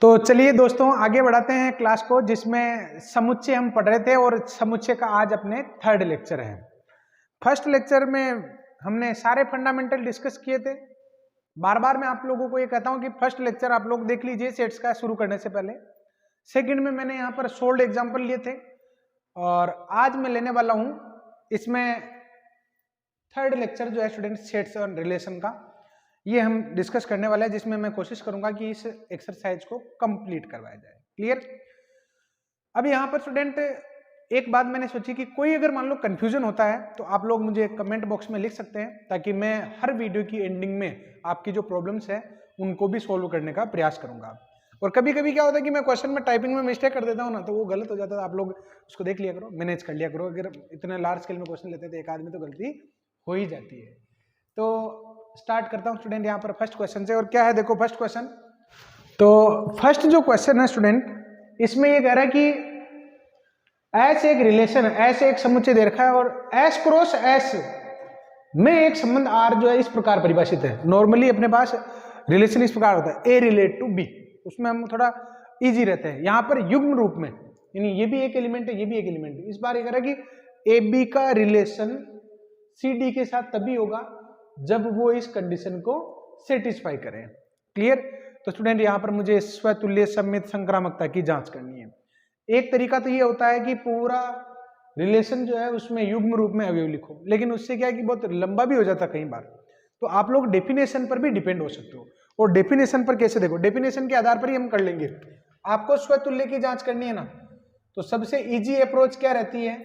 तो चलिए दोस्तों आगे बढ़ाते हैं क्लास को, जिसमें समुच्चय हम पढ़ रहे थे और समुच्चय का आज अपने थर्ड लेक्चर है। फर्स्ट लेक्चर में हमने सारे फंडामेंटल डिस्कस किए थे। बार बार मैं आप लोगों को ये कहता हूं कि फर्स्ट लेक्चर आप लोग देख लीजिए सेट्स का शुरू करने से पहले। सेकंड में मैंने यहाँ पर सोल्ड एग्जाम्पल लिए थे और आज मैं लेने वाला हूं इसमें थर्ड लेक्चर जो है स्टूडेंट सेट्स और रिलेशन का, ये हम डिस्कस करने वाले हैं, जिसमें मैं कोशिश करूंगा कि इस एक्सरसाइज को कंप्लीट करवाया जाए। क्लियर? अब यहाँ पर स्टूडेंट एक बात मैंने सोची कि कोई अगर मान लो कंफ्यूजन होता है तो आप लोग मुझे कमेंट बॉक्स में लिख सकते हैं, ताकि मैं हर वीडियो की एंडिंग में आपकी जो प्रॉब्लम्स है उनको भी सोल्व करने का प्रयास करूंगा। और कभी कभी क्या होता है कि मैं क्वेश्चन में टाइपिंग में मिस्टेक कर देता हूँ ना, तो वो गलत हो जाता है। आप लोग उसको देख लिया करो, मैनेज कर लिया करो। अगर इतने लार्ज स्केल में क्वेश्चन लेते थे एक आदमी तो गलती हो ही जाती है। तो स्टार्ट करता हूँ स्टूडेंट यहाँ पर फर्स्ट क्वेश्चन से। और क्या है देखो फर्स्ट क्वेश्चन, तो फर्स्ट जो क्वेश्चन है स्टूडेंट, इसमें ये कह रहा है कि एस एक रिलेशन है, एस एक समुच्चय दे रखा है और एस क्रॉस एस में एक संबंध आर जो है इस प्रकार परिभाषित है। नॉर्मली अपने पास रिलेशन इस प्रकार होता है, ए रिलेट टू बी, उसमें हम थोड़ा इजी रहते हैं। यहाँ पर युग्म रूप में, यानी ये भी एक एलिमेंट है, ये भी एक एलिमेंट है। इस बार ये कह रहा है कि ए बी का रिलेशन सी डी के साथ तभी होगा जब वो इस कंडीशन को सेटिस्फाई करें। क्लियर? तो स्टूडेंट यहाँ पर मुझे स्वतुल्य सममित संक्रामकता की जांच करनी है। एक तरीका तो ये होता है कि पूरा रिलेशन जो है उसमें युग्म रूप में अवयव लिखो, लेकिन उससे क्या है कि बहुत लंबा भी हो जाता है कई बार। तो आप लोग डेफिनेशन पर भी डिपेंड हो सकते हो। और डेफिनेशन पर कैसे देखो, डेफिनेशन के आधार पर ही हम कर लेंगे। आपको स्वतुल्य की जांच करनी है ना, तो सबसे इजी अप्रोच क्या रहती है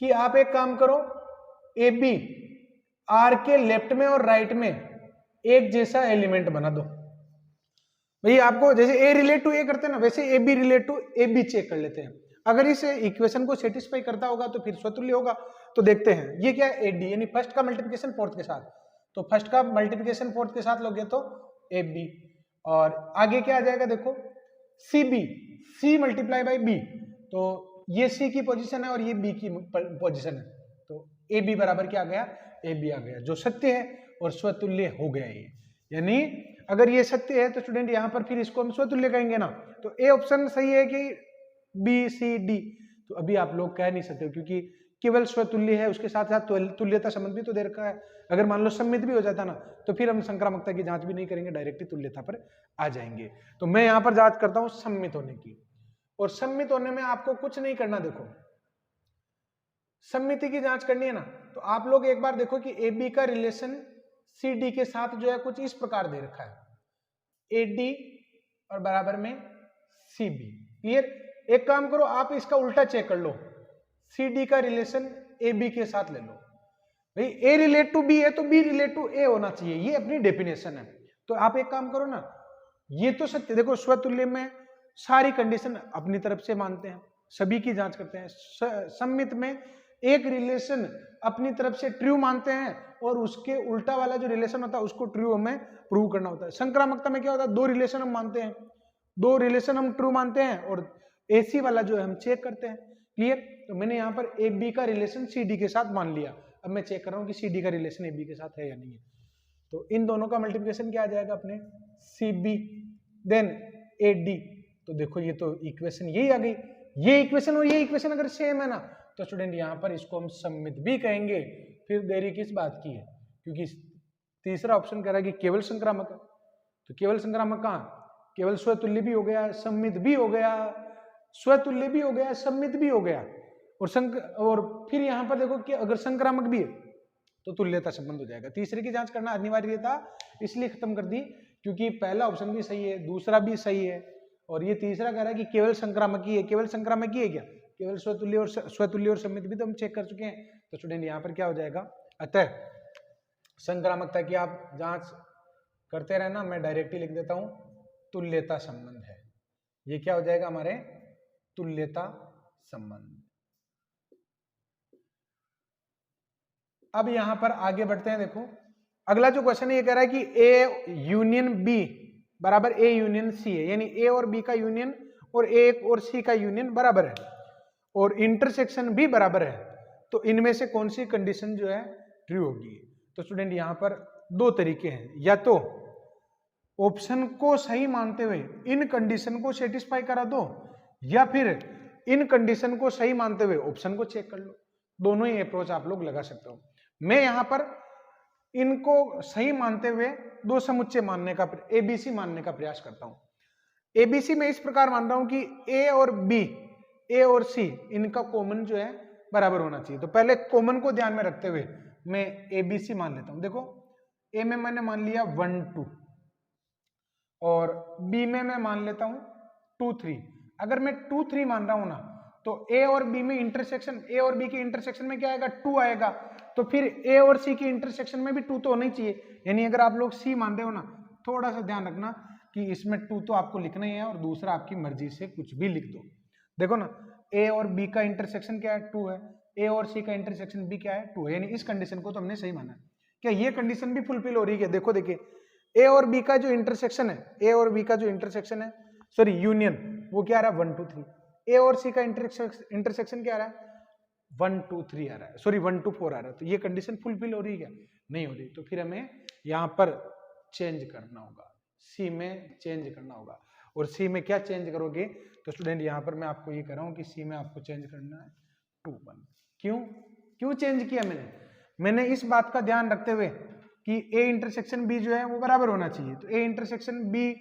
कि आप एक काम करो, ए बी आर के लेफ्ट में और राइट में एक जैसा एलिमेंट बना दो। भाई आपको जैसे ए रिलेट टू ए करते हैं ना, वैसे A B relate to A B check कर लेते हैं। अगर इस इक्वेशन को सेटिस्फाई करता होगा तो फिर स्वतुल्य होगा। तो देखते हैं ये क्या है, ए डी, यानी फर्स्ट का मल्टीप्लिकेशन फोर्थ के साथ। तो फर्स्ट का मल्टीप्लिकेशन फोर्थ के साथ लोगे तो ए बी, और आगे क्या आ जाएगा देखो, C B, C multiply by B. तो ये सी की पोजीशन है और ये बी की पोजीशन है, तो ए बी बराबर क्या आ गया, ए बी आ गया, जो सत्य है और स्वतुल्य हो गया ये। यानी अगर ये सत्य है तो स्टूडेंट यहाँ पर फिर इसको हम स्वतुल्य कहेंगे ना। तो ए ऑप्शन सही है कि बी सी डी? तो अभी आप लोग कह नहीं सकते, क्योंकि केवल स्वतुल्य है, उसके साथ साथ तुल्यता संबंध भी तो दे रखा है। अगर मान लो सम्मित भी हो जाता ना, तो फिर हम संक्रामकता की जांच भी नहीं करेंगे, डायरेक्टली तुल्यता पर आ जाएंगे। तो मैं यहाँ पर जांच करता हूँ सम्मित होने की, और सम्मित होने में आपको कुछ नहीं करना। देखो सम्मिति की जांच करनी है ना, तो आप लोग एक बार देखो कि ए बी का रिलेशन सी डी के साथ जो है कुछ इस प्रकार दे रखा है, ए डी और बराबर में सी बी। क्लियर? एक काम करो, आप इसका उल्टा चेक कर लो, सी डी का रिलेशन ए बी के साथ ले लो। भाई ए रिलेट टू बी है तो बी रिलेट टू ए होना चाहिए, ये अपनी डेफिनेशन है। तो आप एक काम करो ना, ये तो सत्य, देखो स्वतुल्य में सारी कंडीशन अपनी तरफ से मानते हैं, सभी की जांच करते हैं। सम्मित में एक रिलेशन अपनी तरफ से ट्रू मानते हैं और उसके उल्टा वाला जो रिलेशन होता है उसको ट्रू हमें प्रूव करना होता है। संक्रामकता में क्या होता है, दो रिलेशन हम मानते हैं, दो रिलेशन हम ट्रू मानते हैं और एसी वाला जो है हम चेक करते हैं। क्लियर? तो मैंने यहाँ पर ए बी का रिलेशन सी डी के साथ मान लिया। अब मैं चेक कर रहा हूँ कि सी डी का रिलेशन ए बी के साथ है या नहीं है। तो इन दोनों का मल्टीप्लिकेशन क्या आ जाएगा अपने, C B then A D. तो देखो ये तो इक्वेशन यही आ गई। ये इक्वेशन और ये इक्वेशन अगर सेम है ना, तो स्टूडेंट यहाँ पर इसको हम सम्मित भी कहेंगे। फिर देरी किस बात की है, क्योंकि तीसरा ऑप्शन कह रहा है कि केवल संक्रामक है। तो केवल संक्रामक कहाँ, केवल स्वतुल्य भी हो गया, सम्मित भी हो गया, स्वतुल्य भी हो गया, सम्मित भी हो गया, और फिर यहाँ पर देखो कि अगर संक्रामक भी है तो तुल्यता संबंध हो जाएगा। तीसरे की जांच करना अनिवार्य था, इसलिए खत्म कर दी, क्योंकि पहला ऑप्शन भी सही है, दूसरा भी सही है, और ये तीसरा कह रहा है कि केवल संक्रामक ही है। केवल संक्रामक ही है क्या, केवल स्वतुल्य और सम्मित भी तो हम चेक कर चुके हैं। तो स्टूडेंट यहाँ पर क्या हो जाएगा, अतः संक्रामकता की आप जांच करते रहना, मैं डायरेक्टली लिख देता हूं तुल्यता संबंध है। ये क्या हो जाएगा हमारे, तुल्यता संबंध। अब यहां पर आगे बढ़ते हैं। देखो अगला जो क्वेश्चन है ये कह रहा है कि ए यूनियन बी बराबर ए यूनियन सी है, यानी ए और बी का यूनियन और ए और सी का यूनियन बराबर है और इंटरसेक्शन भी बराबर है। तो इनमें से कौन सी कंडीशन जो है ट्रू होगी। तो स्टूडेंट यहाँ पर दो तरीके हैं, या तो ऑप्शन को सही मानते हुए इन कंडीशन को सेटिस्फाई करा दो, या फिर इन कंडीशन को सही मानते हुए ऑप्शन को चेक कर लो। दोनों ही अप्रोच आप लोग लगा सकते हो। मैं यहां पर इनको सही मानते हुए दो समुच्चय मानने का, एबीसी मानने का प्रयास करता हूं। एबीसी में इस प्रकार मान रहा हूं कि ए और बी, ए और सी, इनका कॉमन जो है बराबर होना चाहिए। तो पहले कॉमन को ध्यान में रखते हुए मैं एबीसी मान लेता हूं। देखो ए में मैंने मान लिया 1 2 और बी में मैं मान लेता हूं 2 3। अगर मैं 2 3 मान रहा हूं ना, तो ए और बी में इंटरसेक्शन, ए और बी के इंटरसेक्शन में क्या आएगा, 2 आएगा। तो फिर ए और सी की इंटरसेक्शन में भी 2 तो होना ही चाहिए। यानी अगर आप लोग सी मान रहे हो ना, थोड़ा सा ध्यान रखना कि इसमें 2 तो आपको लिखना ही है और दूसरा आपकी मर्जी से कुछ भी लिख दो। देखो ना, ए और बी का इंटरसेक्शन क्या है, 2 है। ए और सी का इंटरसेक्शन भी क्या है, 2 है। यानी इस कंडीशन को तो हमने सही माना। क्या ये कंडीशन भी फुलफिल हो रही है? देखो देखिए, ए और बी का जो इंटरसेक्शन है, ए और बी का जो इंटरसेक्शन है, सॉरी यूनियन, वो क्या आ रहा है, 1 2 3। ए और सी का इंटरसेक्शन क्या आ रहा है, 1 2 3 आ रहा है, सॉरी 1 2 4 आ रहा है। तो ये कंडीशन फुलफिल हो रही है क्या? नहीं हो रही। तो फिर हमें यहाँ पर चेंज करना होगा, सी में चेंज करना होगा। और सी में क्या चेंज करोगे? तो स्टूडेंट यहाँ पर मैं आपको ये कह रहा हूँ कि सी में आपको चेंज करना है 2 1। क्यों चेंज किया मैंने इस बात का ध्यान रखते हुए कि ए इंटरसेक्शन बी जो है वो बराबर होना चाहिए। तो A intersection B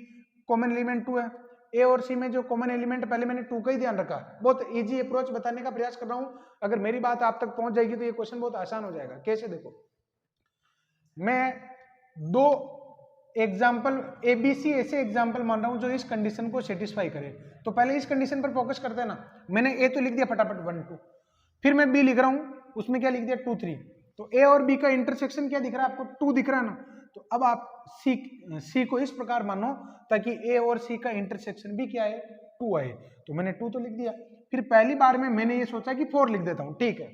common element 2 है। ए और सी में जो कॉमन एलिमेंट पहले मैंने 2 का ही ध्यान रखा। बहुत इजी अप्रोच बताने का प्रयास कर रहा हूं। अगर मेरी बात आप तक पहुंच जाएगी तो ये क्वेश्चन बहुत आसान हो जाएगा। कैसे? देखो, मैं 2 एग्जाम्पल एबीसी ऐसे एग्जाम्पल मान रहा हूं जो इस कंडीशन को सेटिस्फाई करे। तो पहले इस कंडीशन पर फोकस करते हैं ना। मैंने ए तो लिख दिया फटाफट 1 2, फिर मैं बी लिख रहा हूं, उसमें क्या लिख दिया 2 3। तो ए और बी का इंटरसेक्शन क्या दिख रहा है आपको, 2 दिख रहा है ना। तो अब आप सी को इस प्रकार मानो ताकि ए और सी का इंटरसेक्शन भी क्या है, 2 आए। तो मैंने 2 तो लिख दिया। फिर पहली बार में मैंने ये सोचा कि 4 लिख देता हूं, ठीक है।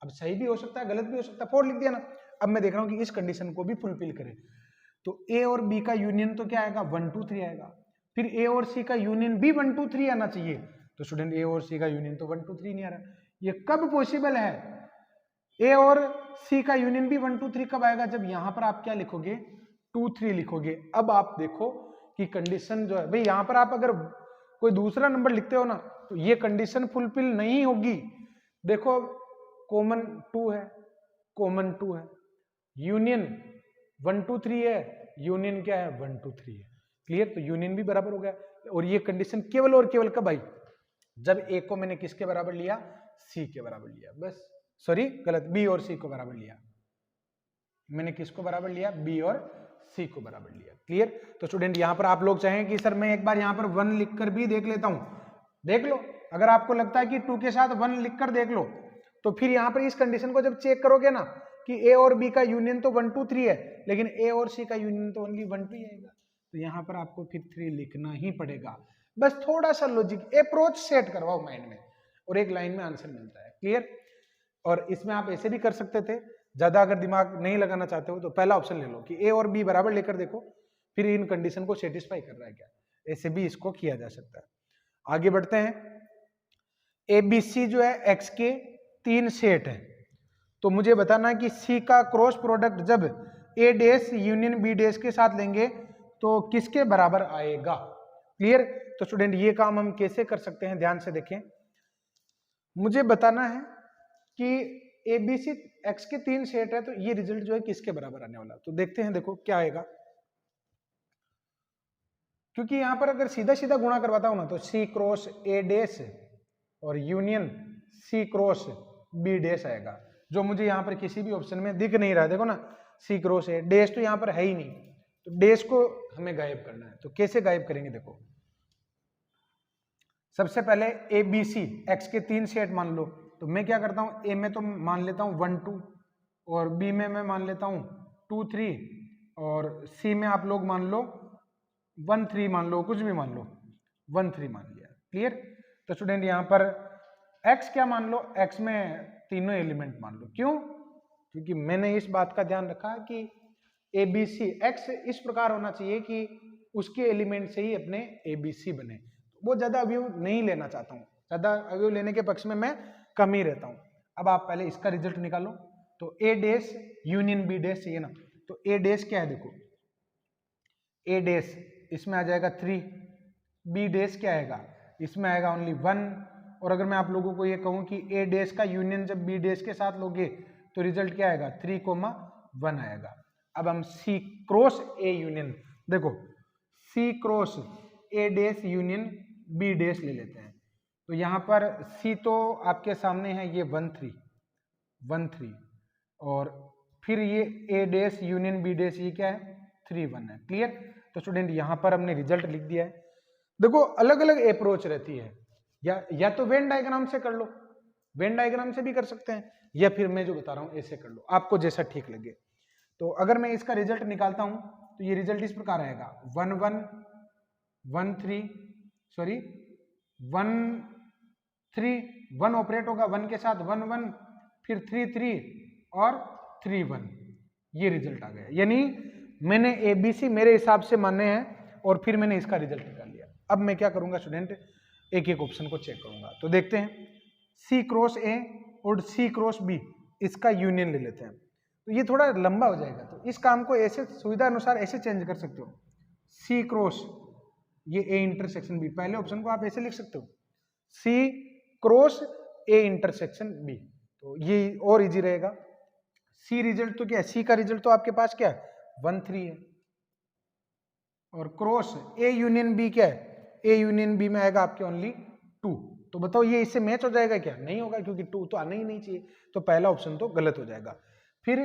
अब सही भी हो सकता है, गलत भी हो सकता है, 4 लिख दिया ना। अब मैं देख रहा हूं कि इस कंडीशन को भी फुलफिल करे। तो ए और बी का यूनियन तो क्या आएगा, 1 2 3 आएगा। फिर ए और सी का यूनियन भी 1 2 3 आना चाहिए। तो स्टूडेंट ए और सी का यूनियन तो 1 2 3 नहीं आ रहा। ये कब पॉसिबल है? ए और सी का यूनियन भी 1 2 3 कब आएगा? जब यहां पर आप क्या लिखोगे, 2 3 लिखोगे। अब आप देखो कि कंडीशन जो है भाई, यहां पर आप अगर कोई दूसरा नंबर लिखते हो ना तो ये कंडीशन फुलफिल नहीं होगी। देखो, कॉमन 2 है, कॉमन 2 है, यूनियन 1 2 3 है, यूनियन क्या है, 1 2 3 है। क्लियर? तो यूनियन भी बराबर हो गया। और ये कंडीशन केवल और केवल कब आई? जब ए को मैंने किसके बराबर लिया, सी के बराबर लिया। बस, सॉरी गलत, बी और सी को बराबर लिया। मैंने किसको बराबर लिया, बी और सी को बराबर लिया। क्लियर? तो स्टूडेंट यहां पर आप लोग चाहें कि सर मैं एक बार यहां पर 1 लिखकर भी देख लेता हूं, देख लो। अगर आपको लगता है कि 2 के साथ 1 लिखकर देख लो, तो फिर यहां पर इस कंडीशन को जब चेक करोगे ना कि ए और बी का यूनियन तो 1 2 3 है, लेकिन ए और सी का यूनियन तो ओनली 1 2 ही आएगा। तो यहां पर आपको फिर 3 लिखना ही पड़ेगा। बस थोड़ा सा लॉजिक अप्रोच सेट करवाओ माइंड में, और एक लाइन में आंसर मिलता है। क्लियर? और इसमें आप ऐसे भी कर सकते थे, ज्यादा अगर दिमाग नहीं लगाना चाहते हो तो पहला ऑप्शन ले लो कि ए और बी बराबर लेकर देखो, फिर इन कंडीशन को सेटिस्फाई कर रहा है क्या। ऐसे भी इसको किया जा सकता है। आगे बढ़ते हैं। ए बी सी जो है एक्स के 3 सेट है। तो मुझे बताना है कि सी का क्रॉस प्रोडक्ट जब ए डैश यूनियन बी डैश के साथ लेंगे तो किसके बराबर आएगा। क्लियर? तो स्टूडेंट ये काम हम कैसे कर सकते हैं, ध्यान से देखें। मुझे बताना है कि ए बी सी एक्स के 3 सेट है, तो ये रिजल्ट जो है किसके बराबर आने वाला। तो देखते हैं, देखो क्या आएगा। क्योंकि यहां पर अगर सीधा सीधा गुणा करवाता हूं ना तो सी क्रॉस ए डैश और union C cross B dash आएगा, जो मुझे यहां पर किसी भी ऑप्शन में दिख नहीं रहा। देखो ना, सी क्रॉस ए डैश तो यहां पर है ही नहीं, तो डैश को हमें गायब करना है। तो कैसे गायब करेंगे? देखो, सबसे पहले ए बी सी एक्स के 3 सेट मान लो। तो मैं क्या करता हूं, ए में तो मान लेता हूं 1 2, और बी में मैं मान लेता हूं 2 3, और सी में आप लोग मान लो 1 3, मान लो कुछ भी मान लो, 1 3 मान लिया। क्लियर? तो स्टूडेंट यहां पर x क्या मान लो, x में तीनों एलिमेंट मान लो। क्यों? क्योंकि मैंने इस बात का ध्यान रखा कि ए बी सी एक्स इस प्रकार होना चाहिए कि उसके एलिमेंट से ही अपने ए बी सी बने। वो ज्यादा अवयव नहीं लेना चाहता हूँ, ज्यादा अवयव लेने के पक्ष में मैं कम ही रहता हूँ। अब आप पहले इसका रिजल्ट निकालो। तो ए डैश यूनियन बी डैश चाहिए ना, तो ए डैश क्या है, देखो ए डैश इसमें आ जाएगा 3, बी डैश क्या आएगा, इसमें आएगा ओनली 1। और अगर मैं आप लोगों को ये कहूँ कि ए डैश का यूनियन जब बी डैश के साथ लोगे तो रिजल्ट क्या आएगा, 3, 1 आएगा। अब हम सी क्रॉस ए यूनियन, देखो C cross A dash union B dash ले लेते हैं। तो यहाँ पर सी तो आपके सामने है, ये 1 3 और फिर ये ए डैश यूनियन बी डैश ये क्या है, 3 1 है। क्लियर। तो स्टूडेंट यहाँ पर हमने रिजल्ट लिख दिया है। देखो अलग अलग अप्रोच रहती है, या तो वेन डायग्राम से कर लो, वेन डायग्राम से भी कर सकते हैं, या फिर मैं जो बता रहा हूँ ऐसे कर लो, आपको जैसा ठीक लगे। तो अगर मैं इसका रिजल्ट निकालता हूँ तो ये रिजल्ट इस प्रकार आएगा 1 1 1 3 सॉरी 1 3 1 ऑपरेट होगा 1 के साथ 1 1 फिर 3 3 और 3 1, ये रिजल्ट आ गया। यानी मैंने ABC मेरे हिसाब से माने हैं और फिर मैंने इसका रिजल्ट निकाल लिया। अब मैं क्या करूंगा स्टूडेंट, एक एक ऑप्शन को चेक करूंगा। तो देखते हैं C क्रॉस A और C क्रॉस B, इसका यूनियन ले लेते हैं। तो ये थोड़ा लंबा हो जाएगा, तो इस काम को ऐसे सुविधा अनुसार ऐसे चेंज कर सकते हो, C क्रॉस ये A इंटरसेक्शन B, पहले ऑप्शन को आप ऐसे लिख सकते हो C cross A intersection B, तो ये और इजी रहेगा। C रिजल्ट तो क्या है, C का रिजल्ट तो आपके पास क्या है 1 3 है, और क्रॉस A यूनियन B क्या है, A यूनियन B में आएगा आपके ओनली 2। तो बताओ ये इससे मैच हो जाएगा क्या, नहीं होगा, क्योंकि 2 तो आना ही नहीं चाहिए, तो पहला ऑप्शन तो गलत हो जाएगा। फिर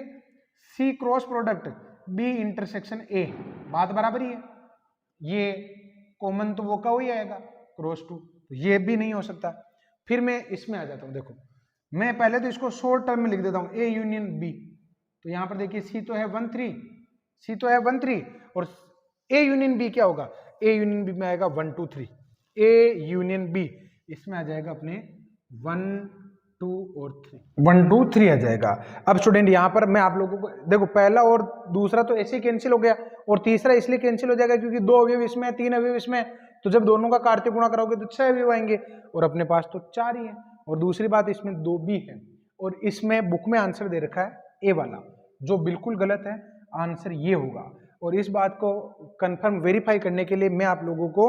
C cross product B intersection A, बात बराबर ही है, ये कॉमन तो वो का ही आएगा क्रॉस 2, तो ये भी नहीं हो सकता। फिर मैं इसमें आ जाता हूँ, देखो मैं पहले तो इसको शॉर्ट टर्म में लिख देता हूँ A यूनियन B। तो यहाँ पर देखिए C तो है 1 3, C तो है 1 3 और A यूनियन B क्या होगा, A यूनियन B में आएगा 1 2 3, A यूनियन B इसमें आ जाएगा अपने 1 2 और 3, 1 2 3 आ जाएगा। अब स्टूडेंट यहाँ पर मैं आप लोगों को देखो पहला और दूसरा तो ऐसे ही कैंसिल हो गया, और तीसरा इसलिए कैंसिल हो जाएगा क्योंकि 2 अवयव इसमें 3 अवयव इसमें, तो जब दोनों का कार्तीय गुणा कराओगे तो 6 अवयव आएंगे, और अपने पास तो 4 ही है। और दूसरी बात इसमें 2 भी है, और इसमें बुक में आंसर दे रखा है A वाला, जो बिल्कुल गलत है, आंसर ये होगा। और इस बात को कंफर्म वेरीफाई करने के लिए मैं आप लोगों को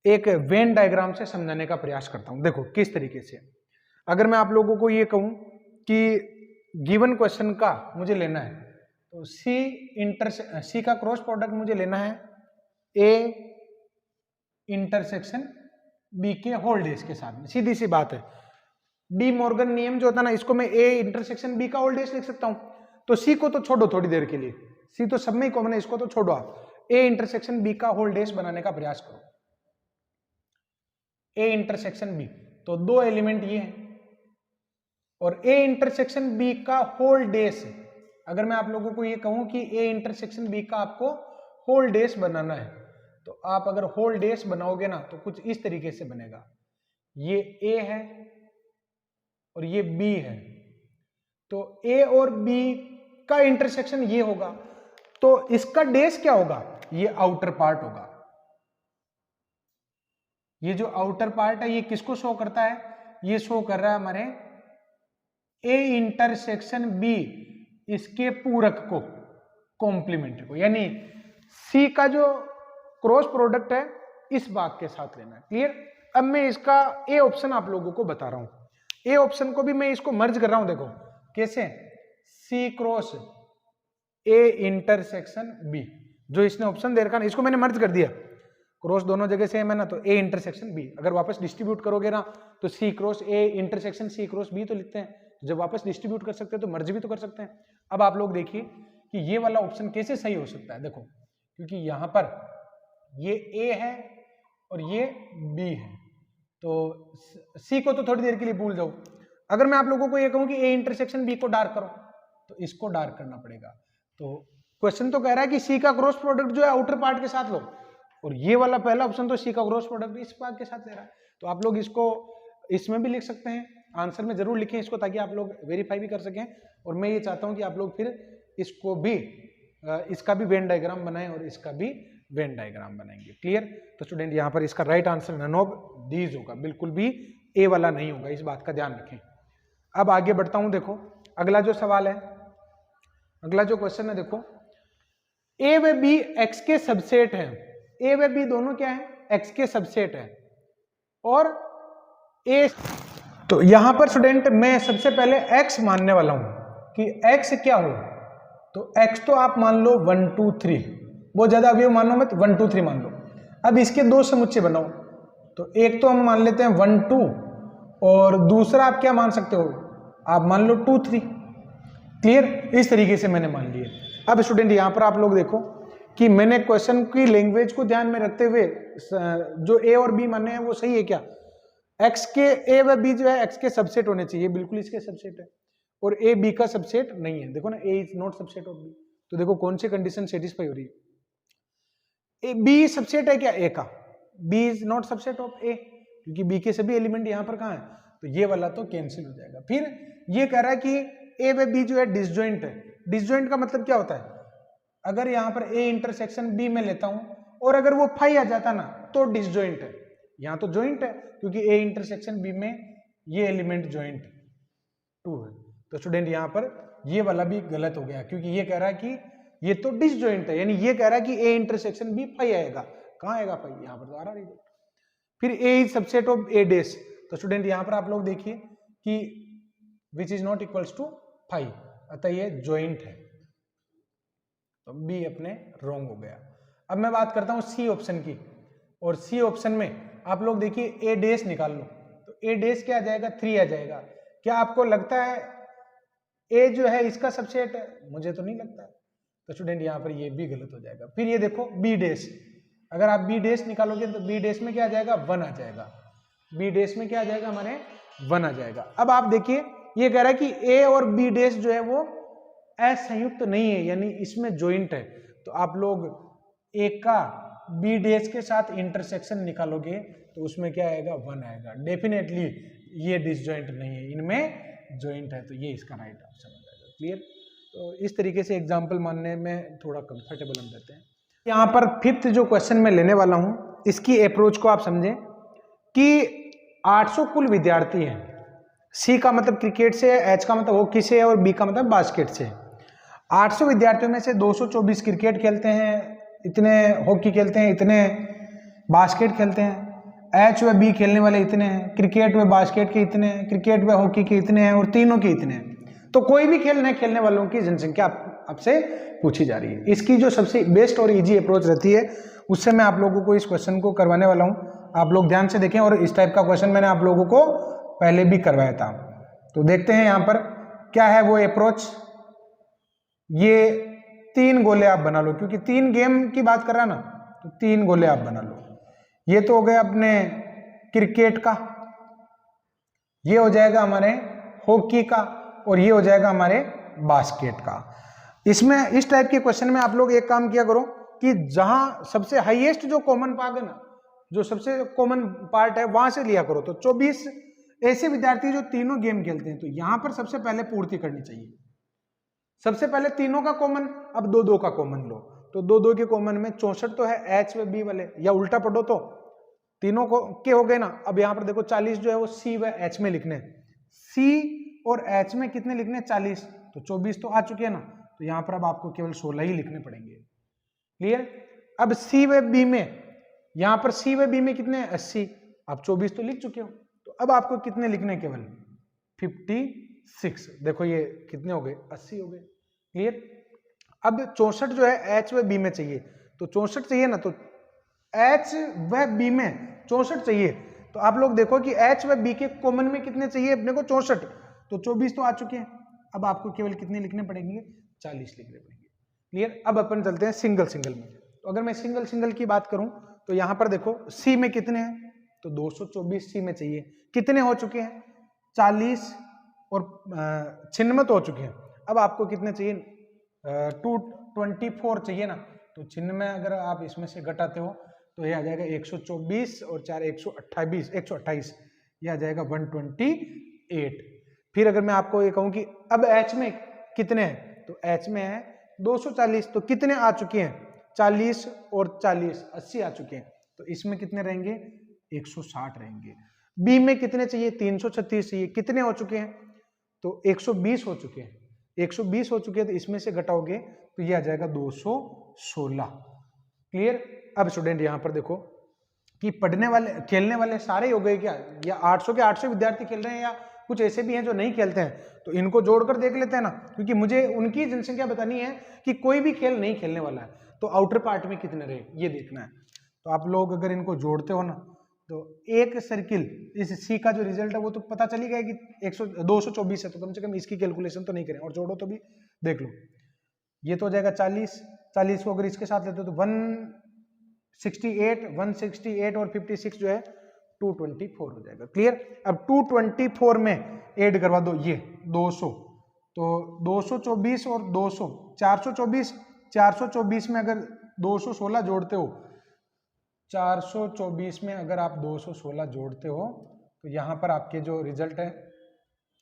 एक वेन डायग्राम से समझाने का प्रयास करता हूं। देखो किस तरीके से, अगर मैं आप लोगों को ये कहूं कि गिवन क्वेश्चन का मुझे लेना है, तो C का क्रॉस प्रोडक्ट मुझे लेना है A इंटरसेक्शन B के होल डेज के साथ में, सीधी सी बात है। डी मॉर्गन नियम जो होता है ना, इसको मैं A इंटरसेक्शन B का होल डेज लिख सकता हूं। तो C को तो छोड़ो थोड़ी देर के लिए, C तो सब में ही कॉमन है, इसको तो छोड़ो, आप A इंटरसेक्शन B का होल डेज बनाने का प्रयास करो, A इंटरसेक्शन B। तो 2 एलिमेंट ये हैं, और A इंटरसेक्शन B का होल डेज, अगर मैं आप लोगों को ये कहूं कि A इंटरसेक्शन B का आपको होल डेज बनाना है, तो आप अगर होल डेज बनाओगे ना तो कुछ इस तरीके से बनेगा, ये A है और ये B है, तो A और B का इंटरसेक्शन ये होगा, तो इसका डेज क्या होगा, ये आउटर पार्ट होगा। ये जो आउटर पार्ट है ये किसको शो करता है, ये शो कर रहा है हमारे A इंटरसेक्शन B, इसके पूरक को, कॉम्प्लीमेंट को, यानी C का जो क्रॉस प्रोडक्ट है इस भाग के साथ लेना है। क्लियर। अब मैं इसका A ऑप्शन आप लोगों को बता रहा हूं, A ऑप्शन को भी मैं इसको मर्ज कर रहा हूं, देखो कैसे, C cross A intersection B, जो इसने ऑप्शन दे रखा है इसको मैंने मर्ज कर दिया, क्रॉस दोनों जगह सेम है ना, तो A इंटरसेक्शन B। अगर वापस डिस्ट्रीब्यूट करोगे ना तो C cross A intersection C cross B तो लिखते हैं, जब वापस डिस्ट्रीब्यूट कर सकते हैं तो मर्ज भी तो कर सकते हैं। अब आप लोग देखिए कि ये वाला ऑप्शन कैसे सही हो सकता है, देखो क्योंकि यहां पर ये A है और ये B है, तो C को तो थोड़ी देर के लिए भूल जाओ। अगर मैं आप लोगों को ये कहूं कि A इंटरसेक्शन B को डार्क करो, तो इसको डार्क करना पड़ेगा। तो क्वेश्चन तो कह रहा है कि C का क्रॉस प्रोडक्ट जो है आउटर पार्ट के साथ लो, और ये वाला पहला ऑप्शन तो C का क्रॉस प्रोडक्ट इस भाग के साथ ले रहा है। तो आप लोग इसको इसमें भी लिख सकते हैं, आंसर में जरूर लिखें इसको, ताकि आप लोग वेरीफाई भी कर सकें। और मैं ये चाहता हूं कि आप लोग फिर इसको भी इसका भी वेन डायग्राम बनाएं और इसका भी वेन डायग्राम बनाएंगे। क्लियर। तो स्टूडेंट यहाँ पर इसका right answer none of these होगा, बिल्कुल भी A वाला नहीं होगा, इस बात का ध्यान रखें। अब आगे बढ़ता हूं, देखो अगला जो सवाल है, अगला जो क्वेश्चन है, देखो ए व बी एक्स के सबसेट है, ए व बी दोनों क्या है, एक्स के सबसेट है। और ए, तो यहां पर स्टूडेंट मैं सबसे पहले एक्स मानने वाला हूं कि एक्स क्या हो, तो एक्स तो आप मान लो 1 2 3, बहुत ज्यादा अभी मानो मत, 1 2 3 मान लो। अब इसके दो समुच्चय बनाओ, तो एक तो हम मान लेते हैं 1 2 और दूसरा आप क्या मान सकते हो, आप मान लो 2 3। क्लियर, इस तरीके से मैंने मान लिया। अब स्टूडेंट यहां पर आप लोग देखो कि मैंने क्वेश्चन की लैंग्वेज को ध्यान में रखते हुए जो ए और बी माने हैं वो सही है क्या, एक्स के ए व बी जो है एक्स के सबसेट होने चाहिए, बिल्कुल इसके सबसेट है, और ए बी का सबसेट नहीं है। देखो ना, A is not subset of B, तो देखो कौन सी कंडीशन सेटिस्फाई हो रही है, ए बी सबसेट है क्या ए का, B is not subset of A, क्योंकि बी के सभी एलिमेंट यहां पर कहां है, तो ये वाला तो कैंसिल हो जाएगा। फिर ये कह रहा है कि ए व बी जो है डिसजॉइंट है। डिसजॉइंट का मतलब क्या होता है, अगर यहां पर ए इंटरसेक्शन बी में लेता हूं और अगर वो फाई आ जाता ना तो डिसजॉइंट है, यहां तो जॉइंट है क्योंकि ए इंटरसेक्शन बी में ये एलिमेंट जॉइंट 2 है। तो स्टूडेंट यहां पर ये वाला भी गलत हो गया, क्योंकि ये कह रहा है कि ये तो डिसजॉइंट है, यानी ये कह रहा है कि ए इंटरसेक्शन बी फाई आएगा, कहां आएगा फाई, यहां पर तो आ रहा है। फिर A is subset of A dash, तो स्टूडेंट यहां पर आप लोग देखिए कि which is not equals to phi, अतः ये जॉइंट है, तो बी अपने रॉन्ग हो गया। अब मैं बात करता हूं सी ऑप्शन की, और सी ऑप्शन में आप लोग देखिए ए डेस निकाल लो, तो ए डेस क्या आ जाएगा, 3 आ जाएगा। क्या आपको लगता है ए जो है इसका सबसेट है, मुझे तो नहीं लगता, तो स्टूडेंट यहां पर ये भी गलत हो जाएगा। फिर ये देखो बी डेस, अगर आप बी डेस निकालोगे तो बी डेस में क्या आ जाएगा, 1 आ जाएगा, बी डेस में क्या आ जाएगा हमारे 1 आ जाएगा। अब आप देखिए ये कह रहा है कि ए और बी डेस जो है वो असंयुक्त नहीं है, यानी इसमें जॉइंट है, तो आप लोग ए का बी डेस के साथ इंटरसेक्शन निकालोगे तो उसमें क्या आएगा, 1 आएगा। डेफिनेटली ये डिसजॉइंट नहीं है, इनमें जॉइंट है, तो ये इसका राइट ऑप्शन हो जाएगा। क्लियर, तो इस तरीके से एग्जांपल मानने में थोड़ा कंफर्टेबल हम रहते हैं। यहाँ पर 5th जो क्वेश्चन मैं लेने वाला हूं, इसकी अप्रोच को आप समझें कि 800 कुल विद्यार्थी हैं, सी का मतलब क्रिकेट से है, एच का मतलब हॉकी से है और बी का मतलब बास्केट से। 800 विद्यार्थियों में से 224 क्रिकेट खेलते हैं, इतने हॉकी खेलते हैं, इतने बास्केट खेलते हैं, एच व बी खेलने वाले इतने हैं, क्रिकेट व बास्केट के इतने हैं, क्रिकेट व हॉकी के इतने हैं और तीनों के इतने हैं। तो कोई भी खेल नए खेलने वालों की जनसंख्या आपसे पूछी जा रही है। इसकी जो सबसे बेस्ट और इजी अप्रोच रहती है उससे मैं आप लोगों को इस क्वेश्चन को करवाने वाला हूं, आप लोग ध्यान से देखें। और इस टाइप का क्वेश्चन मैंने आप लोगों को पहले भी करवाया था, तो देखते हैं यहाँ पर क्या है वो अप्रोच। ये 3 गोले आप बना लो, क्योंकि 3 गेम की बात कर रहा ना, तो 3 गोले आप बना लो। ये तो हो गया अपने क्रिकेट का, ये हो जाएगा हमारे हॉकी का, और ये हो जाएगा हमारे बास्केट का। इसमें इस टाइप के क्वेश्चन में आप लोग एक काम किया करो कि जहां सबसे हाईएस्ट जो कॉमन पार्ट है ना, जो सबसे कॉमन पार्ट है वहां से लिया करो। तो 24 ऐसे विद्यार्थी जो तीनों गेम खेलते हैं, तो यहां पर सबसे पहले पूर्ति करनी चाहिए। सबसे पहले तीनों का कॉमन, अब 2 2 का कॉमन लो, तो 2 2 के कॉमन में 64 तो है एच व बी वाले, या उल्टा पढ़ो तो तीनों को के हो गए ना। अब यहां पर देखो 40 जो है वो सी व एच में लिखने, सी और एच में कितने लिखने, 40, तो 24 तो आ चुके हैं ना, तो यहां पर अब आपको केवल 16 ही लिखने पड़ेंगे। क्लियर। अब सी व बी में, यहां पर सी व बी में कितने हैं, 80, आप 24 तो लिख चुके हो, तो अब आपको कितने लिखने, केवल 56। देखो ये कितने हो गए, 80 हो गए। क्लियर। अब 64 जो है एच व बी में चाहिए, तो 64 चाहिए ना, तो एच व बी में 64 चाहिए, तो आप लोग देखो कि एच व बी के कॉमन में कितने चाहिए अपने को, 64, तो 24 तो आ चुके हैं। अब आपको केवल कितने लिखने पड़ेंगे, 40 लिखने पड़ेंगे। क्लियर। अब अपन चलते हैं सिंगल सिंगल में। तो अगर मैं सिंगल सिंगल की बात करूं तो यहां पर देखो सी में कितने हैं, तो 224 सी में चाहिए, कितने हो चुके हैं, 40 और 96 तो हो चुके हैं। अब आपको कितने चाहिए, 224 चाहिए ना, तो 96 अगर आप इसमें से घटाते हो तो ये आ जाएगा 124 और 4 128, ये आ जाएगा 128। फिर अगर मैं आपको ये कहूं कि अब एच में कितने हैं, तो एच में है 240, तो कितने आ चुके हैं, 40 और 40 80 आ चुके हैं, तो इसमें कितने रहेंगे, 160 रहेंगे। बी में कितने चाहिए, 336 चाहिए, कितने हो चुके हैं, तो 120 हो चुके हैं। 120 हो चुके हैं, तो इसमें से घटाओगे तो ये आ जाएगा 200 16। क्लियर। अब स्टूडेंट यहां पर देखो कि पढ़ने वाले खेलने वाले सारे हो गए क्या, या 800 के 800 विद्यार्थी खेल रहे हैं, या कुछ ऐसे भी हैं जो नहीं खेलते हैं, तो इनको जोड़कर देख लेते हैं ना, क्योंकि मुझे उनकी जनसंख्या बतानी है कि कोई भी खेल नहीं खेलने वाला है, तो आउटर पार्ट में कितने रहे ये देखना है। तो आप लोग अगर इनको जोड़ते हो ना, तो एक सर्किल इस सी का जो रिजल्ट है वो तो पता चली गया कि 224 है, तो कम से कम इसकी कैलकुलेशन तो नहीं करें, और जोड़ो तो भी देख लो। ये तो हो जाएगा 40 को अगर इसके साथ लेते हो तो 168 और 56 जो है 224 हो जाएगा। क्लियर। अब 224 में ऐड करवा दो ये 200, तो 224 और 200 424 में अगर 216 जोड़ते हो, 424 में अगर आप 216 जोड़ते हो तो यहां पर आपके जो रिजल्ट है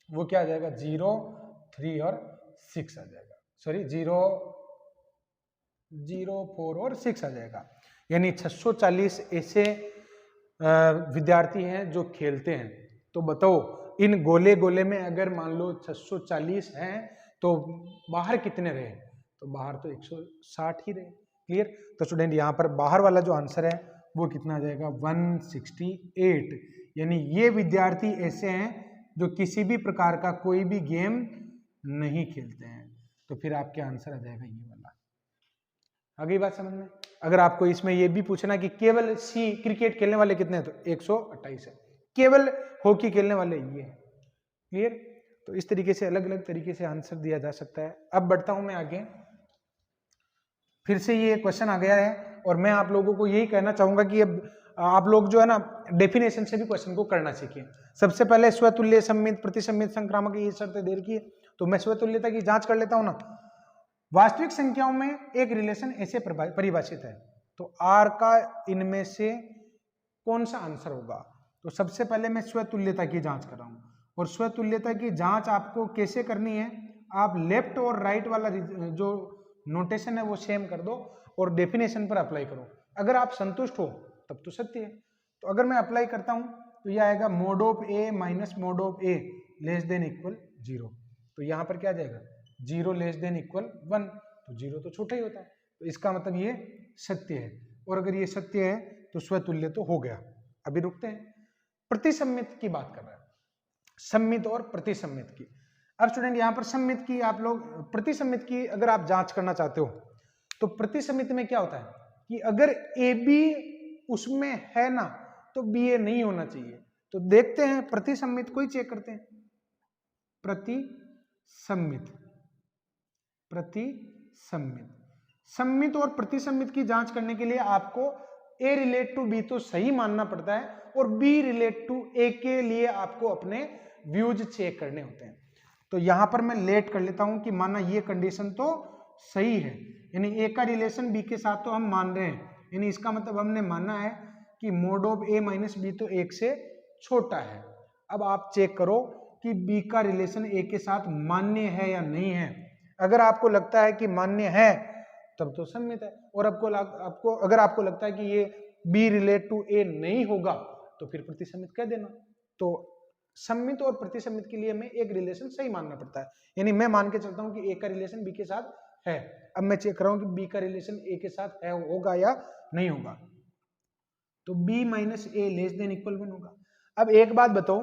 वो क्या आ जाएगा, 0, 3 और 6 आ जाएगा, सॉरी 0, 0, 4 और 6 आ जाएगा। यानी 640 ऐसे विद्यार्थी हैं जो खेलते हैं। तो बताओ इन गोले गोले में अगर मान लो 640 हैं तो बाहर कितने रहे, तो बाहर तो 160 ही रहे। क्लियर। तो स्टूडेंट यहाँ पर बाहर वाला जो आंसर है वो कितना आ जाएगा, 168। यानी ये विद्यार्थी ऐसे हैं जो किसी भी प्रकार का कोई भी गेम नहीं खेलते हैं। तो फिर आपके आंसर आ जाएगा ये वाला। आ गई बात समझ में। अगर आपको इसमें ये भी पूछना कि केवल सी क्रिकेट खेलने वाले कितने हैं, तो 128 है। केवल हॉकी खेलने वाले ये है। क्लियर। तो इस तरीके से अलग अलग तरीके से आंसर दिया जा सकता है। अब बढ़ता हूं मैं आगे। फिर से ये क्वेश्चन आ गया है और मैं आप लोगों को यही कहना चाहूंगा कि अब आप लोग जो है ना डेफिनेशन से भी क्वेश्चन को करना सीखिए। सबसे पहले स्वतुल्य, सम्मित, प्रतिसम्मित, संक्रामक, ये शर्तें दे रखी है, तो मैं स्वतुल्यता की जांच कर लेता हूं ना। वास्तविक संख्याओं में एक रिलेशन ऐसे परिभाषित है, तो आर का इनमें से कौन सा आंसर होगा। तो सबसे पहले मैं स्वतुल्यता की जांच कर रहा हूं, और स्वतुल्यता की जांच आपको कैसे करनी है, आप लेफ्ट और राइट वाला जो नोटेशन है वो सेम कर दो और डेफिनेशन पर अप्लाई करो। अगर आप संतुष्ट हो तब तो सत्य है। तो अगर मैं अप्लाई करता हूं तो यह आएगा mode of A minus mode of A less than equal 0। तो यहां पर क्या आ जाएगा, 0 लेस देन इक्वल 1, तो 0 तो छोटा ही होता है, तो इसका मतलब ये सत्य है। और अगर ये सत्य है तो स्वतुल्य तो हो गया। अभी रुकते हैं, प्रतिसम्मित की बात कर रहे हैं, सम्मित और प्रतिसम्मित की। अब स्टूडेंट यहां पर सम्मित की आप लोग, प्रतिसम्मित की अगर आप जांच करना चाहते हो तो प्रतिसम्मित में क्या होता है कि अगर ए बी उसमें है ना तो बी ए नहीं होना चाहिए। तो देखते हैं प्रतिसम्मित को ही चेक करते हैं। प्रतिसम्मित, प्रतिसम्मित, सम्मित और प्रतिसम्मित की जांच करने के लिए आपको ए रिलेट टू बी तो सही मानना पड़ता है, और बी रिलेट टू ए के लिए आपको अपने व्यूज चेक करने होते हैं। तो यहां पर मैं लेट कर लेता हूं कि माना ये कंडीशन तो सही है, यानी ए का रिलेशन बी के साथ तो हम मान रहे हैं, यानी इसका मतलब हमने माना है कि mod of A minus B तो 1 से छोटा है। अब आप चेक करो कि बी का रिलेशन ए के साथ मान्य है या नहीं है। अगर आपको लगता है कि मान्य है तब तो सम्मित है, और आपको अगर आपको लगता है कि ये बी रिलेट टू ए नहीं होगा तो फिर प्रतिसम्मित कह देना। तो सम्मित और प्रतिसम्मित के लिए हमें एक रिलेशन सही मानना पड़ता है, यानी मैं मान के चलता हूं कि ए का रिलेशन बी के साथ है। अब मैं चेक कर रहा हूं कि बी का रिलेशन ए के साथ है, होगा या नहीं होगा। तो b माइनस ए लेस देन इक्वल 1 होगा। अब एक बात बताओ,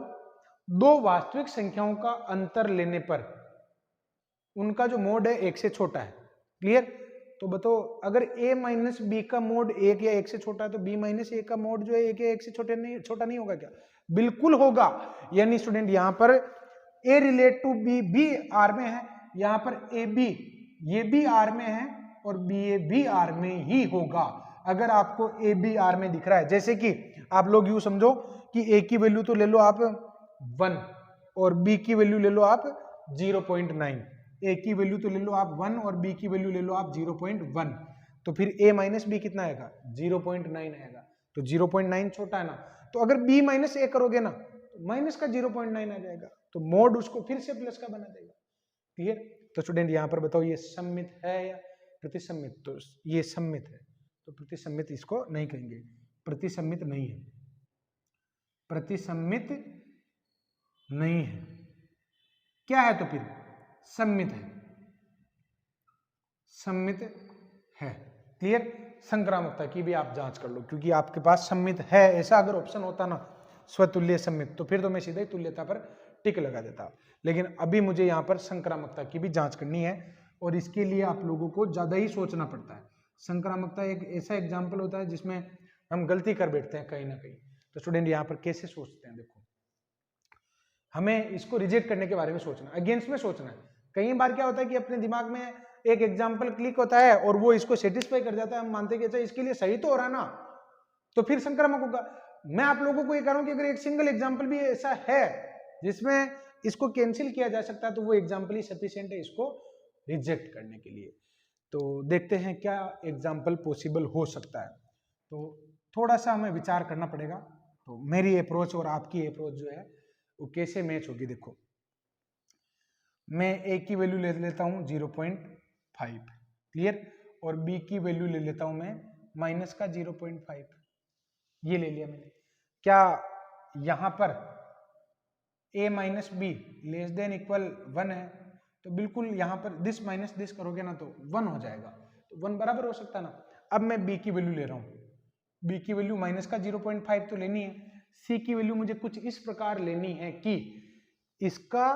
दो वास्तविक संख्याओं का अंतर लेने पर उनका जो मोड है 1 से छोटा है। क्लियर। तो बताओ अगर a माइनस बी का मोड 1 या 1 से छोटा है तो b माइनस ए का मोड जो है 1 या 1 से छोटा नहीं होगा क्या? बिल्कुल होगा। यानी स्टूडेंट यहां पर a रिलेट टू b भी r में है, यहां पर ए बी ये भी r में है और बी ए भी r में ही होगा। अगर आपको ए बी आर में दिख रहा है, जैसे कि आप लोग यूं समझो कि ए की वैल्यू तो ले लो आप 1 और बी की वैल्यू ले लो आप 0.9, ए की वैल्यू तो ले लो आप 1 और बी की वैल्यू ले लो आप 0.1, तो फिर ए माइनस बी कितना आएगा, 0.9 आएगा। तो 0.9 छोटा है ना, तो अगर बी माइनस ए करोगे ना तो माइनस का 0.9 आ जाएगा, तो मोड उसको फिर से प्लस का बना देगा। क्लियर। तो स्टूडेंट यहां पर बताओ ये सम्मित है या प्रतिसम्मित? तो ये सम्मित है, तो प्रतिसम्मित इसको नहीं कहेंगे, प्रतिसम्मित नहीं है, प्रतिसम्मित नहीं है। क्या है तो फिर सम्मित है, सम्मित है। क्लियर। संक्रामकता की भी आप जांच कर लो, क्योंकि आपके पास सममित है, ऐसा अगर ऑप्शन होता ना स्वतुल्य सममित, तो फिर तो मैं सीधा ही तुल्यता पर टिक लगा देता। लेकिन अभी मुझे यहाँ पर संक्रामकता की भी जांच करनी है, और इसके लिए आप लोगों को ज्यादा ही सोचना पड़ता है। संक्रामकता एक ऐसा एग्जाम्पल होता है जिसमें हम गलती कर बैठते हैं कहीं ना कहीं। तो स्टूडेंट यहाँ पर कैसे सोचते हैं, देखो हमें इसको रिजेक्ट करने के बारे में सोचना, अगेंस्ट में सोचना है। कई बार क्या होता है कि अपने दिमाग में एक एग्जाम्पल क्लिक होता है और वो इसको सेटिस्फाई कर जाता है, हम मानते हैं कि अच्छा इसके लिए सही तो हो रहा ना, तो फिर संक्रामक होगा। मैं आप लोगों को ये कह रहा हूं कि अगर एक सिंगल एग्जाम्पल भी ऐसा है जिसमें इसको कैंसिल किया जा सकता है, तो वो एग्जाम्पल ही सफिशिएंट है इसको रिजेक्ट करने के लिए। तो देखते हैं क्या एग्जाम्पल पॉसिबल हो सकता है। तो थोड़ा सा हमें विचार करना पड़ेगा। तो मेरी अप्रोच और आपकी अप्रोच जो है वो कैसे मैच होगी, देखो मैं ए की वैल्यू ले लेता हूं 0.5, क्लियर, और बी की वैल्यू ले लेता हूं मैं माइनस का 0.5, ये ले लिया मैंने। क्या यहां पर a minus be less than equal 1 है? तो बिल्कुल यहां पर दिस माइनस दिस करोगे ना तो 1 हो जाएगा, तो 1 बराबर हो सकता है ना। अब मैं b की वैल्यू ले रहा हूं, b की वैल्यू माइनस का 0.5 तो लेनी है। c की वैल्यू मुझे कुछ इस प्रकार लेनी है कि इसका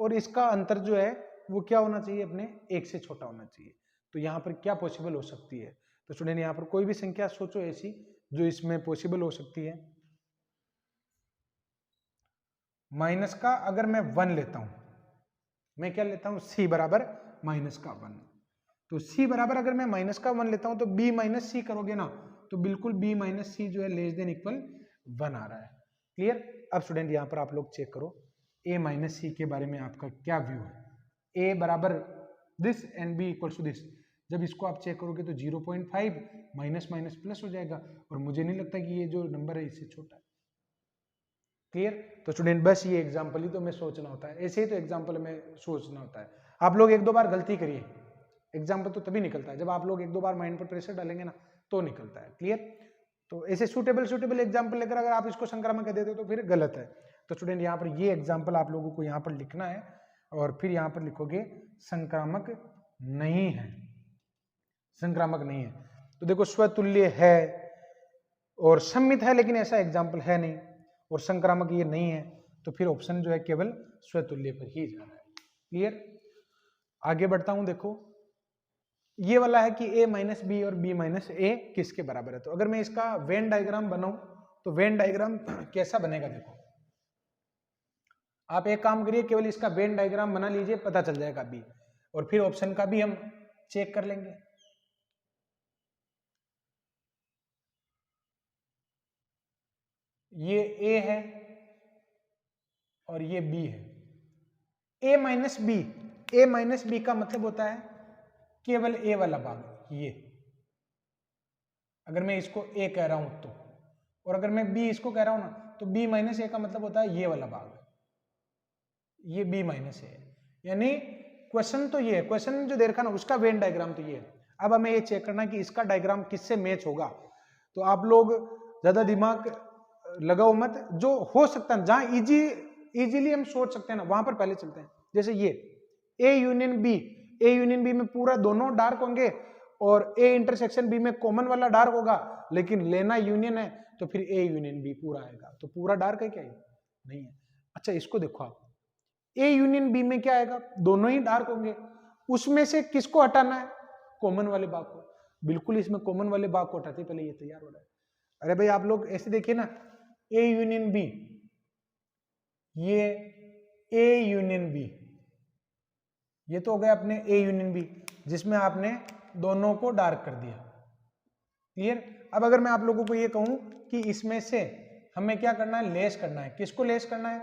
और इसका अंतर जो है वो क्या होना चाहिए, अपने 1 से छोटा होना चाहिए। तो यहाँ पर क्या पॉसिबल हो सकती है? तो स्टूडेंट यहाँ पर कोई भी संख्या सोचो ऐसी जो इसमें पॉसिबल हो सकती है। माइनस का अगर मैं 1 लेता हूं, मैं क्या लेता हूं, c बराबर माइनस का 1। तो c बराबर अगर मैं माइनस का 1 लेता हूं तो b माइनस सी करोगे ना, तो बिल्कुल b माइनस सी जो है लेस देन इक्वल 1 आ रहा है, क्लियर। अब स्टूडेंट यहाँ पर आप लोग चेक करो a माइनस सी के बारे में आपका क्या व्यू है। a बराबर this and b equal to this, जब इसको आप चेक करोगे तो 0.5 माइनस माइनस प्लस हो जाएगा, और मुझे नहीं लगता कि ये जो नंबर है इससे छोटा है, क्लियर। तो स्टूडेंट बस ये एग्जांपल ही तो हमें सोचना होता है, ऐसे ही तो एग्जांपल में सोचना होता है। आप लोग एक दो बार गलती करिए, एग्जांपल तो तभी निकलता है जब आप लोग एक दो बार माइंड पर प्रेशर डालेंगे ना तो निकलता है, क्लियर। तो ऐसे सूटेबल एग्जांपल लेकर अगर आप इसको संक्रामक कह देते हो तो फिर गलत है। तो स्टूडेंट यहाँ पर ये एग्जाम्पल आप लोगों को यहाँ पर लिखना है, और फिर यहाँ पर लिखोगे संक्रामक नहीं है, संक्रामक नहीं है। तो देखो स्वतुल्य है और सम्मित है, लेकिन ऐसा एग्जाम्पल है नहीं, और संक्रामक ये नहीं है, तो फिर ऑप्शन जो है केवल स्वतुल्य पर ही जा रहा है, क्लियर। आगे बढ़ता हूं, देखो ये वाला है कि a माइनस बी और b माइनस ए किसके बराबर है। तो अगर मैं इसका वेन डायग्राम बनाऊं तो वेन डायग्राम कैसा बनेगा, देखो आप एक काम करिए, केवल इसका वेन डायग्राम बना लीजिए, पता चल जाएगा बी, और फिर ऑप्शन का भी हम चेक कर लेंगे। ये a है और ये b है। a माइनस बी का मतलब होता है केवल a वाला भाग, ये अगर मैं इसको a कह रहा हूं तो, और अगर मैं b इसको कह रहा हूं ना तो b माइनस a का मतलब होता है ये वाला भाग, ये b माइनस a है। यानी क्वेश्चन तो ये है, क्वेश्चन जो दे रखा ना उसका वेन डायग्राम तो ये है। अब हमें ये चेक करना है कि इसका डायग्राम किससे मैच होगा। तो आप लोग ज्यादा दिमाग लगाओ मत, जो हो सकता है जहां इजीली हम सोच सकते हैं ना वहां पर पहले चलते हैं। जैसे ये a यूनियन b में पूरा दोनों डार्क होंगे और a इंटरसेक्शन b में कॉमन वाला डार्क होगा, लेकिन लेना यूनियन है तो फिर a यूनियन b पूरा आएगा। तो पूरा डार्क है क्या? नहीं है। अच्छा इसको देखो आप, a यूनियन b में क्या आएगा, दोनों ही डार्क होंगे, उसमें से किसको हटाना है, कॉमन वाले भाग को। बिल्कुल इसमें कॉमन वाले भाग को हटाते पहले ये तैयार हो रहा है। अरे भाई आप लोग ऐसे देखिए ना, a यूनियन b, ये a यूनियन b, ये तो हो गया अपने a यूनियन b जिसमें आपने दोनों को डार्क कर दिया, क्लियर। अब अगर मैं आप लोगों को ये कहूं कि इसमें से हमें क्या करना है, लेस करना है, किसको लेस करना है,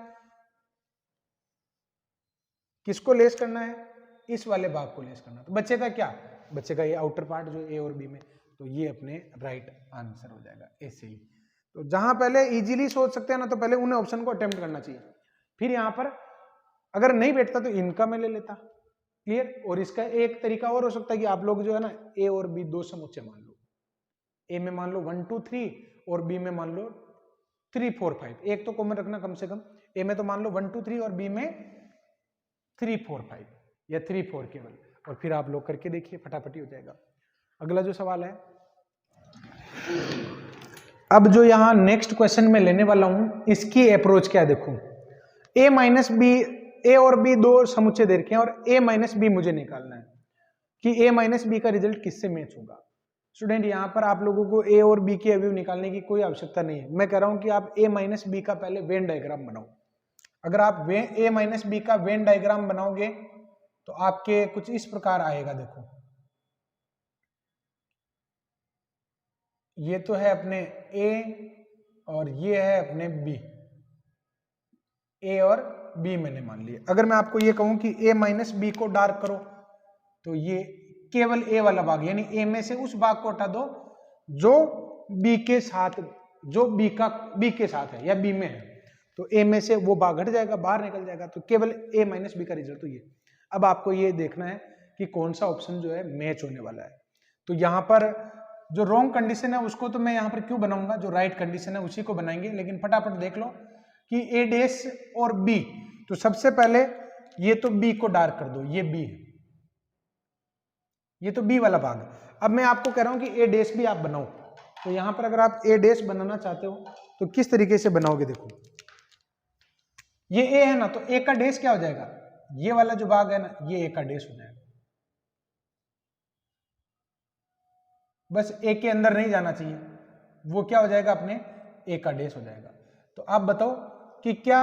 किसको लेस करना है, इस वाले भाग को लेस करना है। तो बचेगा क्या, बचेगा ये आउटर पार्ट जो a और b में, तो ये अपने राइट आंसर हो जाएगा ऐसे ही। तो जहां पहले इजीली सोच सकते हैं ना तो पहले उन्हें ऑप्शन को अटेम्प्ट करना चाहिए, फिर यहां पर अगर नहीं बैठता तो इनका मैं ले लेता, क्लियर। और इसका एक तरीका और हो सकता है कि आप लोग जो है ना a और b दो समुच्चय मान लो, a में मान लो 1 2 3 और b में मान लो 3 4 5, एक तो कॉमन रखना कम से कम, a में तो मान लो 1 2 3 और b में 3 4 5 या 3 4 केवल, और फिर आप लोग करके देखिए फटाफट ही हो जाएगा। अगला जो सवाल है, अब जो यहाँ नेक्स्ट क्वेश्चन में लेने वाला हूं, इसकी अप्रोच क्या है देखो। ए माइनस बी, ए और बी दो समुच्चय दे रखे हैं और ए माइनस बी मुझे निकालना है कि ए माइनस बी का रिजल्ट किससे मैच होगा। स्टूडेंट यहाँ पर आप लोगों को ए और बी के अवयव निकालने की कोई आवश्यकता नहीं है। मैं कह रहा हूं कि आप ए माइनस बी का पहले वेन डायग्राम बनाओ। अगर आप ए माइनस बी का वेन डायग्राम बनाओगे तो आपके कुछ इस प्रकार आएगा। देखो ये तो है अपने ए और ये है अपने बी, ए और बी मैंने मान लिया। अगर मैं आपको ये कहूं कि ए माइनस बी को डार्क करो तो ये केवल ए वाला भाग, यानी ए में से उस भाग को हटा दो जो बी के साथ, जो बी के साथ है या बी में है, तो ए में से वो भाग हट जाएगा, बाहर निकल जाएगा, तो केवल ए माइनस बी का रिजल्ट तो ये। अब आपको ये देखना है कि कौन सा ऑप्शन जो है मैच होने वाला है। तो यहाँ पर जो रॉन्ग कंडीशन है उसको तो मैं यहाँ पर क्यों बनाऊंगा, जो राइट कंडीशन है उसी को बनाएंगे। लेकिन फटाफट देख लो कि ए डैश और बी, तो सबसे पहले ये तो बी को डार्क कर दो, ये बी है, ये तो बी वाला भाग। अब मैं आपको कह रहा हूं कि ए डैश भी आप बनाओ। तो यहां पर अगर आप ए डैश बनाना चाहते हो तो किस तरीके से बनाओगे, देखो ये ए है ना, तो ए का डैश क्या हो जाएगा, ये वाला जो भाग है ना, ये ए का डैश हो जाएगा। बस ए के अंदर नहीं जाना चाहिए, वो क्या हो जाएगा, अपने ए का डैश हो जाएगा। तो आप बताओ कि क्या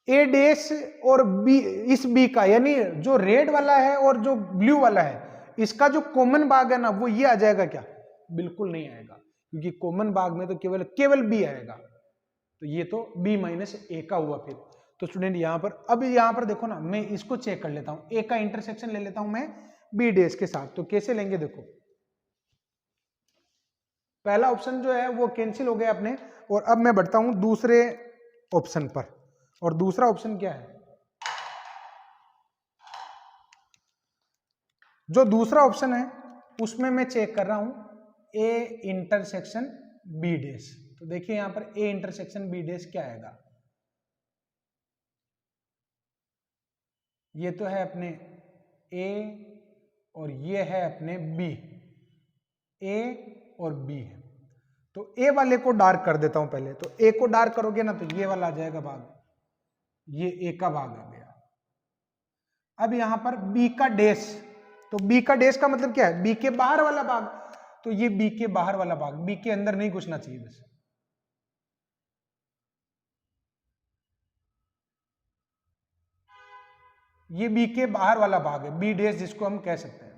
ए डैश और बी, इस बी का यानी जो रेड वाला है और जो ब्लू वाला है, इसका जो कॉमन भाग है ना वो ये आ जाएगा क्या, बिल्कुल नहीं आएगा, क्योंकि कॉमन भाग में तो केवल बी आएगा। तो ये तो बी माइनस ए का हुआ फिर। तो स्टूडेंट यहां पर, अब यहां पर देखो ना, मैं इसको चेक कर लेता हूं, ए का इंटरसेक्शन ले लेता हूं मैं बी डैश के साथ। तो कैसे लेंगे, देखो पहला ऑप्शन जो है वो कैंसिल हो गया अपने, और अब मैं बढ़ता हूं दूसरे ऑप्शन पर। और दूसरा ऑप्शन क्या है, जो दूसरा ऑप्शन है उसमें मैं चेक कर रहा हूं ए इंटरसेक्शन बी डैश। तो देखिए यहां पर ए इंटरसेक्शन बी डैश क्या आएगा, ये तो है अपने ए और ये है अपने बी, ए और बी है। तो ए वाले को डार्क कर देता हूं पहले। तो ए को डार्क करोगे ना तो ये वाला आ जाएगा भाग, ये ए का भाग आ गया। अब यहां पर बी का डैश, तो बी का डैश का मतलब क्या है, बी के बाहर वाला भाग। तो ये बी के बाहर वाला भाग, बी के अंदर नहीं घुसना चाहिए बस। ये बी के बाहर वाला भाग है, बी डैश जिसको हम कह सकते हैं।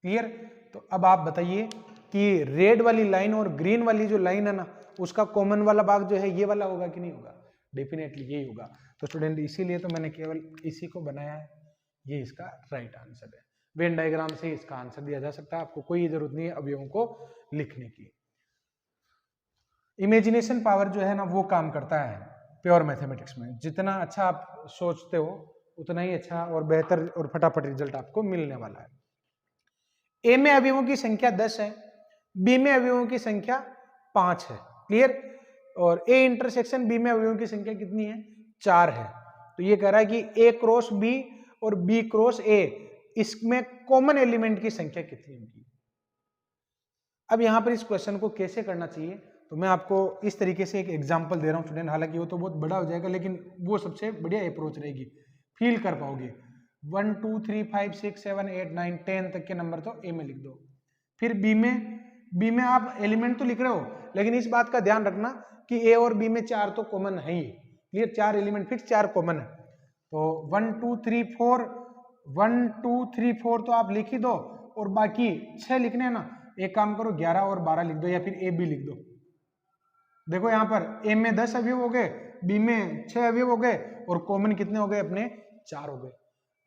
क्लियर। तो अब आप बताइए कि रेड वाली लाइन और ग्रीन वाली जो लाइन है ना, उसका कॉमन वाला भाग जो है ये वाला होगा कि नहीं होगा, डेफिनेटली यही होगा। तो स्टूडेंट इसीलिए तो मैंने केवल इसी को बनाया है, ये इसका राइट आंसर है। वेन डायग्राम से इसका आंसर दिया जा सकता है, आपको कोई जरूरत नहीं है अवयवों को लिखने की। इमेजिनेशन पावर जो है ना वो काम करता है प्योर मैथमेटिक्स में। जितना अच्छा आप सोचते हो उतना ही अच्छा और बेहतर और फटाफट रिजल्ट आपको मिलने वाला है। ए में अवयवों की संख्या 10 है, बी में अवयवों की संख्या 5 है। क्लियर। और ए इंटरसेक्शन बी में अवयवों की संख्या कितनी है, 4 है। तो ये कह रहा है कि ए क्रॉस बी और बी क्रॉस ए, इसमें कॉमन एलिमेंट की संख्या कितनी होगी। अब यहां पर इस क्वेश्चन को कैसे करना चाहिए, तो मैं आपको इस तरीके से एक एग्जांपल दे रहा हूं स्टूडेंट। हालांकि वो तो बहुत बड़ा हो जाएगा, लेकिन वो सबसे बढ़िया अप्रोच रहेगी, फील कर पाओगे। 1 2 3 5 6 7 8 9 10 तक के नंबर तो ए में लिख दो। फिर बी में आप एलिमेंट तो लिख रहे हो, लेकिन इस बात का ध्यान रखना कि ए और बी में 4 तो कॉमन है ही। क्लियर। 4 एलिमेंट फिक्स, 4 कॉमन है। तो 1 2 3 4 1 2 3 4 तो आप लिख ही दो, और बाकी 6 लिखने हैं ना, एक काम करो 11 और 12 लिख दो, या फिर ए बी लिख दो। देखो यहां पर ए में 10 अवयव हो गए, बी में 6 अवयव हो गए, और कॉमन कितने हो गए अपने, 4 हो गए।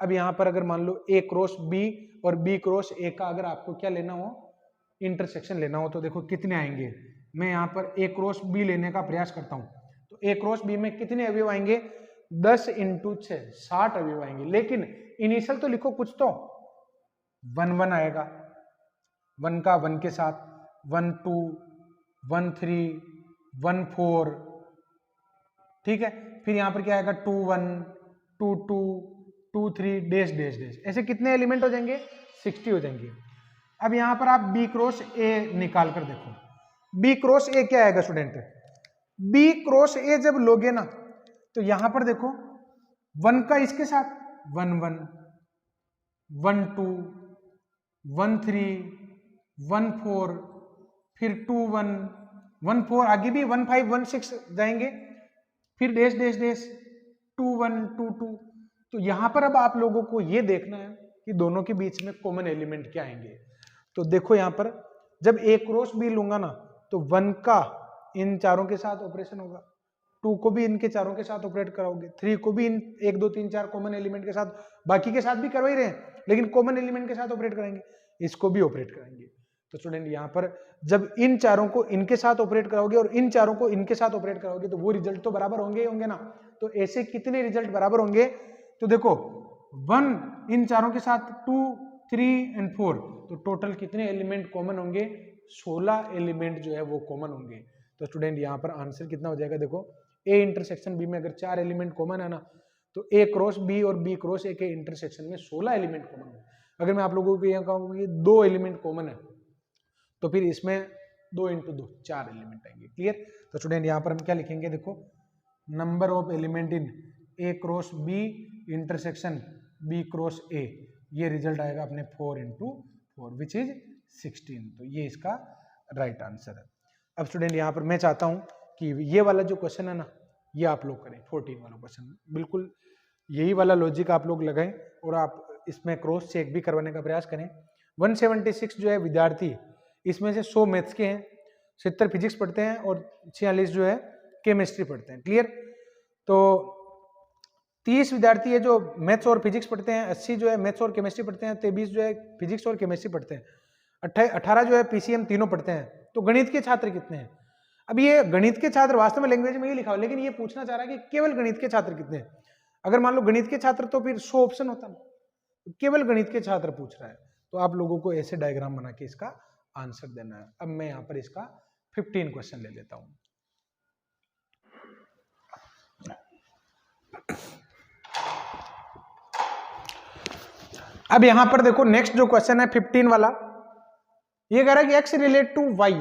अब यहां पर अगर मान लो ए क्रॉस बी और बी क्रॉस ए का अगर आपको क्या लेना हो, इंटरसेक्शन लेना हो, तो देखो कितने आएंगे। मैं यहां पर ए क्रॉस बी लेने का प्रयास करता हूं, तो ए क्रॉस बी में कितने अवयव आएंगे, 10 × 6 60 अवयव आएंगे। लेकिन इनिशियल तो लिखो कुछ तो, 1 1 आएगा, 1 का 1 के साथ, 1 2 1 3 1 4, ठीक है। फिर यहां पर क्या आएगा, 2 1 2 2 2 3 डैश डैश डैश, ऐसे कितने एलिमेंट हो जाएंगे? 60 हो जाएंगे। अब यहां पर आप बी क्रॉस ए निकाल कर देखो, बी क्रॉस ए क्या आएगा स्टूडेंट? बी क्रॉस ए जब लोगे ना तो यहां पर देखो 1 का इसके साथ 1 1 1 2 1 3 1 4, फिर 2 1 1 4, आगे भी 1 5 1 6 जाएंगे, फिर डैश डैश डैश 2 1 2 2। तो यहां पर अब आप लोगों को ये देखना है कि दोनों के बीच में कॉमन एलिमेंट क्या आएंगे। तो देखो यहां पर जब ए क्रॉस बी लूंगा ना तो 1 का इन चारों के साथ ऑपरेशन होगा, 2 को भी इनके चारों के साथ ऑपरेट कराओगे, 3 को भी इन 1 2 3 4 कॉमन एलिमेंट के साथ, बाकी के साथ भी करवा ही रहे हैं लेकिन कॉमन एलिमेंट के साथ ऑपरेट कराएंगे, इसको भी ऑपरेट कराएंगे। तो स्टूडेंट यहाँ पर जब इन चारों को इनके साथ ऑपरेट कराओगे और इन चारों को इनके साथ ऑपरेट कराओगे तो वो रिजल्ट तो बराबर होंगे ही होंगे ना। तो ऐसे कितने रिजल्ट बराबर होंगे? तो देखो 1 इन चारों के साथ, 2 3 एंड 4, तो टोटल कितने एलिमेंट कॉमन होंगे? 16 एलिमेंट जो है वो कॉमन होंगे। तो स्टूडेंट यहाँ पर आंसर कितना हो जाएगा? देखो ए इंटरसेक्शन बी में अगर 4 एलिमेंट कॉमन है ना तो ए क्रॉस बी और बी क्रॉस ए के इंटरसेक्शन में 16 एलिमेंट कॉमन है। अगर मैं आप लोगों को यहाँ कहूँ कि 2 एलिमेंट कॉमन है तो फिर इसमें 2 × 2 4 एलिमेंट आएंगे। क्लियर? तो स्टूडेंट यहाँ पर हम क्या लिखेंगे? देखो number of element in A cross B intersection B cross A, ये रिजल्ट आएगा अपने 4 × 4 विच इज 16। तो ये इसका राइट आंसर है। अब स्टूडेंट यहाँ पर मैं चाहता हूँ कि ये वाला जो क्वेश्चन है ना ये आप लोग करें, 14 वाला क्वेश्चन, बिल्कुल यही वाला लॉजिक आप लोग लगाएं और आप इसमें क्रॉस चेक भी करवाने का प्रयास करें। 176 जो है विद्यार्थी, इसमें से 100 मैथ्स के हैं, 70 फिजिक्स पढ़ते हैं और 46 जो है केमिस्ट्री पढ़ते हैं। क्लियर? तो 30 विद्यार्थी है जो मैथ्स और फिजिक्स पढ़ते हैं, 80 जो है मैथ्स और केमिस्ट्री पढ़ते हैं, 23 जो है फिजिक्स और केमिस्ट्री पढ़ते हैं, 18 जो है पीसीएम तीनों पढ़ते हैं। तो गणित के छात्र कितने हैं? अब ये गणित के छात्र वास्तव में लैंग्वेज में ही लिखा हो, लेकिन ये पूछना चाह रहा है कि केवल गणित के छात्र कितने हैं। अगर मान लो गणित के छात्र तो फिर 100 ऑप्शन होता ना, केवल गणित के छात्र पूछ रहा है। तो आप लोगों को ऐसे डायग्राम बना के इसका आंसर देना है। अब मैं यहाँ पर इसका 15 क्वेश्चन ले लेता हूं। अब यहां पर देखो नेक्स्ट जो क्वेश्चन है 15 वाला, ये कह रहा है कि x रिलेट टू y,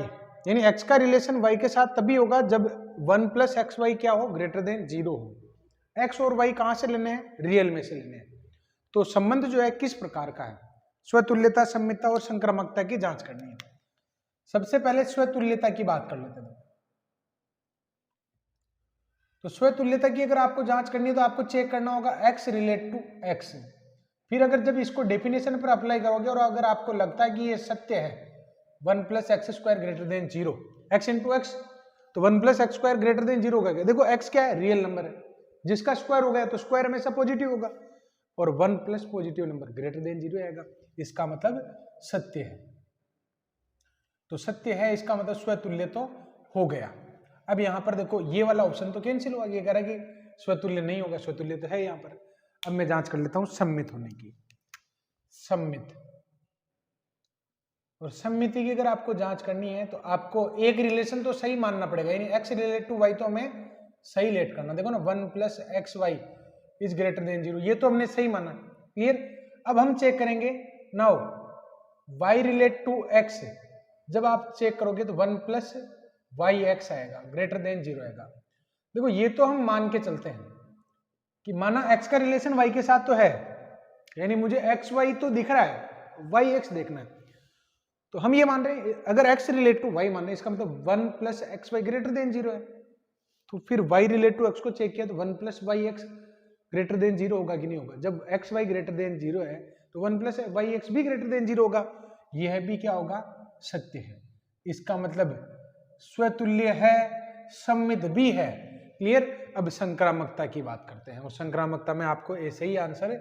यानी x का रिलेशन y के साथ तभी होगा जब 1 + xy क्या हो? ग्रेटर देन 0 हो। x और y कहां से लेने हैं? रियल में से लेने हैं। तो संबंध जो है किस प्रकार का है? स्वतुल्यता, सम्मितता और संक्रामकता की जांच करनी है। सबसे पहले स्वतुल्यता की बात कर लेते हैं। तो स्वतुल्यता की अगर आपको जांच करनी है तो आपको चेक करना होगा x रिलेट टू x। फिर अगर जब इसको डेफिनेशन पर अप्लाई करोगे और अगर आपको लगता है कि ये सत्य है 1 + x² greater than 0, x × x, तो 1 + x² ग्रेटर देन 0 होगा। देखो x क्या है? रियल नंबर है, जिसका स्क्वायर हो गया तो स्क्वायर हमेशा पॉजिटिव होगा और 1 + पॉजिटिव नंबर ग्रेटर देन 0 आएगा, इसका मतलब सत्य है। तो सत्य है इसका मतलब स्वतुल्य तो हो गया। अब यहां पर देखो ये वाला ऑप्शन तो कैंसिल हुआ, ये कह रहा है कि स्वतुल्य नहीं होगा, स्वतुल्य तो है यहाँ पर। अब मैं जांच कर लेता हूं सम्मित होने की। सम्मित और सम्मिति की अगर आपको जांच करनी है तो आपको एक रिलेशन तो सही मानना पड़ेगा, यानी x रिलेट टू y तो हमें सही लेट करना। देखो ना 1 + xy इज ग्रेटर देन 0, ये तो हमने सही माना। क्लियर? अब हम चेक करेंगे now y relate to x, जब आप चेक करोगे तो 1 + yx आएगा, ग्रेटर देन 0 आएगा। देखो ये तो हम मान के चलते हैं कि माना x का रिलेशन y के साथ तो है, यानी मुझे xy तो दिख रहा है, yx देखना है। तो हम ये मान रहे हैं अगर x रिलेट टू y मान रहे हैं, इसका मतलब 1 + xy ग्रेटर देन 0 है। तो फिर y रिलेट टू x को चेक किया तो 1 + yx ग्रेटर देन 0 होगा कि नहीं होगा? जब xy ग्रेटर देन 0 है तो 1 + yx भी ग्रेटर देन 0 होगा, यह भी क्या होगा? सत्य है। इसका मतलब स्वतुल्य है, सम्मित भी है। क्लियर? अब संक्रामकता की बात करते हैं और संक्रामकता में आपको ऐसे ही आंसर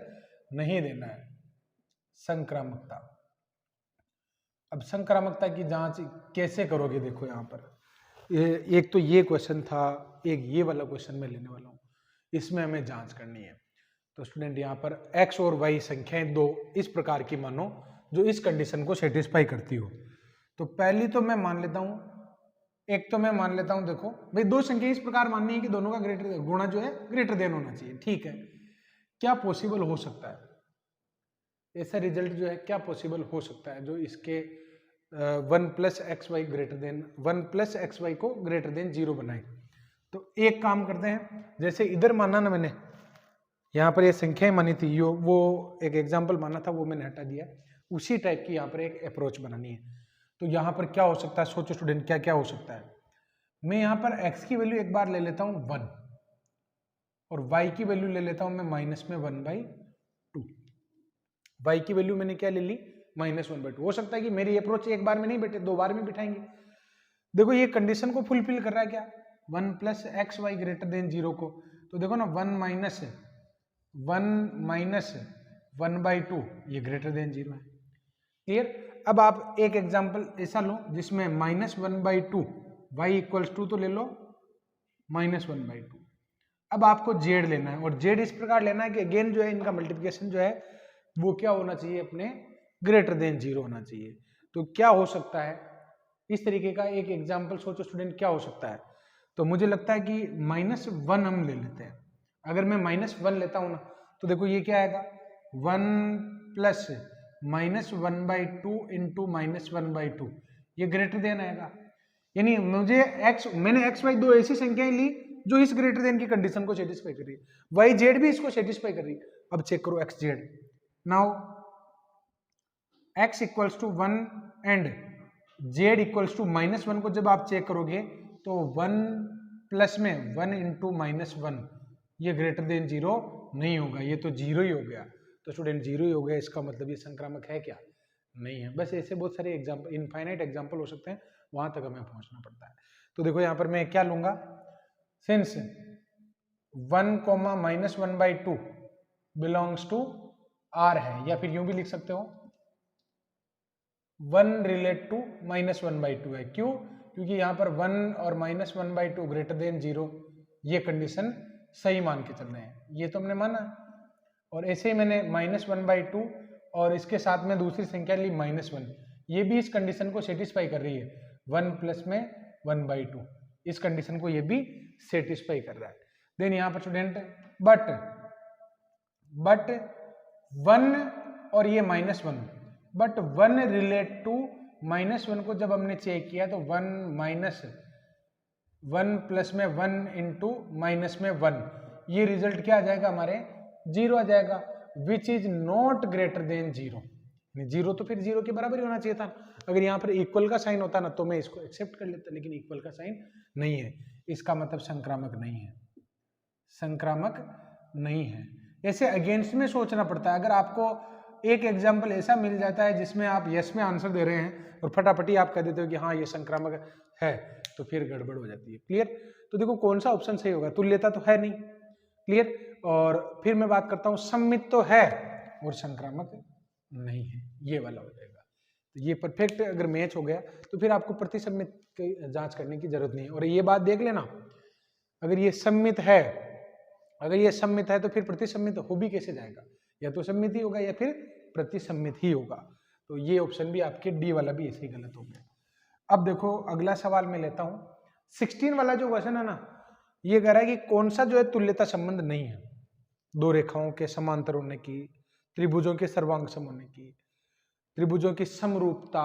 नहीं देना है। संक्रामकता, अब संक्रामकता की जांच कैसे करोगे? देखो यहाँ पर एक तो ये क्वेश्चन था, एक ये वाला क्वेश्चन मैं लेने वाला हूँ, इसमें हमें जांच करनी है। तो स्टूडेंट यहाँ पर x और y संख्याएं दो इस प्रकार की मानो जो इस कंडीशन को सेटिस्फाई करती हो। तो पहली तो मैं मान लेता हूँ, एक तो मैं मान लेता हूँ, देखो भाई दो संख्या इस प्रकार माननी है कि दोनों का ग्रेटर गुणा जो है ग्रेटर देन होना चाहिए। ठीक है, क्या पॉसिबल हो सकता है, ऐसा रिजल्ट जो है क्या पॉसिबल हो सकता है जो इसके 1 plus x Y greater than 1 plus x Y को ग्रेटर देन 0 बनाए। तो एक काम करते हैं, जैसे इधर माना ना मैंने, यहाँ पर ये संख्याएं मानी थी, यो वो एक एग्जाम्पल माना था, वो मैंने हटा दिया। उसी टाइप की यहाँ पर एक अप्रोच बनानी है। तो यहाँ पर क्या हो सकता है, सोचो स्टूडेंट, क्या क्या हो सकता है। मैं यहाँ पर x की वैल्यू एक बार ले लेता हूँ 1 और y की वैल्यू ले लेता हूँ मैं माइनस में 1/2। y की वैल्यू मैंने क्या ले ली, -1/2। हो सकता है कि मेरी अप्रोच एक बार में नहीं बैठे, 2 बार में बिठाएंगे। देखो ये कंडीशन को फुलफिल कर रहा है क्या, 1 plus x Y greater than 0 को। तो देखो ना 1 माइनस 1/2 ये ग्रेटर देन 0 है। क्लियर। अब आप एक एग्जांपल ऐसा लो जिसमें -1/2 y इक्वल्स टू, तो ले लो -1/2। अब आपको z लेना है और z इस प्रकार लेना है कि अगेन जो है इनका मल्टीप्लिकेशन जो है वो क्या होना चाहिए, अपने ग्रेटर देन 0 होना चाहिए। तो क्या हो सकता है, इस तरीके का एक एग्जांपल सोचो स्टूडेंट, क्या हो सकता है। तो मुझे लगता है कि -1 हम ले लेते हैं। अगर मैं -1 लेता हूं ना, तो देखो ये क्या आएगा, 1 प्लस -1/2 इंटू -1/2, ये ग्रेटर देन आएगा। यानी मुझे मैंने x y दो ऐसी संख्याएं ली जो इस ग्रेटर देन की कंडीशन को सेटिस्फाई कर रही है, y z भी इसको सेटिस्फाई कर रही है। अब चेक करो x z, now x equals to 1 and z equals to -1 को जब आप चेक करोगे तो 1 प्लस में 1 इंटू -1 ये ग्रेटर देन 0 नहीं होगा, ये तो 0 ही हो गया। तो स्टूडेंट 0 ही हो गया, इसका मतलब ये संक्रामक है क्या, नहीं है। बस ऐसे बहुत सारे एग्जाम्पल, इनफाइनाइट एग्जाम्पल हो सकते हैं, वहां तक हमें पहुंचना पड़ता है। तो देखो यहाँ पर मैं क्या लूंगा, सिंस 1, -1/2 बिलोंग्स टू R है, या फिर यूं भी लिख सकते हो 1 रिलेट टू -1/2 है। क्यों, क्योंकि यहाँ पर 1 और -1/2 ग्रेटर देन 0 ये कंडीशन सही मान के चल रहे हैं, ये तो हमने माना। और ऐसे ही मैंने -1/2 और इसके साथ में दूसरी संख्या ली -1, ये भी इस कंडीशन को सेटिस्फाई कर रही है, 1 प्लस में 1/2 इस कंडीशन को ये भी सेटिस्फाई कर रहा है। देन यहाँ पर स्टूडेंट बट 1 और ये -1, बट 1 रिलेट टू -1 को जब हमने चेक किया तो 1 प्लस में 1 इंटू माइनस में 1, ये रिजल्ट क्या आ जाएगा, हमारे 0 आ जाएगा, विच इज नॉट ग्रेटर देन 0। 0 तो फिर 0 के बराबर ही होना चाहिए था। अगर यहाँ पर इक्वल का साइन होता ना तो मैं इसको एक्सेप्ट कर लेता, लेकिन इक्वल का साइन नहीं है, इसका मतलब संक्रामक नहीं है, संक्रामक नहीं है। ऐसे अगेंस्ट में सोचना पड़ता है। अगर आपको एक एग्जाम्पल ऐसा मिल जाता है जिसमें आप यस में आंसर दे रहे हैं और फटाफटी आप कह देते हो कि हाँ ये संक्रामक है, तो फिर गड़बड़ हो जाती है। क्लियर। तो देखो कौन सा ऑप्शन सही होगा, तुल्यता तो है नहीं। क्लियर। और फिर मैं बात करता हूँ, सम्मित तो है और संक्रामक नहीं है, ये वाला हो जाएगा। तो ये परफेक्ट अगर मैच हो गया तो फिर आपको प्रतिसम्मित की जांच करने की जरूरत नहीं है। और ये बात देख लेना, अगर ये सम्मित है, अगर ये सम्मित है तो फिर प्रतिसम्मित हो भी कैसे जाएगा, या तो सम्मित ही होगा या फिर प्रतिसम्मित ही होगा। तो ये ऑप्शन भी आपके डी वाला भी ऐसे ही गलत हो गया। अब देखो अगला सवाल मैं लेता हूं, 16 वाला जो क्वेश्चन है ना, ये कह रहा है कि कौन सा जो है तुल्यता संबंध नहीं है, दो रेखाओं के समांतर होने की, त्रिभुजों के सर्वांग सम होने की, त्रिभुजों की समरूपता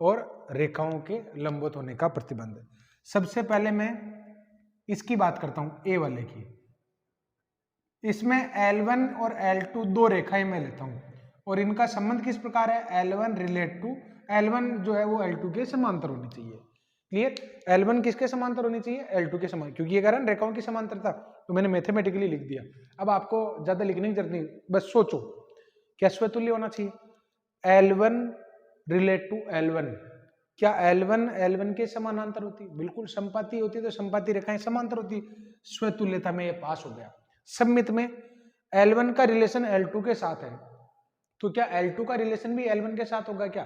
और रेखाओं के लंबवत होने का प्रतिबंध। सबसे पहले मैं इसकी बात करता हूं, ए वाले की। इसमें L1 और L2 दो रेखाएं मैं लेता हूं और इनका संबंध किस प्रकार है, L1 रिलेट टू, L1 जो है वो L2 के समांतर होनी चाहिए। क्लियर। L1 किसके समांतर होनी चाहिए, L2 के समांतर, क्योंकि ये कारण रेखाओं की समांतरता, तो मैंने मैथमेटिकली लिख दिया। अब आपको ज्यादा लिखने की जरूरत नहीं, बस सोचो क्या स्वतुल्य होना चाहिए, L1 रिलेट टू L1। क्या L1 L1 के समानांतर होती, बिल्कुल संपाती होती, तो संपाती रेखाएं समांतर होती, स्वतुल्यता में ये पास हो गया। सम्मित में L1 का रिलेशन L2 के साथ है, तो क्या L2 का रिलेशन भी L1 के साथ होगा क्या,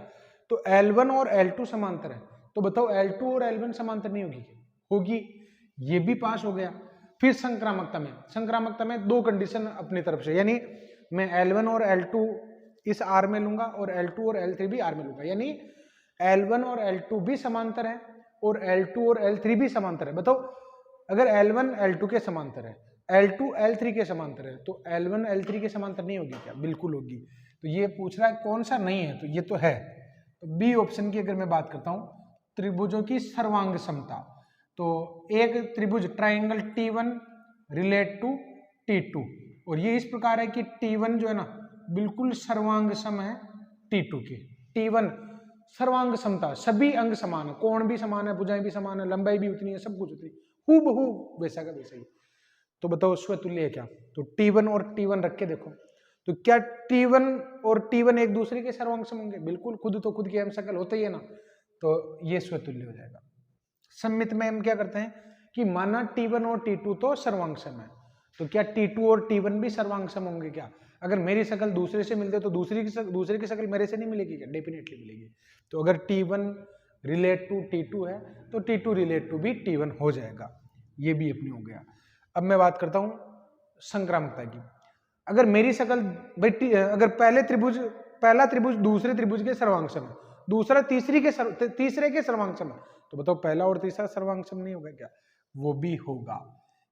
तो L1 और L2 समांतर है, तो बताओ L2 और L1 समांतर नहीं होगी, होगी, ये भी पास हो गया। फिर संक्रामकता में दो कंडीशन अपनी तरफ से, यानी मैं L1 और L2 इस R में लूंगा और L2 और L3 भी R में लूंगा, यानी L1 और L2 भी समांतर है और L2 और L3 भी समांतर है। बताओ अगर L1 L2 के समांतर है L2 L3 के समांतर है, तो L1 L3 के समांतर नहीं होगी क्या? बिल्कुल होगी। तो ये पूछ रहा है कौन सा नहीं है, तो ये तो है। तो बी ऑप्शन की अगर मैं बात करता हूं, त्रिभुजों की सर्वांग समता, तो एक त्रिभुज triangle T1 relate to T2, और ये इस प्रकार है कि T1 जो है ना बिल्कुल सर्वांग सम है T2 के। T1 सर्वांग समता, सभी अंग समान है, कोण भी समान है, भुजाएं भी समान है, लंबाई भी उतनी है, सब कुछ उतनी, हूबहू वैसा का वैसा ही। तो बताओ स्वतुल्य है क्या? तो T1 और T1 रख के देखो, तो क्या T1 और T1 एक दूसरे के सर्वांग सम होंगे? बिल्कुल, खुद तो खुद के हम सकल होते ही है ना, तो ये स्वतुल्य हो जाएगा। सममित में हम क्या करते हैं कि माना T1 और T2 तो सर्वांग सम है, तो क्या T2 और T1 भी सर्वांग सम होंगे क्या? अगर मेरी शकल दूसरे से मिलते तो दूसरे की शकल मेरे से नहीं मिलेगी क्या? डेफिनेटली मिलेगी। तो अगर T1 रिलेट टू T2 है तो T2 रिलेट टू भी T1 हो जाएगा। ये भी अपनी हो गया। अब मैं बात करता हूं संक्रामकता की। अगर मेरी शकल भाई, अगर पहला त्रिभुज दूसरे त्रिभुज के सर्वांग सम है, दूसरा तीसरे के सर्वांग सम है, तो बताओ पहला और तीसरा सर्वांग सम नहीं होगा क्या? वो भी होगा।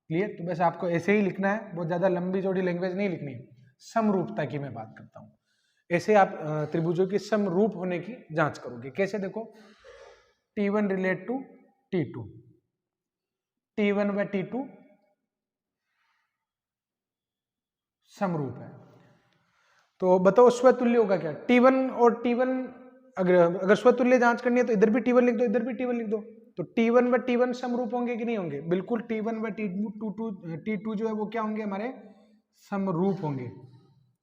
क्लियर? तो बस आपको ऐसे ही लिखना है, बहुत ज्यादा लंबी चौड़ी लैंग्वेज नहीं लिखनी है। समरूपता की मैं बात करता हूं, ऐसे आप त्रिभुजों की समरूप होने की जांच करोगे। कैसे? देखो, T1 relate to T2, T1 व T2 समरूप है, तो बताओ स्वतुल्य होगा क्या? T1 और T1, अगर स्वतुल्य जांच करनी है तो इधर भी T1 लिख दो, इधर भी T1 लिख दो, तो T1 व T1 समरूप होंगे कि नहीं होंगे? बिल्कुल, T1 व T2 जो है वो क्या होंगे? हमारे समरूप होंगे।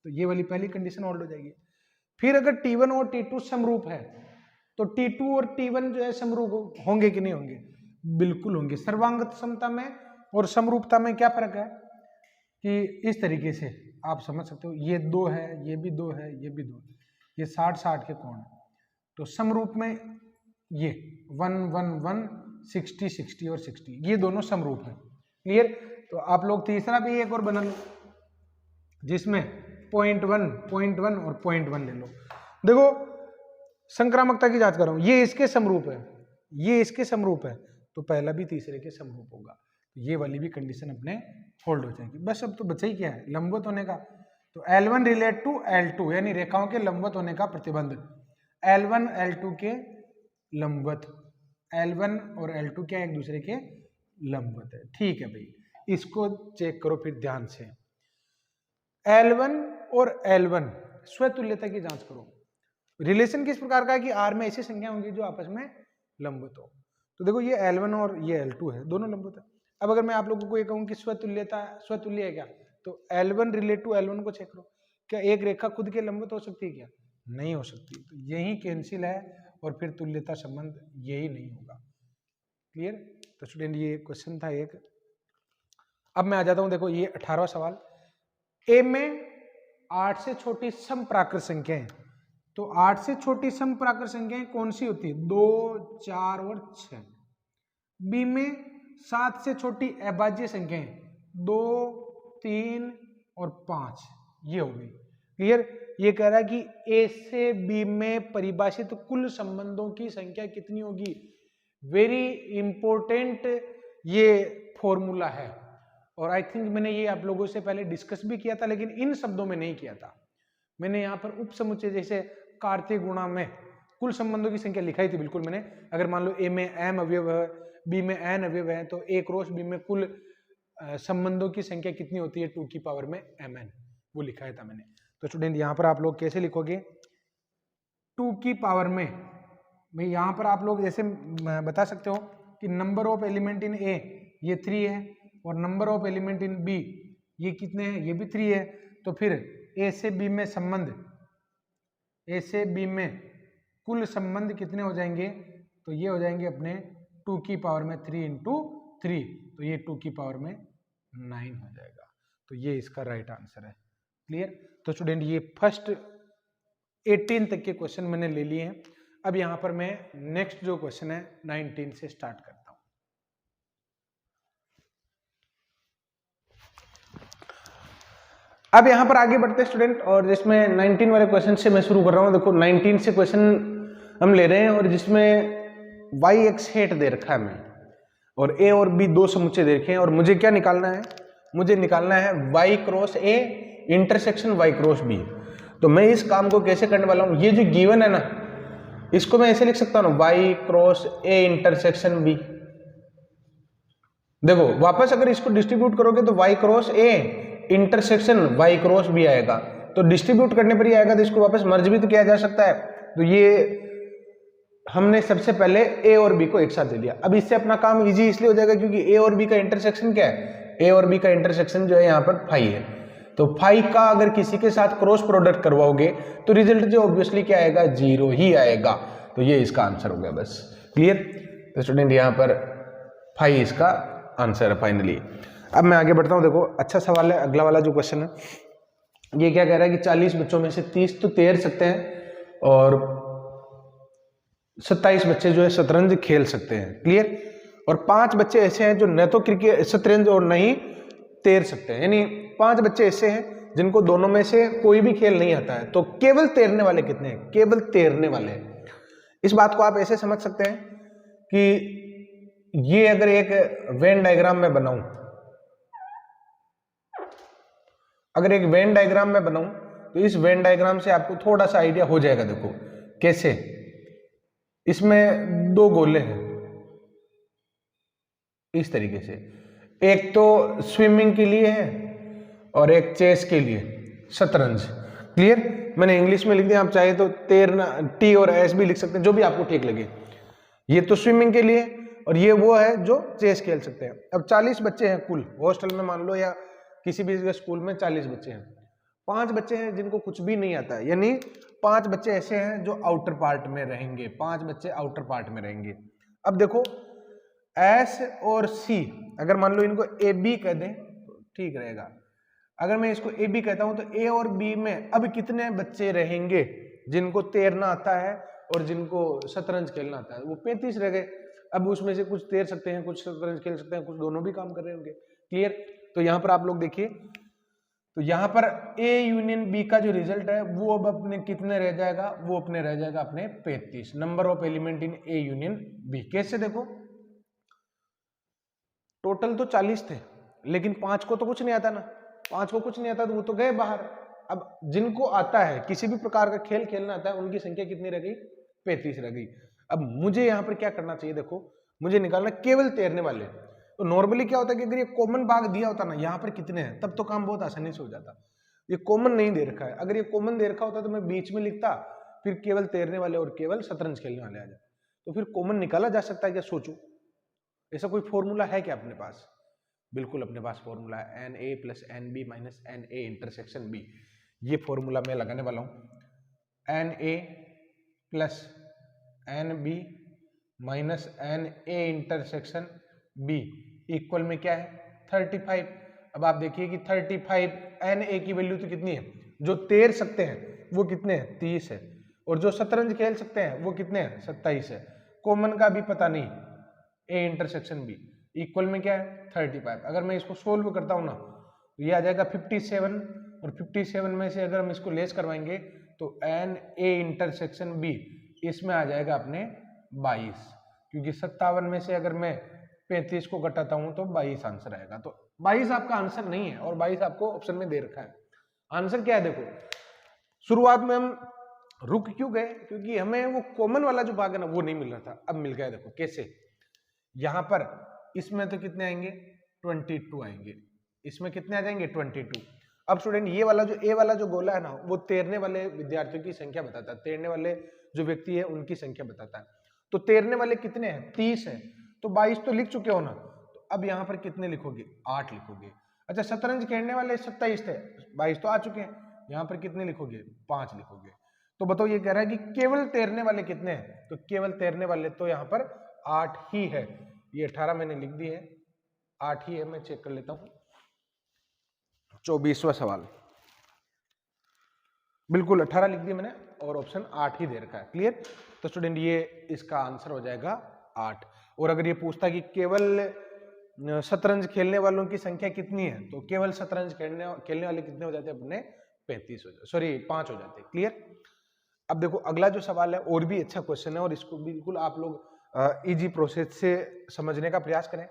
तो ये वाली पहली कंडीशन होल्ड हो जाएगी। फिर अगर T1 और T2 समरूप है तो T2 और T1 जो है समरूप होंगे कि नहीं होंगे? बिल्कुल होंगे। सर्वांग समता में और समरूपता में क्या फर्क है कि इस तरीके से आप समझ सकते हो, ये दो है, ये भी दो है, ये भी दो है, ये 60-60 के कोण है, तो समरूप में ये 1-1-1, 60-60 और 60, ये दोनों समरूप है। क्लियर? तो आप लोग तीसरा भी एक और बना लो, जिसमें 0.1 और 0.1 ले लो। देखो, संक्रामकता की जांच कर रहा हूं, ये इसके समरूप है, ये इसके समरूप है, तो पहला भी तीसरे के समरूप होगा। ये वाली भी कंडीशन अपने होल्ड हो जाएगी। बस अब तो बचा ही क्या है? लंबवत होने का। तो L1 रिलेट टू L2, यानी रेखाओं के लंबवत होने का प्रतिबंध। L1 L2 के लंबवत, L1 और L2 क्या एक दूसरे के लंबवत है। ठीक है भाई, इसको चेक करो फिर ध्यान से। L1 और L1 स्वतुल्यता की जांच करो। रिलेशन किस प्रकार का है कि R में ऐसी संख्या होंगी जो आपस में लंबवत हो। तो देखो, ये L1 और ये L2 है, दोनों लंबवत है। अब अगर मैं आप लोगों को ये कहूं कि स्वतुल्य है क्या, तो L1 रिलेट टू L1 को चेक करो। क्या एक रेखा खुद के लंबवत हो सकती है क्या? नहीं हो सकती। तो यही कैंसिल है, और फिर तुल्यता संबंध यही नहीं होगा। क्लियर? तो स्टूडेंट, ये क्वेश्चन था एक। अब मैं आ जाता हूं, देखो ये 18वां सवाल। ए में 8 से छोटी समप्राकृत संख्याएं, तो 8 से छोटी समप्राकृत संख्याएं कौन सी होती है? 2, 4 और 6। बी में 7 से छोटी अभाज्य संख्याएं 2, 3 और 5, ये हो गई। क्लियर? ये कह रहा है कि ए से बी में परिभाषित कुल संबंधों की संख्या कितनी होगी? वेरी इंपॉर्टेंट ये फॉर्मूला है, और आई थिंक मैंने ये आप लोगों से पहले डिस्कस भी किया था, लेकिन इन शब्दों में नहीं किया था। मैंने यहाँ पर उप समुच्चय जैसे कार्तीय गुणा में कुल संबंधों की संख्या लिखाई थी। बिल्कुल मैंने, अगर मान लो ए में m अवयव है, बी में n अवयव है, तो a क्रॉस बी में कुल संबंधों की संख्या कितनी होती है? 2 की पावर में mn, वो लिखाया था मैंने। तो स्टूडेंट, यहाँ पर आप लोग कैसे लिखोगे? 2 की पावर में भाई, यहाँ पर आप लोग जैसे बता सकते हो कि number of element in A ये 3 है, और number of element in B ये कितने हैं? ये भी 3 है। तो फिर ए से बी में संबंध, ए से बी में कुल संबंध कितने हो जाएंगे? तो ये हो जाएंगे अपने 2 की पावर में 3 इंटू 3, तो ये 2 की पावर में 9 हो जाएगा। तो ये इसका राइट आंसर है। क्लियर? तो स्टूडेंट, ये फर्स्ट 18 तक के क्वेश्चन मैंने ले लिए हैं। अब यहाँ पर मैं नेक्स्ट जो क्वेश्चन है 19 से स्टार्ट करता हूँ। अब यहाँ पर आगे बढ़ते हैं स्टूडेंट, और जिसमें 19 वाले क्वेश्चन से मैं शुरू कर रहा हूँ। देखो, 19 से क्वेश्चन हम ले रहे हैं, और जिसमें y एक्स हेट दे रखा है हमें, और a और b दो समुच्चय दे रखे हैं, और मुझे क्या निकालना है? मुझे निकालना है y cross a intersection y cross b। तो मैं इस काम को कैसे करने वाला हूं, ये जो गिवन है ना, इसको मैं ऐसे लिख सकता हूं ना, y cross a intersection b। देखो वापस अगर इसको डिस्ट्रीब्यूट करोगे तो y cross a intersection y cross b आएगा। तो डिस्ट्रीब्यूट करने पर ही आएगा, तो इसको वापस मर्ज भी तो किया जा सकता है। तो ये हमने सबसे पहले a और b को एक साथ दे दिया। अब इससे अपना काम इजी इसलिए हो जाएगा क्योंकि a और b का इंटरसेक्शन क्या है, a और b का इंटरसेक्शन जो है यहाँ पर फाई है। तो फाई का अगर किसी के साथ क्रॉस प्रोडक्ट करवाओगे तो रिजल्ट जो ऑब्वियसली क्या आएगा, 0 ही आएगा। तो ये इसका आंसर हो गया, बस क्लियर। तो स्टूडेंट यहाँ पर फाई इसका आंसर है फाइनली। अब मैं आगे बढ़ता हूँ, देखो अच्छा सवाल है अगला वाला जो क्वेश्चन है। ये क्या कह रहा है कि 40 बच्चों में से 30 तो तैर सकते हैं और 27 बच्चे जो है शतरंज खेल सकते हैं, क्लियर। और 5 बच्चे ऐसे हैं जो न तो क्रिकेट शतरंज और न ही तैर सकते हैं, यानी 5 बच्चे ऐसे हैं जिनको दोनों में से कोई भी खेल नहीं आता है। तो केवल तैरने वाले कितने हैं, केवल तैरने वाले। इस बात को आप ऐसे समझ सकते हैं कि ये अगर एक वेन डायग्राम में बनाऊं, अगर एक वेन डायग्राम में बनाऊं तो इस वेन डायग्राम से आपको थोड़ा सा आइडिया हो जाएगा। देखो कैसे, इसमें 2 गोले हैं इस तरीके से, एक तो स्विमिंग के लिए है और एक चेस के लिए, शतरंज, क्लियर। मैंने इंग्लिश में लिख दिया, आप चाहे तो तैरना टी और एस भी लिख सकते हैं, जो भी आपको ठीक लगे। ये तो स्विमिंग के लिए और ये वो है जो चेस खेल सकते हैं। अब 40 बच्चे हैं कुल हॉस्टल में, मान लो या किसी भी स्कूल में 40 बच्चे हैं। 5 बच्चे हैं जिनको कुछ भी नहीं आता है, यानी 5 बच्चे ऐसे हैं जो आउटर पार्ट में रहेंगे, 5 बच्चे आउटर पार्ट में रहेंगे। अब देखो एस और सी, अगर मान लो इनको ए बी कह दें तो ठीक रहेगा। अगर मैं इसको ए बी कहता हूं तो ए और बी में अब कितने बच्चे रहेंगे जिनको तैरना आता है और जिनको शतरंज खेलना आता है, वो 35 रह गए। अब उसमें से कुछ तैर सकते हैं, कुछ शतरंज खेल सकते हैं, कुछ दोनों भी काम कर रहे होंगे, क्लियर। तो यहां पर आप लोग देखिए, तो यहां पर ए यूनियन बी का जो रिजल्ट है वो अब अपने कितने रह जाएगा, वो अपने रह जाएगा अपने 35, number of element in A union B. कैसे, देखो टोटल तो 40 थे लेकिन 5 को तो कुछ नहीं आता ना, 5 को कुछ नहीं आता तो वो तो गए बाहर। अब जिनको आता है, किसी भी प्रकार का खेल खेलना आता है, उनकी संख्या कितनी रह गई, 35 रह गई। अब मुझे यहाँ पर क्या करना चाहिए, देखो मुझे निकालना केवल तैरने वाले। तो नॉर्मली क्या होता है कि अगर ये कॉमन भाग दिया होता ना यहाँ पर कितने हैं, तब तो काम बहुत आसानी से हो जाता। ये कॉमन नहीं दे रखा है, अगर ये कॉमन दे रखा होता तो मैं बीच में लिखता, फिर केवल तैरने वाले और केवल शतरंज खेलने वाले आ जाए, तो फिर कॉमन निकाला जा सकता है क्या, सोचो। ऐसा कोई फॉर्मूला है क्या अपने पास? बिल्कुल अपने पास फॉर्मूला है, N A plus N B minus N A intersection B. ये फॉर्मूला मैं लगाने वाला हूं, N A plus N B minus N A intersection B equal में क्या है, 35। अब आप देखिए कि 35 एन ए की वैल्यू तो कितनी है, जो तैर सकते हैं वो कितने हैं, 30 है, और जो शतरंज खेल सकते हैं वो कितने हैं, 27 है। कॉमन का भी पता नहीं, ए इंटरसेक्शन बी इक्वल में क्या है, 35। अगर मैं इसको सोल्व करता हूं ना तो ये आ जाएगा 57, और 57 में से अगर हम इसको लेस करवाएंगे तो एन ए इंटरसेक्शन बी इसमें आ जाएगा अपने 22, क्योंकि 57 में से अगर मैं 35 को घटाता हूं तो 22 आंसर आएगा। तो 22 आपका आंसर नहीं है, और 22 आपको ऑप्शन में दे रखा है। आंसर क्या है, देखो शुरुआत में हम रुक क्यों गए, क्योंकि हमें वो कॉमन वाला जो भाग है ना वो नहीं मिल रहा था, अब मिल गया। देखो कैसे, यहां पर इसमें तो कितने आएंगे, 22 आएंगे, इसमें कितने आ जाएंगे, 22। अब स्टूडेंट ये वाला जो ए वाला जो गोला है ना, वो तैरने वाले विद्यार्थियों की संख्या बताता है, तैरने वाले जो व्यक्ति है उनकी संख्या बताता है। तो तैरने वाले कितने हैं, 30 है, तो 22 तो लिख चुके हो ना, तो अब यहाँ पर कितने लिखोगे, 8 लिखोगे। अच्छा शतरंज खेलने वाले 27 थे, 22 तो आ चुके हैं, यहाँ पर कितने लिखोगे, 5 लिखोगे। तो बताओ ये कह रहा है कि केवल तैरने वाले कितने हैं, तो केवल तैरने वाले तो यहाँ पर 8 ही है। ये 18 मैंने लिख दी है, 8 ही है। मैं चेक कर लेता हूं, 24वां सवाल, बिल्कुल 18 लिख दिया मैंने और ऑप्शन 8 ही दे रखा है, क्लियर। तो स्टूडेंट ये इसका आंसर हो जाएगा 8। और अगर ये पूछता है कि केवल शतरंज खेलने वालों की संख्या कितनी है, तो केवल शतरंज खेलने वाले कितने हो जाते हैं अपने, 35 हो जाते, सॉरी 5 हो जाते हैं, क्लियर। अब देखो अगला जो सवाल है और भी अच्छा क्वेश्चन है, और इसको बिल्कुल आप लोग इजी प्रोसेस से समझने का प्रयास करें।